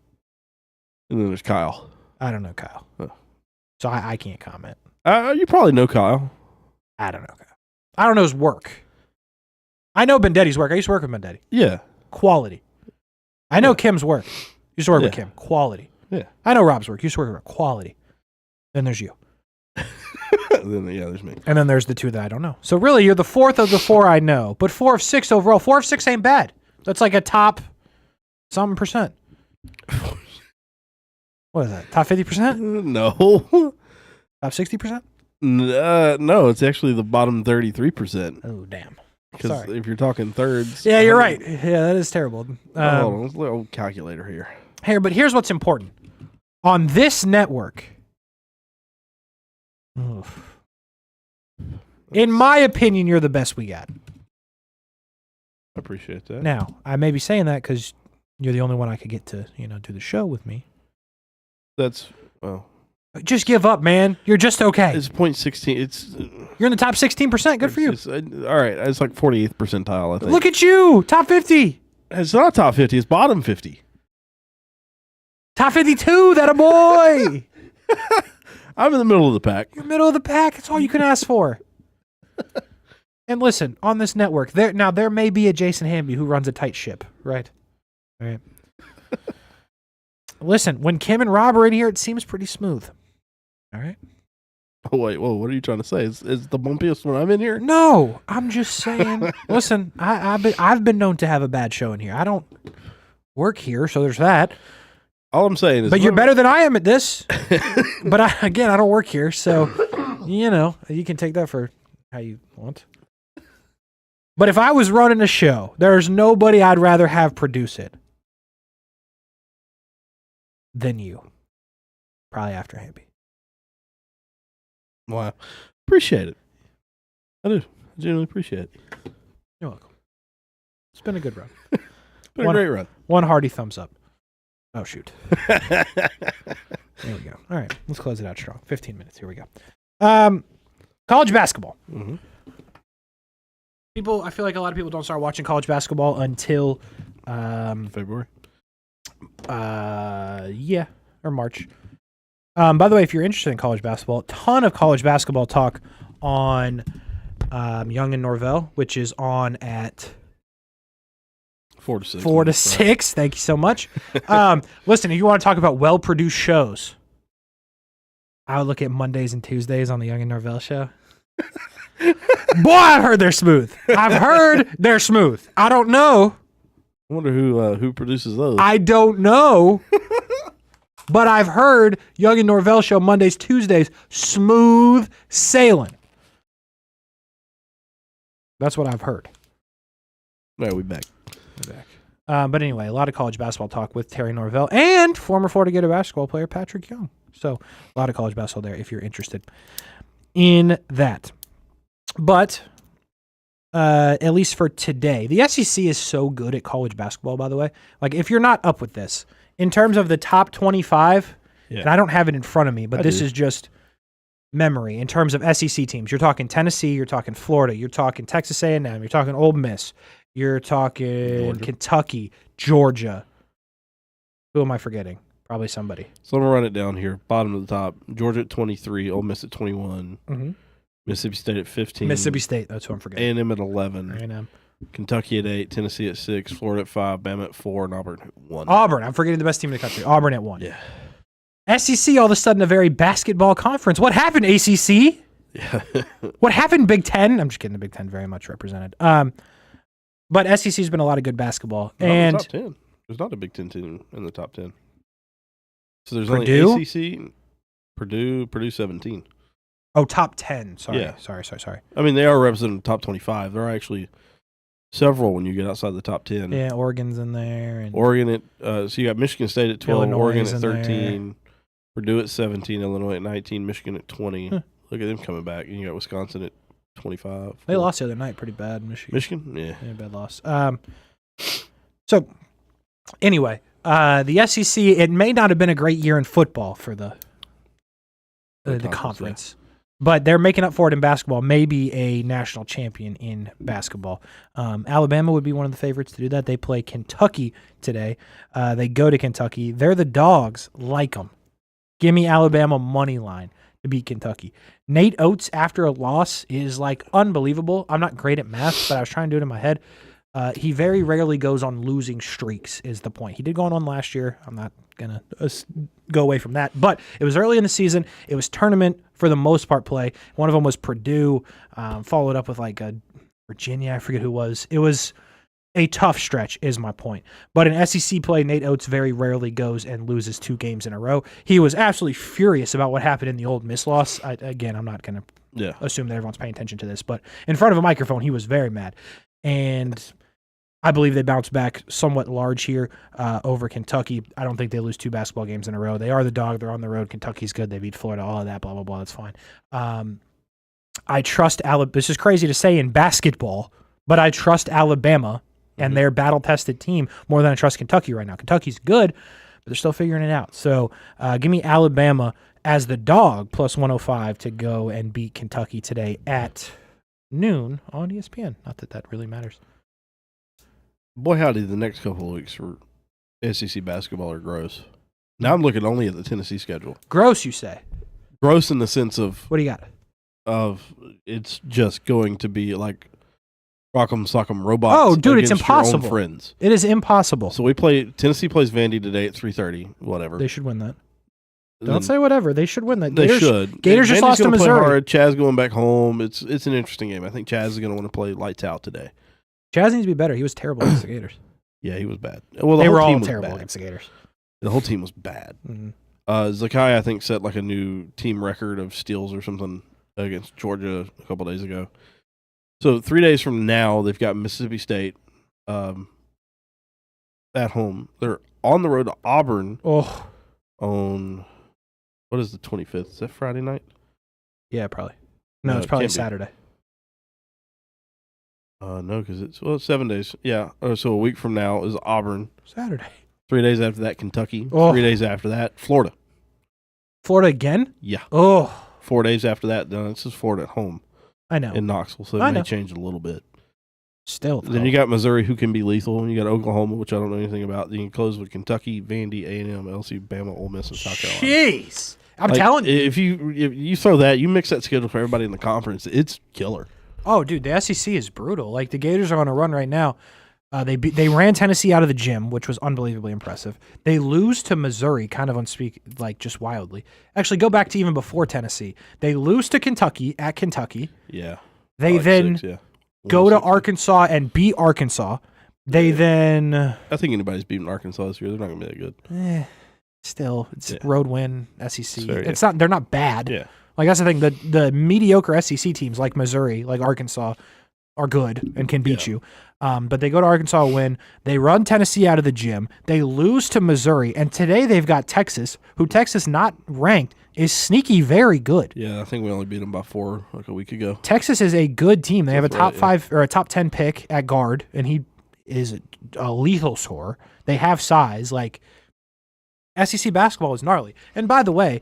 And then there's Kyle. I don't know Kyle. Huh. So I can't comment. You probably know Kyle. I don't know Kyle. I don't know his work. I know Bendetti's work. I used to work with Bendetti. Yeah. Quality. I know Yeah. Kim's work. Used to work with Yeah. Kim. Quality. Yeah. I know Rob's work. Used to work with quality. Then there's you. Then there's me. And then there's the 2 that I don't know. So really, you're the 4th of the 4 I know. But 4 of 6 overall. 4 of 6 ain't bad. That's like a top something percent. What is that? Top 50%? No. Top 60%? No, it's actually the bottom 33%. Oh, damn. Because Sorry. if you're talking thirds. Yeah, you're right. Yeah, that is terrible. Hold on, let's look at old calculator here. Here, but here's what's important. On this network, in my opinion, you're the best we got. I appreciate that. Now, I may be saying that because you're the only one I could get to, do the show with me. That's, well. Just give up, man. You're just okay. It's 0.16. It's. You're in the top 16%. Good for you. All right, it's like 48th percentile, I think. Look at you. Top 50. It's not top 50, it's bottom 50. Top 52. That a boy. I'm in the middle of the pack. You're middle of the pack. That's all you can ask for. And listen, on this network, there may be a Jason Hamby who runs a tight ship, right? All right. Listen, when Kim and Rob are in here, it seems pretty smooth. All right. Oh, wait, whoa, what are you trying to say? Is the bumpiest when I'm in here? No, I'm just saying. Listen, I've been known to have a bad show in here. I don't work here, so there's that. All I'm saying is, but you're better than I am at this. But I don't work here, so you can take that for how you want. But if I was running a show, there's nobody I'd rather have produce it than you. Probably after Hamby. Wow. Appreciate it. I do. I genuinely appreciate it. You're welcome. It's been a good run. It's been a great run. One hearty thumbs up. Oh, shoot. There we go. All right. Let's close it out strong. 15 minutes. Here we go. College basketball. Mm-hmm. I feel like a lot of people don't start watching college basketball until February. Yeah, or March. By the way, if you're interested in college basketball, a ton of college basketball talk on Young and Norvell, which is on at 4 to 6. 4 to 6. Thank you so much. Listen, if you want to talk about well-produced shows, I would look at Mondays and Tuesdays on the Young and Norvell show. Boy, I've heard they're smooth. I don't know. I wonder who produces those. I don't know. But I've heard Young and Norvell show Mondays, Tuesdays, smooth sailing. That's what I've heard. No, we back. We're back. But anyway, a lot of college basketball talk with Terry Norvell and former Florida Gator basketball player Patrick Young. So a lot of college basketball there if you're interested in that. But at least for today, the SEC is so good at college basketball, by the way. Like, if you're not up with this, in terms of the top 25, and I don't have it in front of me, but this is just memory. In terms of SEC teams, you're talking Tennessee, you're talking Florida, you're talking Texas A&M, you're talking Ole Miss, you're talking Kentucky, Georgia. Who am I forgetting? Probably somebody. So I'm going to run it down here. Bottom of the top, Georgia at 23, Ole Miss at 21, Mississippi State at 15. Mississippi State, that's who I'm forgetting. A&M at 11. A&M. Kentucky at 8, Tennessee at 6, Florida at 5, Bama at 4, and Auburn at 1. Auburn, I'm forgetting the best team in the country. Auburn at 1. Yeah. SEC, all of a sudden, a very basketball conference. What happened, ACC? Yeah. What happened, Big Ten? I'm just kidding. The Big Ten very much represented. But SEC's been a lot of good basketball. Not and in the top 10. There's not a Big Ten team in the top 10. So there's Purdue? only ACC, Purdue 17. Oh, top 10. Sorry. Yeah. Sorry. I mean, they are representing the top 25. There are actually several when you get outside the top 10. Yeah, Oregon's in there. And Oregon at so you got Michigan State at 12, Illinois Oregon is at in 13, Purdue at 17, Illinois at 19, Michigan at 20. Huh. Look at them coming back. And you got Wisconsin at 25. They lost the other night pretty bad, Michigan. Michigan? Yeah. Bad loss. So, anyway, the SEC, it may not have been a great year in football for the conference. But they're making up for it in basketball. Maybe a national champion in basketball. Alabama would be one of the favorites to do that. They play Kentucky today. They go to Kentucky. They're the dogs. Like them. Give me Alabama money line to beat Kentucky. Nate Oates after a loss is like unbelievable. I'm not great at math, but I was trying to do it in my head. He very rarely goes on losing streaks is the point. He did go on one last year. I'm not going to go away from that. But it was early in the season. It was tournament for the most part play. One of them was Purdue, followed up with like a Virginia. I forget who it was. It was a tough stretch is my point. But in SEC play, Nate Oates very rarely goes and loses 2 games in a row. He was absolutely furious about what happened in the Ole Miss loss. Again, I'm not going to assume that everyone's paying attention to this. But in front of a microphone, he was very mad. And I believe they bounce back somewhat large here over Kentucky. I don't think they lose 2 basketball games in a row. They are the dog. They're on the road. Kentucky's good. They beat Florida. All of that, blah, blah, blah. That's fine. I trust Alabama. This is crazy to say in basketball, but I trust Alabama and their battle-tested team more than I trust Kentucky right now. Kentucky's good, but they're still figuring it out. So give me Alabama as the dog plus 105 to go and beat Kentucky today at noon on ESPN. Not that that really matters. Boy, howdy, the next couple of weeks for SEC basketball are gross. Now I'm looking only at the Tennessee schedule. Gross, you say? Gross in the sense of What do you got? It's just going to be like Rock'em Sock'em Robots. Oh, dude, it's against your own impossible. friends. It is impossible. So Tennessee plays Vandy today at 3:30. Whatever. They should win that. And Don't then say whatever. They should win that. They Gators, should. Gators just Vandy's lost to gonna play Missouri. hard. Chaz going back home. It's an interesting game. I think Chaz is going to want to play lights out today. Chaz needs to be better. He was terrible against the Gators. Yeah, he was bad. Well, They whole were team all was terrible bad. against the Gators. The whole team was bad. Mm-hmm. Zakai, I think, set like a new team record of steals or something against Georgia a couple days ago. So 3 days from now, they've got Mississippi State at home. They're on the road to Auburn on, what is the 25th? Is that Friday night? Yeah, probably. No, No, it's it probably can't be. Saturday. No, because it's 7 days. Yeah, so a week from now is Auburn. Saturday. 3 days after that, Kentucky. Oh. 3 days after that, Florida. Florida again? Yeah. Oh, 4 days after that, then this is Florida at home I know. in Knoxville, so I it may know. change a little bit. Still. Then you got Missouri, who can be lethal, and you got Oklahoma, which I don't know anything about. Then you can close with Kentucky, Vandy, A&M, LSU, Bama, Ole Miss, and South Carolina. Jeez. I'm Like, telling you. if you throw that, you mix that schedule for everybody in the conference, it's killer. Oh, dude, the SEC is brutal. Like, the Gators are on a run right now. They ran Tennessee out of the gym, which was unbelievably impressive. They lose to Missouri, kind of just wildly. Actually, go back to even before Tennessee. They lose to Kentucky at Kentucky. Yeah. They then go to Arkansas and beat Arkansas. They then I think anybody's beating Arkansas this year. They're not going to be that good. still it's road win SEC. Fair, it's not. They're not bad. Yeah. Like that's the thing. The mediocre SEC teams like Missouri, like Arkansas, are good and can beat you. But they go to Arkansas, win. They run Tennessee out of the gym. They lose to Missouri. And today they've got Texas, who Texas not ranked is sneaky very good. Yeah, I think we only beat them by 4 like a week ago. Texas is a good team. They have a top 5 or a top 10 pick at guard, and he is a lethal scorer. They have size. Like, SEC basketball is gnarly. And by the way,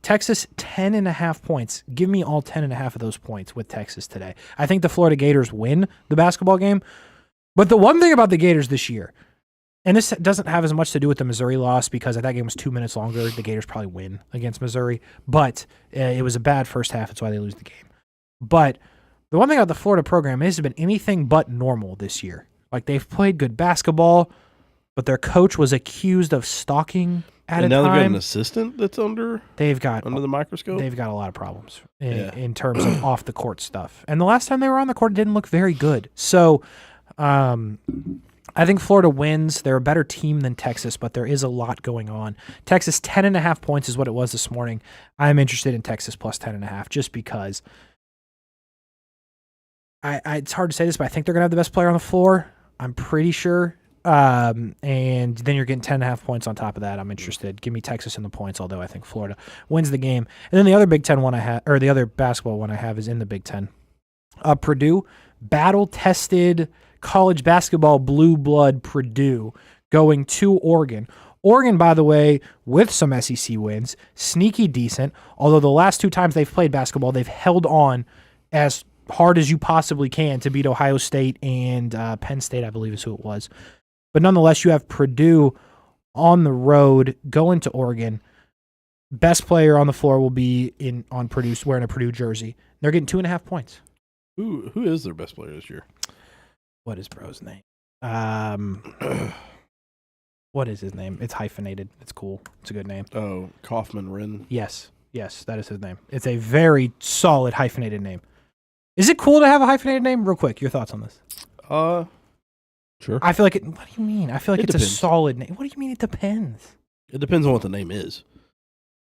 Texas 10.5 points. Give me all 10.5 of those points with Texas today. I think the Florida Gators win the basketball game. But the one thing about the Gators this year, and this doesn't have as much to do with the Missouri loss because if that game was 2 minutes longer, the Gators probably win against Missouri. But it was a bad first half. That's why they lose the game. But the one thing about the Florida program is it's been anything but normal this year. Like, they've played good basketball, but their coach was accused of stalking at a time. And now they've got an assistant that's under the microscope? They've got a lot of problems in terms of off-the-court stuff. And the last time they were on the court, it didn't look very good. So I think Florida wins. They're a better team than Texas, but there is a lot going on. Texas, 10.5 points is what it was this morning. I'm interested in Texas plus 10.5 just because it's hard to say this, but I think they're going to have the best player on the floor. I'm pretty sure. And then you're getting 10.5 points on top of that. I'm interested. Give me Texas in the points, although I think Florida wins the game. And then the other Big Ten one the other basketball one I have is in the Big Ten. Purdue, battle-tested college basketball blue blood Purdue going to Oregon. Oregon, by the way, with some SEC wins, sneaky decent, although the last 2 times they've played basketball, they've held on as hard as you possibly can to beat Ohio State and Penn State, I believe is who it was. But nonetheless, you have Purdue on the road going to Oregon. Best player on the floor will be on Purdue wearing a Purdue jersey. They're getting 2.5 points. Who is their best player this year? What is bro's name? What is his name? It's hyphenated. It's cool. It's a good name. Oh, Kaufman Wren. Yes, that is his name. It's a very solid hyphenated name. Is it cool to have a hyphenated name? Real quick, your thoughts on this? Sure. I feel like it. What do you mean? I feel like it's depends. A solid name. What do you mean? It depends. It depends on what the name is.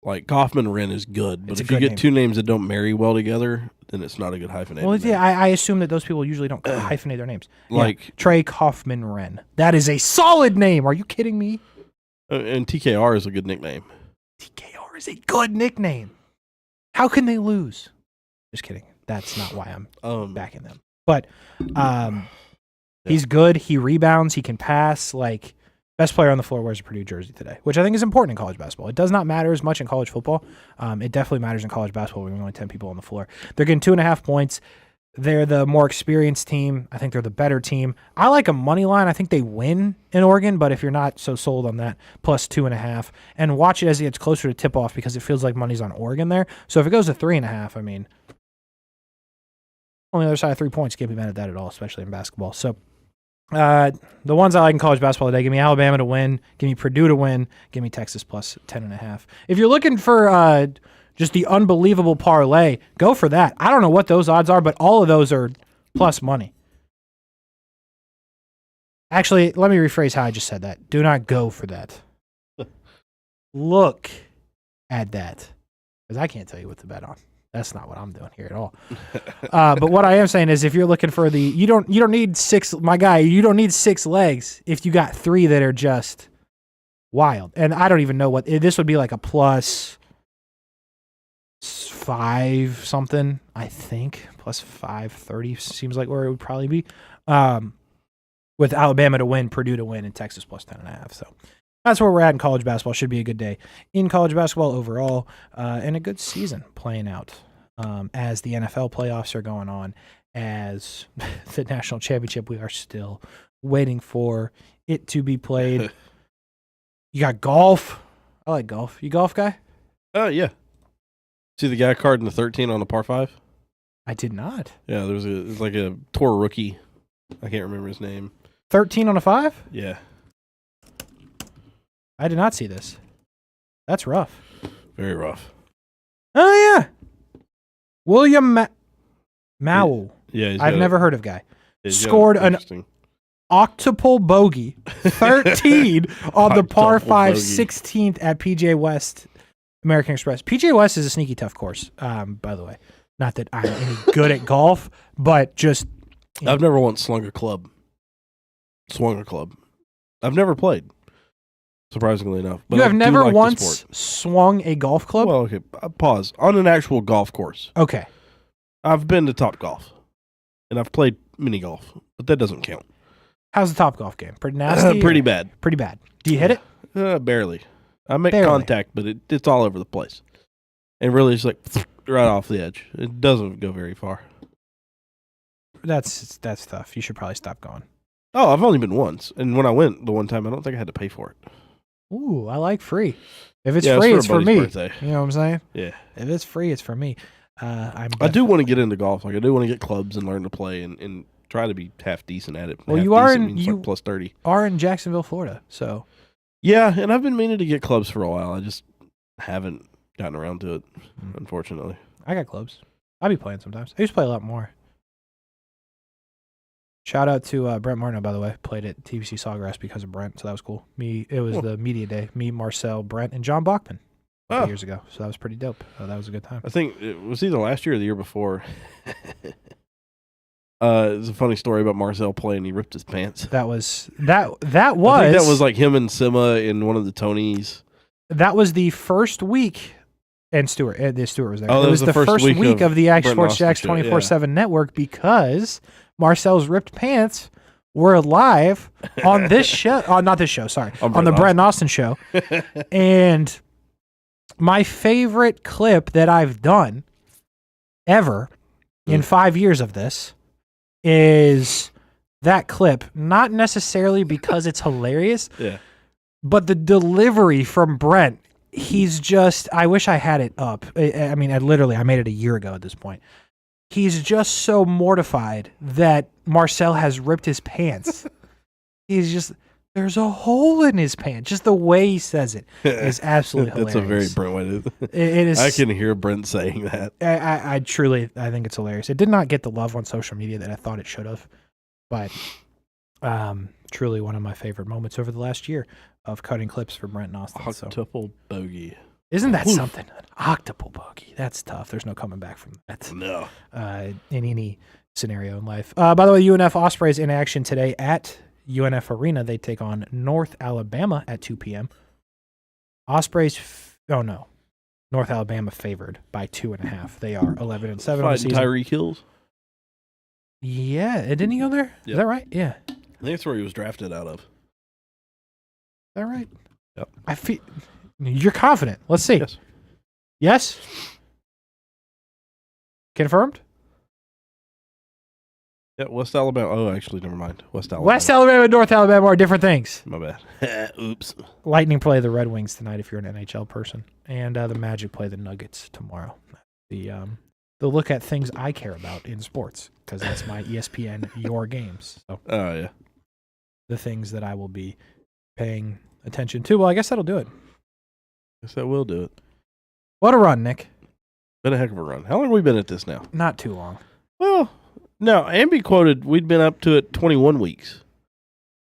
Like Kaufman Wren is good, but It's a if you good get name. 2 names that don't marry well together, then it's not a good hyphenated Well, name. yeah, I assume that those people usually don't hyphenate their names. Like Trey Kaufman Wren. That is a solid name. Are you kidding me? And TKR is a good nickname. TKR is a good nickname. How can they lose? Just kidding. That's not why I'm backing them. But he's good. He rebounds. He can pass. Like, best player on the floor wears a Purdue jersey today, which I think is important in college basketball. It does not matter as much in college football. It definitely matters in college basketball when only 10 people on the floor. They're getting 2.5 points. They're the more experienced team. I think they're the better team. I like a money line. I think they win in Oregon, but if you're not so sold on that, plus 2.5. And watch it as it gets closer to tip-off because it feels like money's on Oregon there. So if it goes to 3.5, I mean, on the other side of 3 points, can't be mad at that at all, especially in basketball. So the ones I like in college basketball today, give me Alabama to win, give me Purdue to win, give me Texas plus 10.5. If you're looking for just the unbelievable parlay, go for that. I don't know what those odds are, but all of those are plus money. Actually, let me rephrase how I just said that. Do not go for that. Look at that. Because I can't tell you what to bet on. That's not what I'm doing here at all. But what I am saying is if you're looking for you don't need 6, my guy, you don't need 6 legs if you got 3 that are just wild. And I don't even know what, this would be like a plus 5 something, I think. Plus 530 seems like where it would probably be. With Alabama to win, Purdue to win, and Texas plus 10.5. So that's where we're at in college basketball. Should be a good day in college basketball overall, and a good season playing out as the NFL playoffs are going on, as the national championship, we are still waiting for it to be played. You got golf. I like golf. You golf guy? Yeah. See the guy carding the 13 on the par 5? I did not. Yeah, it's like a tour rookie. I can't remember his name. 13 on a 5? Yeah. I did not see this. That's rough. Very rough. Oh, yeah. William Mowell. Yeah. I've never heard of guy. Scored an octuple bogey, 13 on the par 5, 16th at PGA West American Express. PGA West is a sneaky tough course, by the way. Not that I'm any good at golf, but just I've never once swung a club. I've never played, surprisingly enough. But You have I do never like the once sport. swung a golf club? Well, okay, pause. On an actual golf course. Okay. I've been to Top Golf, and I've played mini golf, but that doesn't count. How's the Top Golf game? Pretty nasty? Pretty or- bad. Pretty bad. Do you hit it? Barely. I make Barely. contact, but it's all over the place. And really, it's like right off the edge. It doesn't go very far. That's tough. You should probably stop going. Oh, I've only been once. And when I went the one time, I don't think I had to pay for it. Ooh, I like free. If it's Yeah, free, a it's for buddy's me. birthday. You know what I'm saying? Yeah. If it's free, it's for me. I do want to get into golf. Like, I do want to get clubs and learn to play and try to be half decent at it. Well, Half you are decent in- means you- like plus 30. Are in Jacksonville, Florida. So Yeah, and I've been meaning to get clubs for a while. I just haven't gotten around to it, unfortunately. I got clubs. I'll be playing sometimes. I used to play a lot more. Shout out to Brent Martineau, by the way. Played at TBC Sawgrass because of Brent, so that was cool. It was the media day. Me, Marcel, Brent, and John Bachman a couple years ago. So that was pretty dope. That was a good time. I think it was either last year or the year before. It's a funny story about Marcel playing. He ripped his pants. That was I think that was like him and Sima in one of the Tonys. that was the first week. And Stewart was there. Oh, it was the first week of the Action Sports Jacks Austin show, 24/7 network because Marcel's ripped pants were live on this show. Not this show, sorry. On the Brent Austin show. And my favorite clip that I've done ever in 5 years of this is that clip. Not necessarily because it's hilarious, but the delivery from Brent. He's just, I wish I had it up. I mean, I made it a year ago at this point. He's just so mortified that Marcel has ripped his pants. He's just, there's a hole in his pants. Just the way he says it is absolutely hilarious. That's a very Brent way to. It is. I can hear Brent saying that. I truly, I think it's hilarious. It did not get the love on social media that I thought it should have, but truly one of my favorite moments over the last year of cutting clips for Brent and Austin. Octuple bogey. Isn't that something? An octuple bogey. That's tough. There's no coming back from that. No. In any scenario in life. By the way, UNF Ospreys in action today at UNF Arena. They take on North Alabama at 2 p.m. Ospreys, North Alabama favored by 2.5. They are 11-7 on the season. Tyreek Hills. Yeah, didn't he go there? Yep. Is that right? Yeah. Is I think that's where he was drafted out of. that right? Yep. I feel you're confident. Let's see. Yes. Yes? Confirmed? Yeah, West Alabama. Oh, actually, never mind. West Alabama. West Alabama and North Alabama are different things. My bad. Oops. Lightning play the Red Wings tonight if you're an NHL person. And the Magic play the Nuggets tomorrow. The look at things I care about in sports because that's my ESPN Your Games. So Oh, yeah. the things that I will be paying attention to. Well, I guess that'll do it. Guess that will do it. What a run, Nick. Been a heck of a run. How long have we been at this now? Not too long. Well, no. Amby quoted we'd been up to it 21 weeks.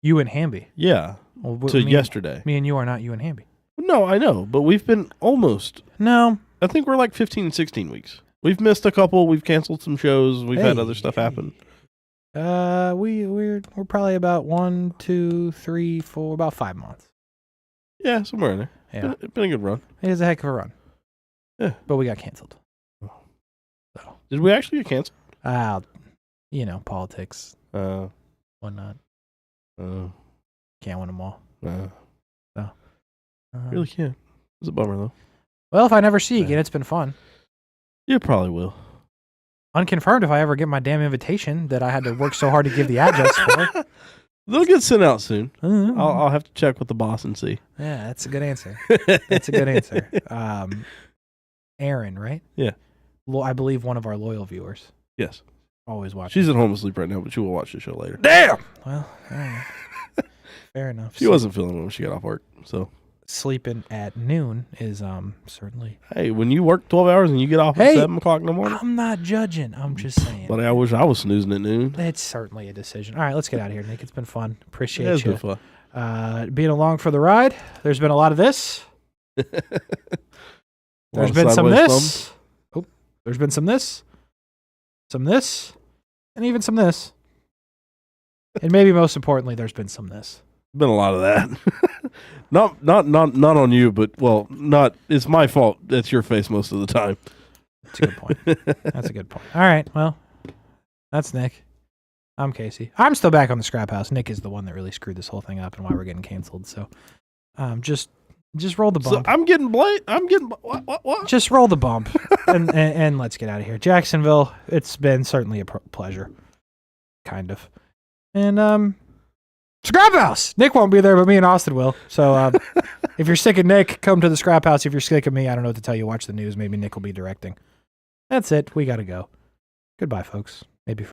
You and Hamby. Yeah. Well, Yesterday. Me and you are not you and Hamby. No, I know, but we've been almost. No. I think we're like 15, 16 weeks. We've missed a couple. We've canceled some shows. We've had other stuff happen. We're probably about 1, 2, 3, 4, about 5 months. Yeah, somewhere in there. Yeah. Been a good run. It is a heck of a run. Yeah. But we got canceled. So, Did we actually get canceled? politics, whatnot. Can't win them all. Really can't. It's a bummer, though. Well, if I never see you again, it's been fun. You probably will. Unconfirmed if I ever get my damn invitation that I had to work so hard to give the address for. They'll get sent out soon. I'll have to check with the boss and see. Yeah, that's a good answer. That's a good answer. Aaron, right? Yeah. I believe one of our loyal viewers. Yes. Always watching. She's at home asleep right now, but she will watch the show later. Damn! Well, all right. Fair enough. She wasn't feeling it when she got off work, so. Sleeping at noon is certainly. Hey, when you work 12 hours and you get off at 7 o'clock in the morning. I'm not judging. I'm just saying. But I wish I was snoozing at noon. It's certainly a decision. All right, let's get out of here, Nick. It's been fun. Appreciate It's you been fun. being along for the ride. There's been a lot of this. There's been some this. Oh, there's been some this, and even some this. And maybe most importantly, there's been some this. Been a lot of that. not on you, but not. It's my fault. That's your face most of the time. That's a good point. That's a good point. All right. Well, that's Nick. I'm Casey. I'm still back on the Scrap House. Nick is the one that really screwed this whole thing up and why we're getting canceled. So, just roll the bump. So I'm getting what? Just roll the bump and let's get out of here. Jacksonville. It's been certainly a pleasure. Kind of. And Scrap House. Nick won't be there, but me and Austin will. So if you're sick of Nick, come to the Scrap House. If you're sick of me, I don't know what to tell you. Watch the news. Maybe Nick will be directing. That's it. We got to go. Goodbye, folks. Maybe.